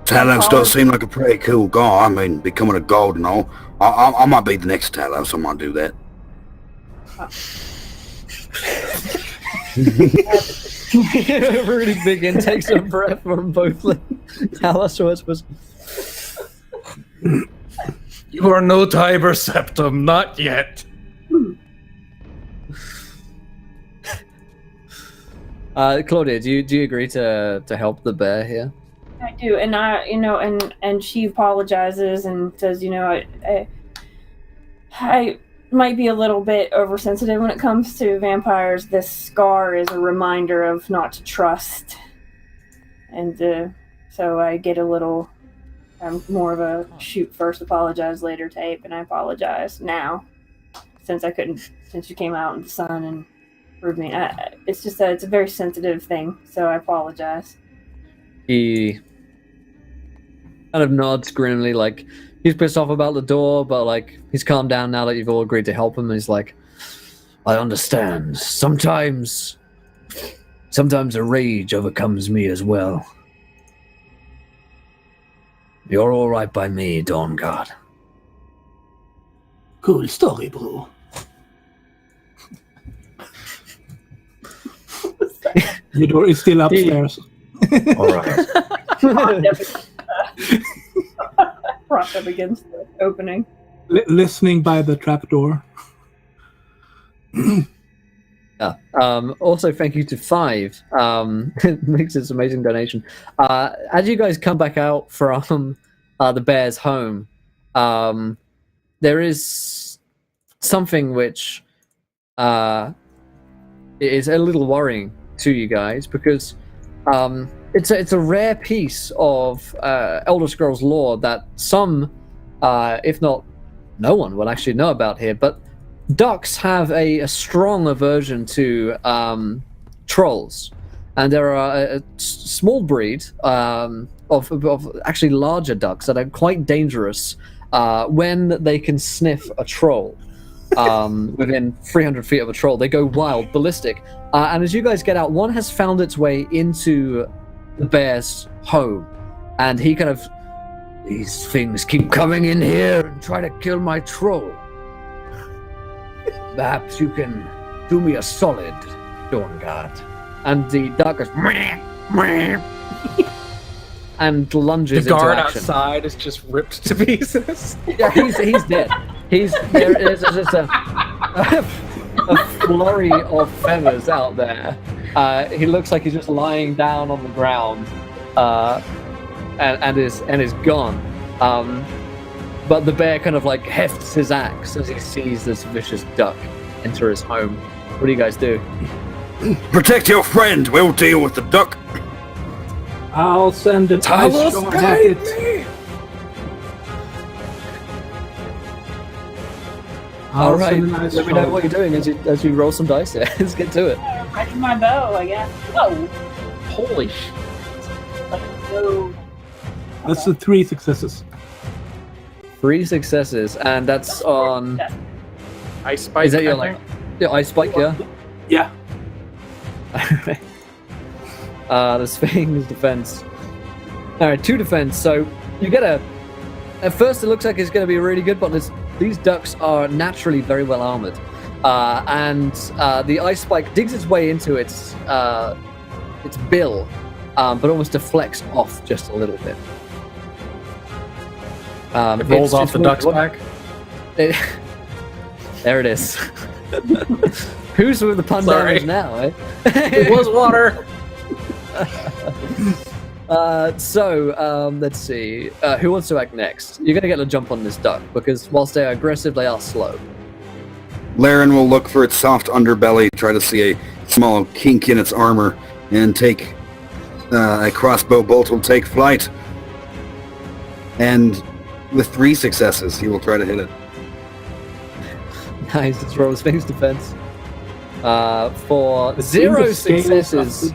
B: Talos does seem like a pretty cool guy. I mean, becoming a god and all. I might be the next Talos. I might do that.
A: really big intakes of breath from both Talos was.
D: You are no Tiber Septum, not yet.
A: Claudia, do you agree to help the bear here?
C: I do, and and she apologizes and says, I might be a little bit oversensitive when it comes to vampires. This scar is a reminder of not to trust. And so I get a little... I'm more of a shoot first, apologize later type, and I apologize now. Since you came out in the sun and proved me. It's just it's a very sensitive thing, so I apologize.
A: He kind of nods grimly, like he's pissed off about the door, but like he's calmed down now that you've all agreed to help him. And he's like, I understand. Sometimes a rage overcomes me as well. You're all right by me, Dawn Guard.
E: Cool story, bro. The door is still upstairs.
A: All right.
C: Propped up against the opening.
E: Listening by the trapdoor.
A: Yeah. Also, thank you to 5. It makes this amazing donation. As you guys come back out from the bear's home, there is something which is a little worrying to you guys, because it's a rare piece of Elder Scrolls lore that some, if not no one, will actually know about here. But ducks have a strong aversion to trolls, and there are a small breed of actually larger ducks that are quite dangerous when they can sniff a troll. Within 300 feet of a troll, they go wild, ballistic. And as you guys get out, one has found its way into the bear's home, and he kind of, these things keep coming in here and try to kill my troll. Perhaps you can do me a solid, Dawnguard. And the duck goes, and lunges
D: The guard
A: into action.
D: outside is just ripped to pieces.
A: Yeah, he's dead. There's just a flurry of feathers out there. He looks like he's just lying down on the ground, and is gone. But the bear kind of like hefts his axe as he sees this vicious duck enter his home. What do you guys do?
B: Protect your friend. We'll deal with the duck.
E: I'll send an ice shot at it.
A: All right, let me know what you're doing as you roll some dice here. Let's get to it.
C: Right in my bow, I guess. Whoa!
D: Holy shit.
C: Like, no.
E: That's the 3 successes.
A: 3 successes, and that's on.
D: Ice spike.
A: Is that your ice spike? Yeah.
E: Yeah.
A: The Sphinx defense. All right, 2 defense. So you get a. At first, it looks like it's going to be really good, but these ducks are naturally very well armored, and the ice spike digs its way into its bill, but almost deflects off just a little bit.
D: It rolls off the duck's back.
A: There it is. Who's with the pun damage now, eh?
D: It was water.
A: Let's see. Who wants to act next? You're going to get a jump on this duck, because whilst they are aggressive, they are slow.
B: Laren will look for its soft underbelly, try to see a small kink in its armor, and take a crossbow bolt will take flight. And with 3 successes, he will try to hit it.
A: Nice, let's roll Sphinx defense. For 0 successes,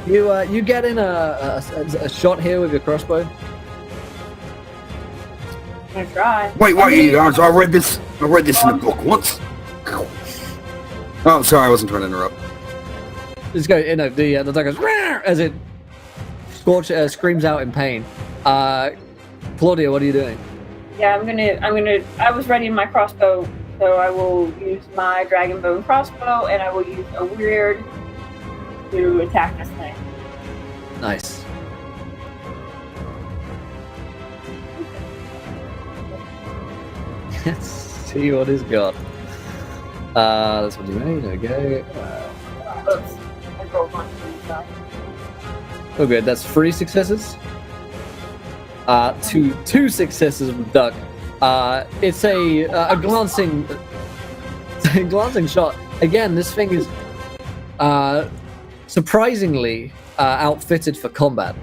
A: you get in a shot here with your crossbow.
C: I'm gonna try.
B: Wait, I read this in a book once. Oh, sorry, I wasn't trying to interrupt.
A: Just go, the duck goes "Rawr!" as it screams out in pain. Claudia, what are you doing?
C: Yeah, I was ready in my crossbow, so I will use my Dragonborn crossbow, and I will use a weird to attack this thing.
A: Nice. Let's see what he's got. That's what you made. Okay.
C: Oops. I rolled one for you guys.
A: Oh, good. That's 3 successes. Two successes with duck. It's a glancing shot. Again, this thing is surprisingly outfitted for combat.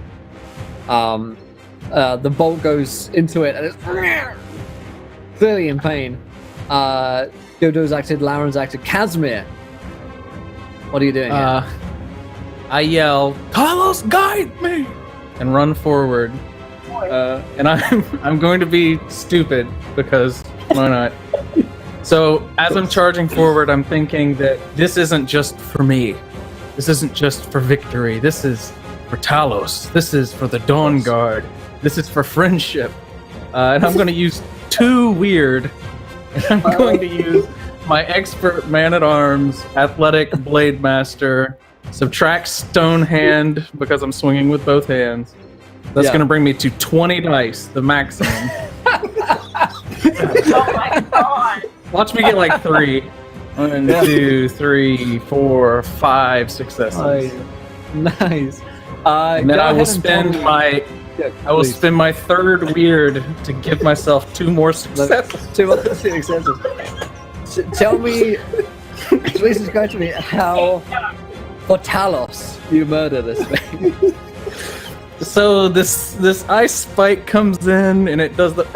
A: The bolt goes into it and it's clearly in pain. Dodo's acted, Lauren's acted. Casimir, what are you doing here?
D: I yell, "Talos, guide me!" and run forward. And I'm going to be stupid because why not? So as I'm charging forward, I'm thinking that this isn't just for me. This isn't just for victory. This is for Talos. This is for the Dawn Guard. This is for friendship. And I'm going to use 2 weird. And I'm going to use my expert man-at-arms, athletic blade master, subtract stone hand because I'm swinging with both hands. That's going to bring me to 20 dice, the maximum.
C: Oh my god.
D: Watch me get like 3. 1, 2, 3, 4, 5 successes.
A: Nice.
D: And then I will spend my spend my 3rd weird to give myself 2 more successes.
A: 2 more successes. Tell me, please describe to me how, for Talos, you murder this thing.
D: So this ice spike comes in and it does the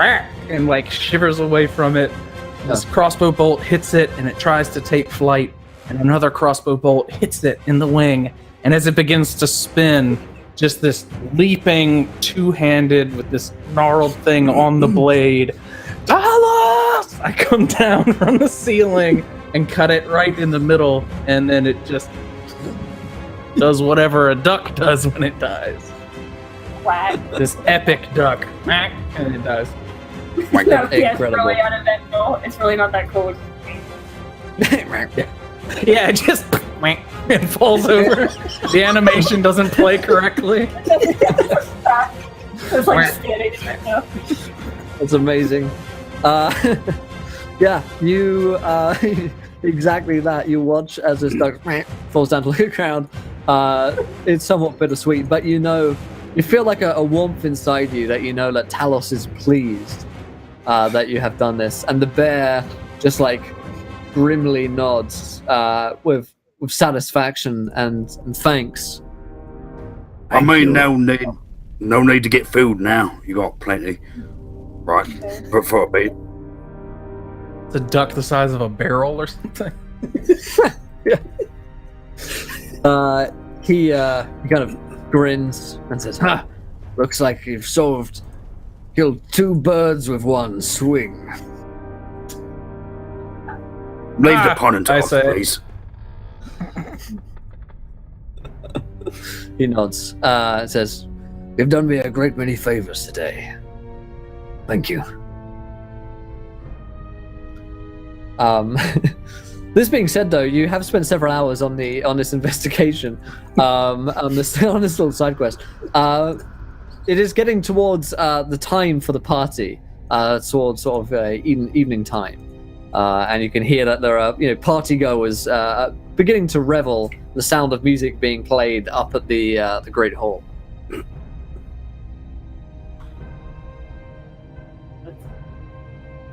D: and like shivers away from it. This crossbow bolt hits it and it tries to take flight, and another crossbow bolt hits it in the wing, and as it begins to spin, just this leaping 2-handed with this gnarled thing on the blade, Talos! I come down from the ceiling and cut it right in the middle, and then it just does whatever a duck does when it dies.
C: Quack.
D: This epic duck, and it dies.
C: No, yeah, it's really uneventful. It's really not that cool.
D: Yeah, it just it falls over. The animation doesn't play correctly.
C: It's like standing there now.
A: That's amazing. Yeah, you exactly that. You watch as this duck falls down to the ground. It's somewhat bittersweet, but you feel like a warmth inside you that you know that Talos is pleased that you have done this, and the bear just like grimly nods with satisfaction and thanks.
B: I mean, no need to get food now. You got plenty. Right, for a bit.
D: It's a duck the size of a barrel or something.
A: He kind of grins and says, "Ha! Looks like you've killed 2 birds with 1 swing."
B: Leave the pun and
D: I
B: talk,
D: say.
B: please.
A: He nods. Says, "You've done me a great many favors today. Thank you." This being said, though, you have spent several hours on this investigation, on this little side quest. It is getting towards the time for the party, towards sort of evening time, and you can hear that there are party goers beginning to revel. The sound of music being played up at the Great Hall.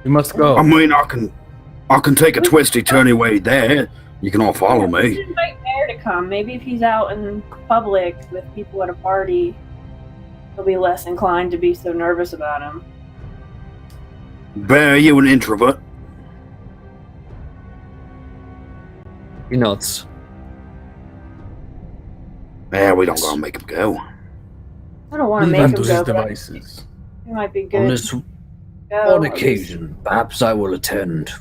D: We must go.
B: I mean, I can take a twisty turny way there. You can all follow
C: We
B: me.
C: should invite Bear to come. Maybe if he's out in public with people at a party, he'll be less inclined to be so nervous about him.
B: Bear, you an introvert?
A: He nods.
B: Yeah, we don't gotta make him go.
C: I don't want to
D: Leave
C: make
D: him
C: him
D: to
C: go,
D: his
C: but
D: devices.
C: it might be
F: On
C: good.
F: this
C: to go,
F: one
C: at least.
F: occasion, perhaps I will attend.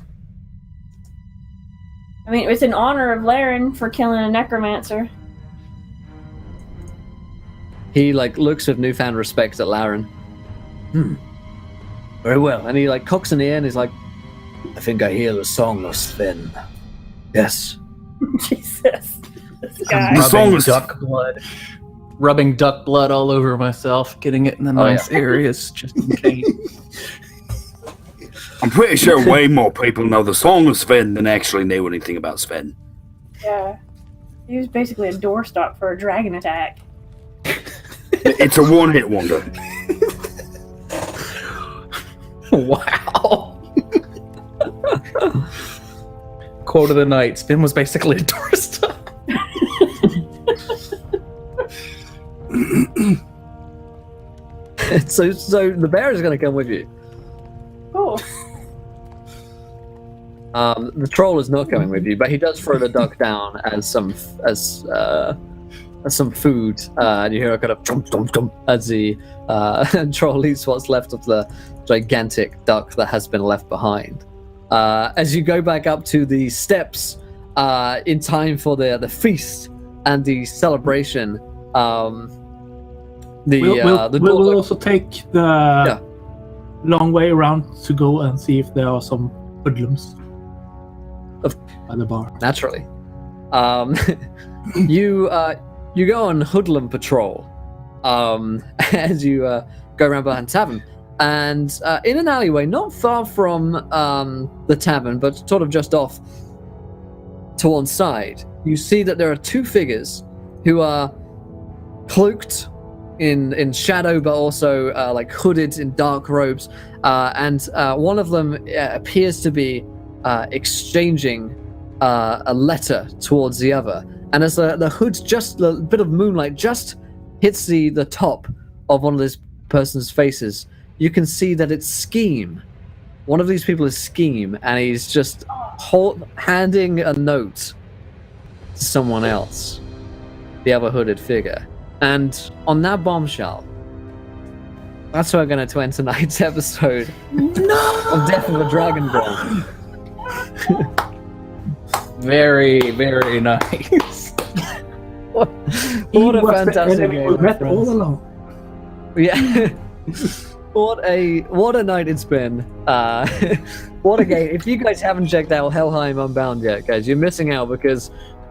C: I mean, it's in honor of Laren for killing a necromancer.
A: He looks with newfound respect at Laren.
F: Very well.
A: And he cocks an ear and he's like,
F: I think I hear the song of Sven. Yes.
C: Jesus. This guy.
B: The song
D: Rubbing
B: is-
D: duck blood. Rubbing duck blood all over myself, getting it in the nice areas just in case.
B: I'm pretty sure way more people know the song of Sven than actually knew anything about Sven.
C: Yeah. He was basically a doorstop for a dragon attack.
B: It's a one-hit wonder.
D: Wow. quote of the night. Sven was basically a tourist.
A: So the bear is going to come with you.
C: Cool.
A: The troll is not coming with you, but he does throw the duck down as some food. And you hear a kind of chomp chomp chomp as the troll eats what's left of the gigantic duck that has been left behind. As you go back up to the steps, in time for the feast and the celebration,
E: we'll also take the long way around to go and see if there are some hoodlums by the bar.
A: Naturally. You go on hoodlum patrol as you go around behind the tavern. And in an alleyway, not far from the tavern, but sort of just off to one side, you see that there are two figures who are cloaked in shadow, but also like hooded in dark robes. And one of them appears to be exchanging a letter towards the other. And as the hood, just a bit of moonlight just hits the top of one of this person's faces, you can see that it's Scheme. One of these people is Scheme, and he's just handing a note to someone else, the other hooded figure. And on that bombshell, that's where we're going to end tonight's episode of Death of a Dragonborn. Very, very nice. what a fantastic game.
E: We met all along.
A: Yeah. What a night it's been. What a game. If you guys haven't checked out Helheim Unbound yet, guys, you're missing out because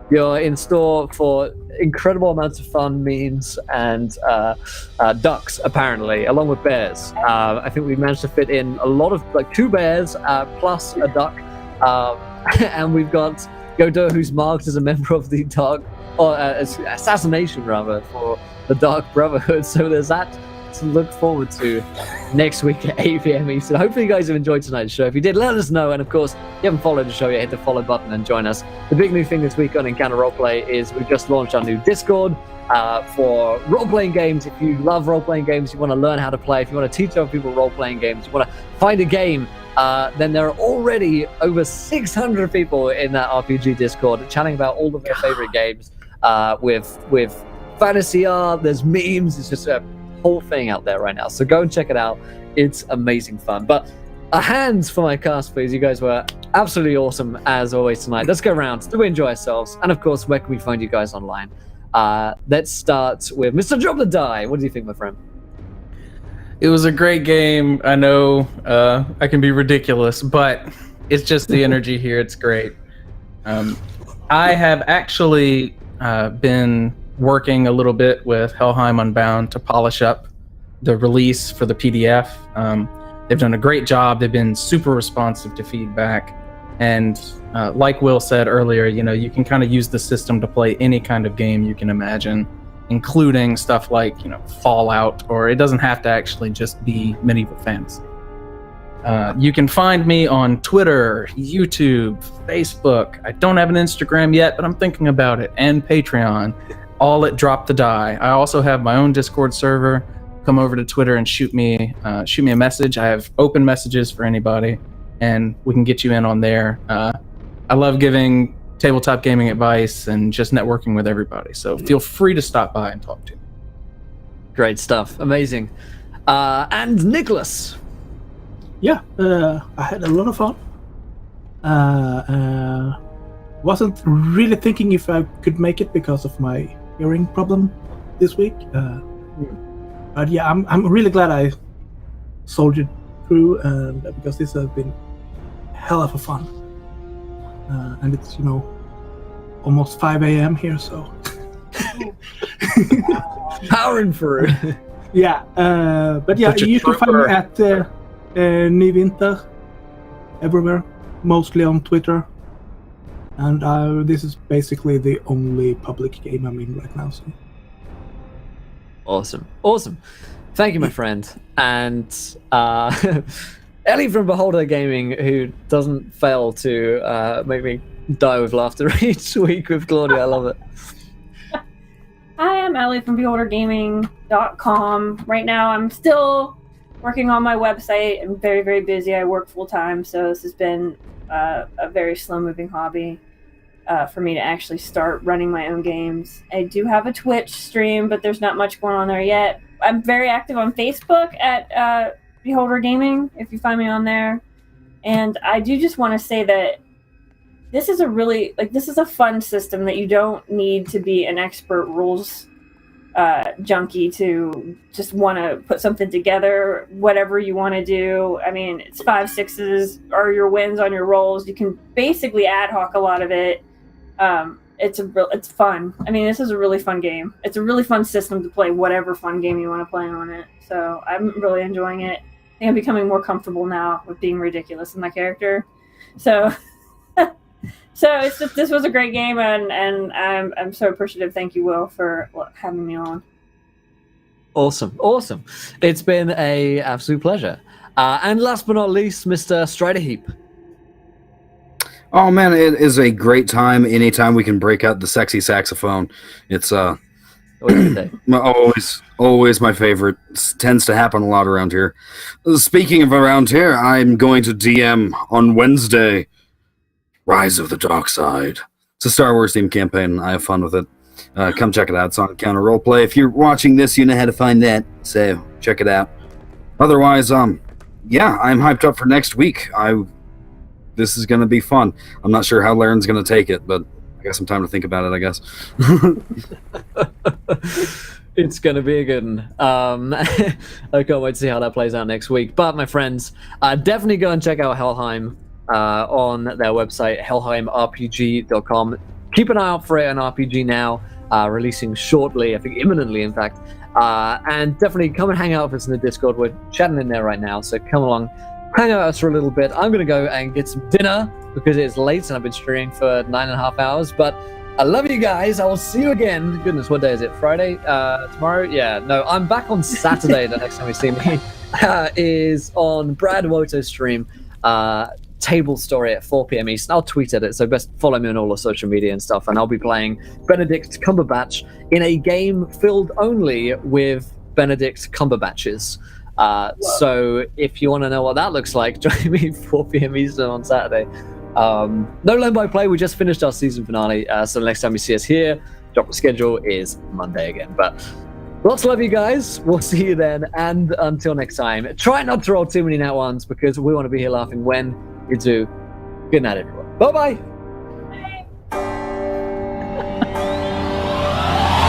A: you're in store for incredible amounts of fun, memes, and ducks, apparently, along with bears. I think we managed to fit in a lot of, like, 2 bears plus a duck. And we've got Godot, who's marked as a member of the Dark, or assassination, rather, for the Dark Brotherhood. So there's that to look forward to next week at 8 p.m. Eastern. Hopefully you guys have enjoyed tonight's show. If you did, let us know. And of course, if you haven't followed the show yet, hit the follow button and join us. The big new thing this week on Encounter Roleplay is we've just launched our new Discord for role-playing games. If you love role-playing games, you want to learn how to play, if you want to teach other people role-playing games, you want to find a game, then there are already over 600 people in that RPG Discord chatting about all of their favorite games with fantasy art, there's memes, it's just a whole thing out there right now. So go and check it out. It's amazing fun. But a hand for my cast, please. You guys were absolutely awesome as always tonight. Let's go around. Do we enjoy ourselves? And of course, where can we find you guys online? Let's start with Mr. Drop the Die. What do you think, my friend?
D: It was a great game. I know I can be ridiculous, but it's just the energy here. It's great. I have actually been working a little bit with Helheim Unbound to polish up the release for the PDF. They've done a great job. They've been super responsive to feedback. And like Will said earlier, you can kind of use the system to play any kind of game you can imagine, including stuff like, Fallout, or it doesn't have to actually just be medieval fantasy. You can find me on Twitter, YouTube, Facebook. I don't have an Instagram yet, but I'm thinking about it, and Patreon, all at Drop the Die. I also have my own Discord server. Come over to Twitter and shoot me a message. I have open messages for anybody, and we can get you in on there. I love giving tabletop gaming advice and just networking with everybody. So feel free to stop by and talk to me.
A: Great stuff. Amazing. And Nicholas.
E: Yeah, I had a lot of fun. Wasn't really thinking if I could make it because of my hearing problem this week. But yeah, I'm really glad I soldiered through, and because this has been hell of a fun. And it's almost 5 a.m. here, so
A: powering through.
E: Yeah, but yeah, you can find me at Nivinter everywhere, mostly on Twitter. And this is basically the only public game I'm in right now. So.
A: Awesome. Thank you, my friend. And Ellie from Beholder Gaming, who doesn't fail to make me die with laughter each week with Claudia. I love it.
C: Hi, I'm Ellie from beholdergaming.com. Right now, I'm still working on my website. I'm very, very busy. I work full time, so this has been a very slow-moving hobby for me to actually start running my own games. I do have a Twitch stream, but there's not much going on there yet. I'm very active on Facebook at Beholder Gaming, if you find me on there. And I do just want to say that this is a fun system that you don't need to be an expert rules junkie to just want to put something together, whatever you want to do. I mean, it's 5 6s are your wins on your rolls. You can basically ad hoc a lot of it. It's fun. I mean, this is a really fun game. It's a really fun system to play whatever fun game you want to play on it. So I'm really enjoying it. I think I'm becoming more comfortable now with being ridiculous in my character. So this was a great game, and I'm so appreciative. Thank you, Will, for having me on.
A: Awesome. It's been a absolute pleasure. And last but not least, Mr. Strider Heap.
B: Oh man, it is a great time. Anytime we can break out the sexy saxophone, it's always my favorite. Tends to happen a lot around here. Speaking of around here, I'm going to DM on Wednesday. Rise of the Dark Side. It's a Star Wars themed campaign. I have fun with it. Come check it out. It's on Counter Roleplay. If you're watching this, you know how to find that. So check it out. Otherwise, yeah, I'm hyped up for next week. This is going to be fun. I'm not sure how Laren's going to take it, but I got some time to think about it, I guess.
A: It's going to be a good one. I can't wait to see how that plays out next week. But, my friends, definitely go and check out Helheim on their website, helheimrpg.com. Keep an eye out for it on RPG Now, releasing shortly, I think imminently, in fact. And definitely come and hang out with us in the Discord. We're chatting in there right now, so come along. Hang out with us for a little bit. I'm going to go and get some dinner because it's late and I've been streaming for 9.5 hours. But I love you guys. I will see you again. Goodness, what day is it? Friday? Tomorrow? Yeah, no, I'm back on Saturday. The next time you see me is on Brad Woto's stream. Table Story at 4 p.m. Eastern. I'll tweet at it, so best follow me on all the social media and stuff. And I'll be playing Benedict Cumberbatch in a game filled only with Benedict Cumberbatches. So if you want to know what that looks like, join me 4 p.m. Eastern on Saturday. No Learn by Play, we just finished our season finale, so the next time you see us here, drop the schedule is Monday again. But lots of love, you guys. We'll see you then, and until next time, try not to roll too many nat ones because we want to be here laughing when you do. Good night, everyone. Bye-bye.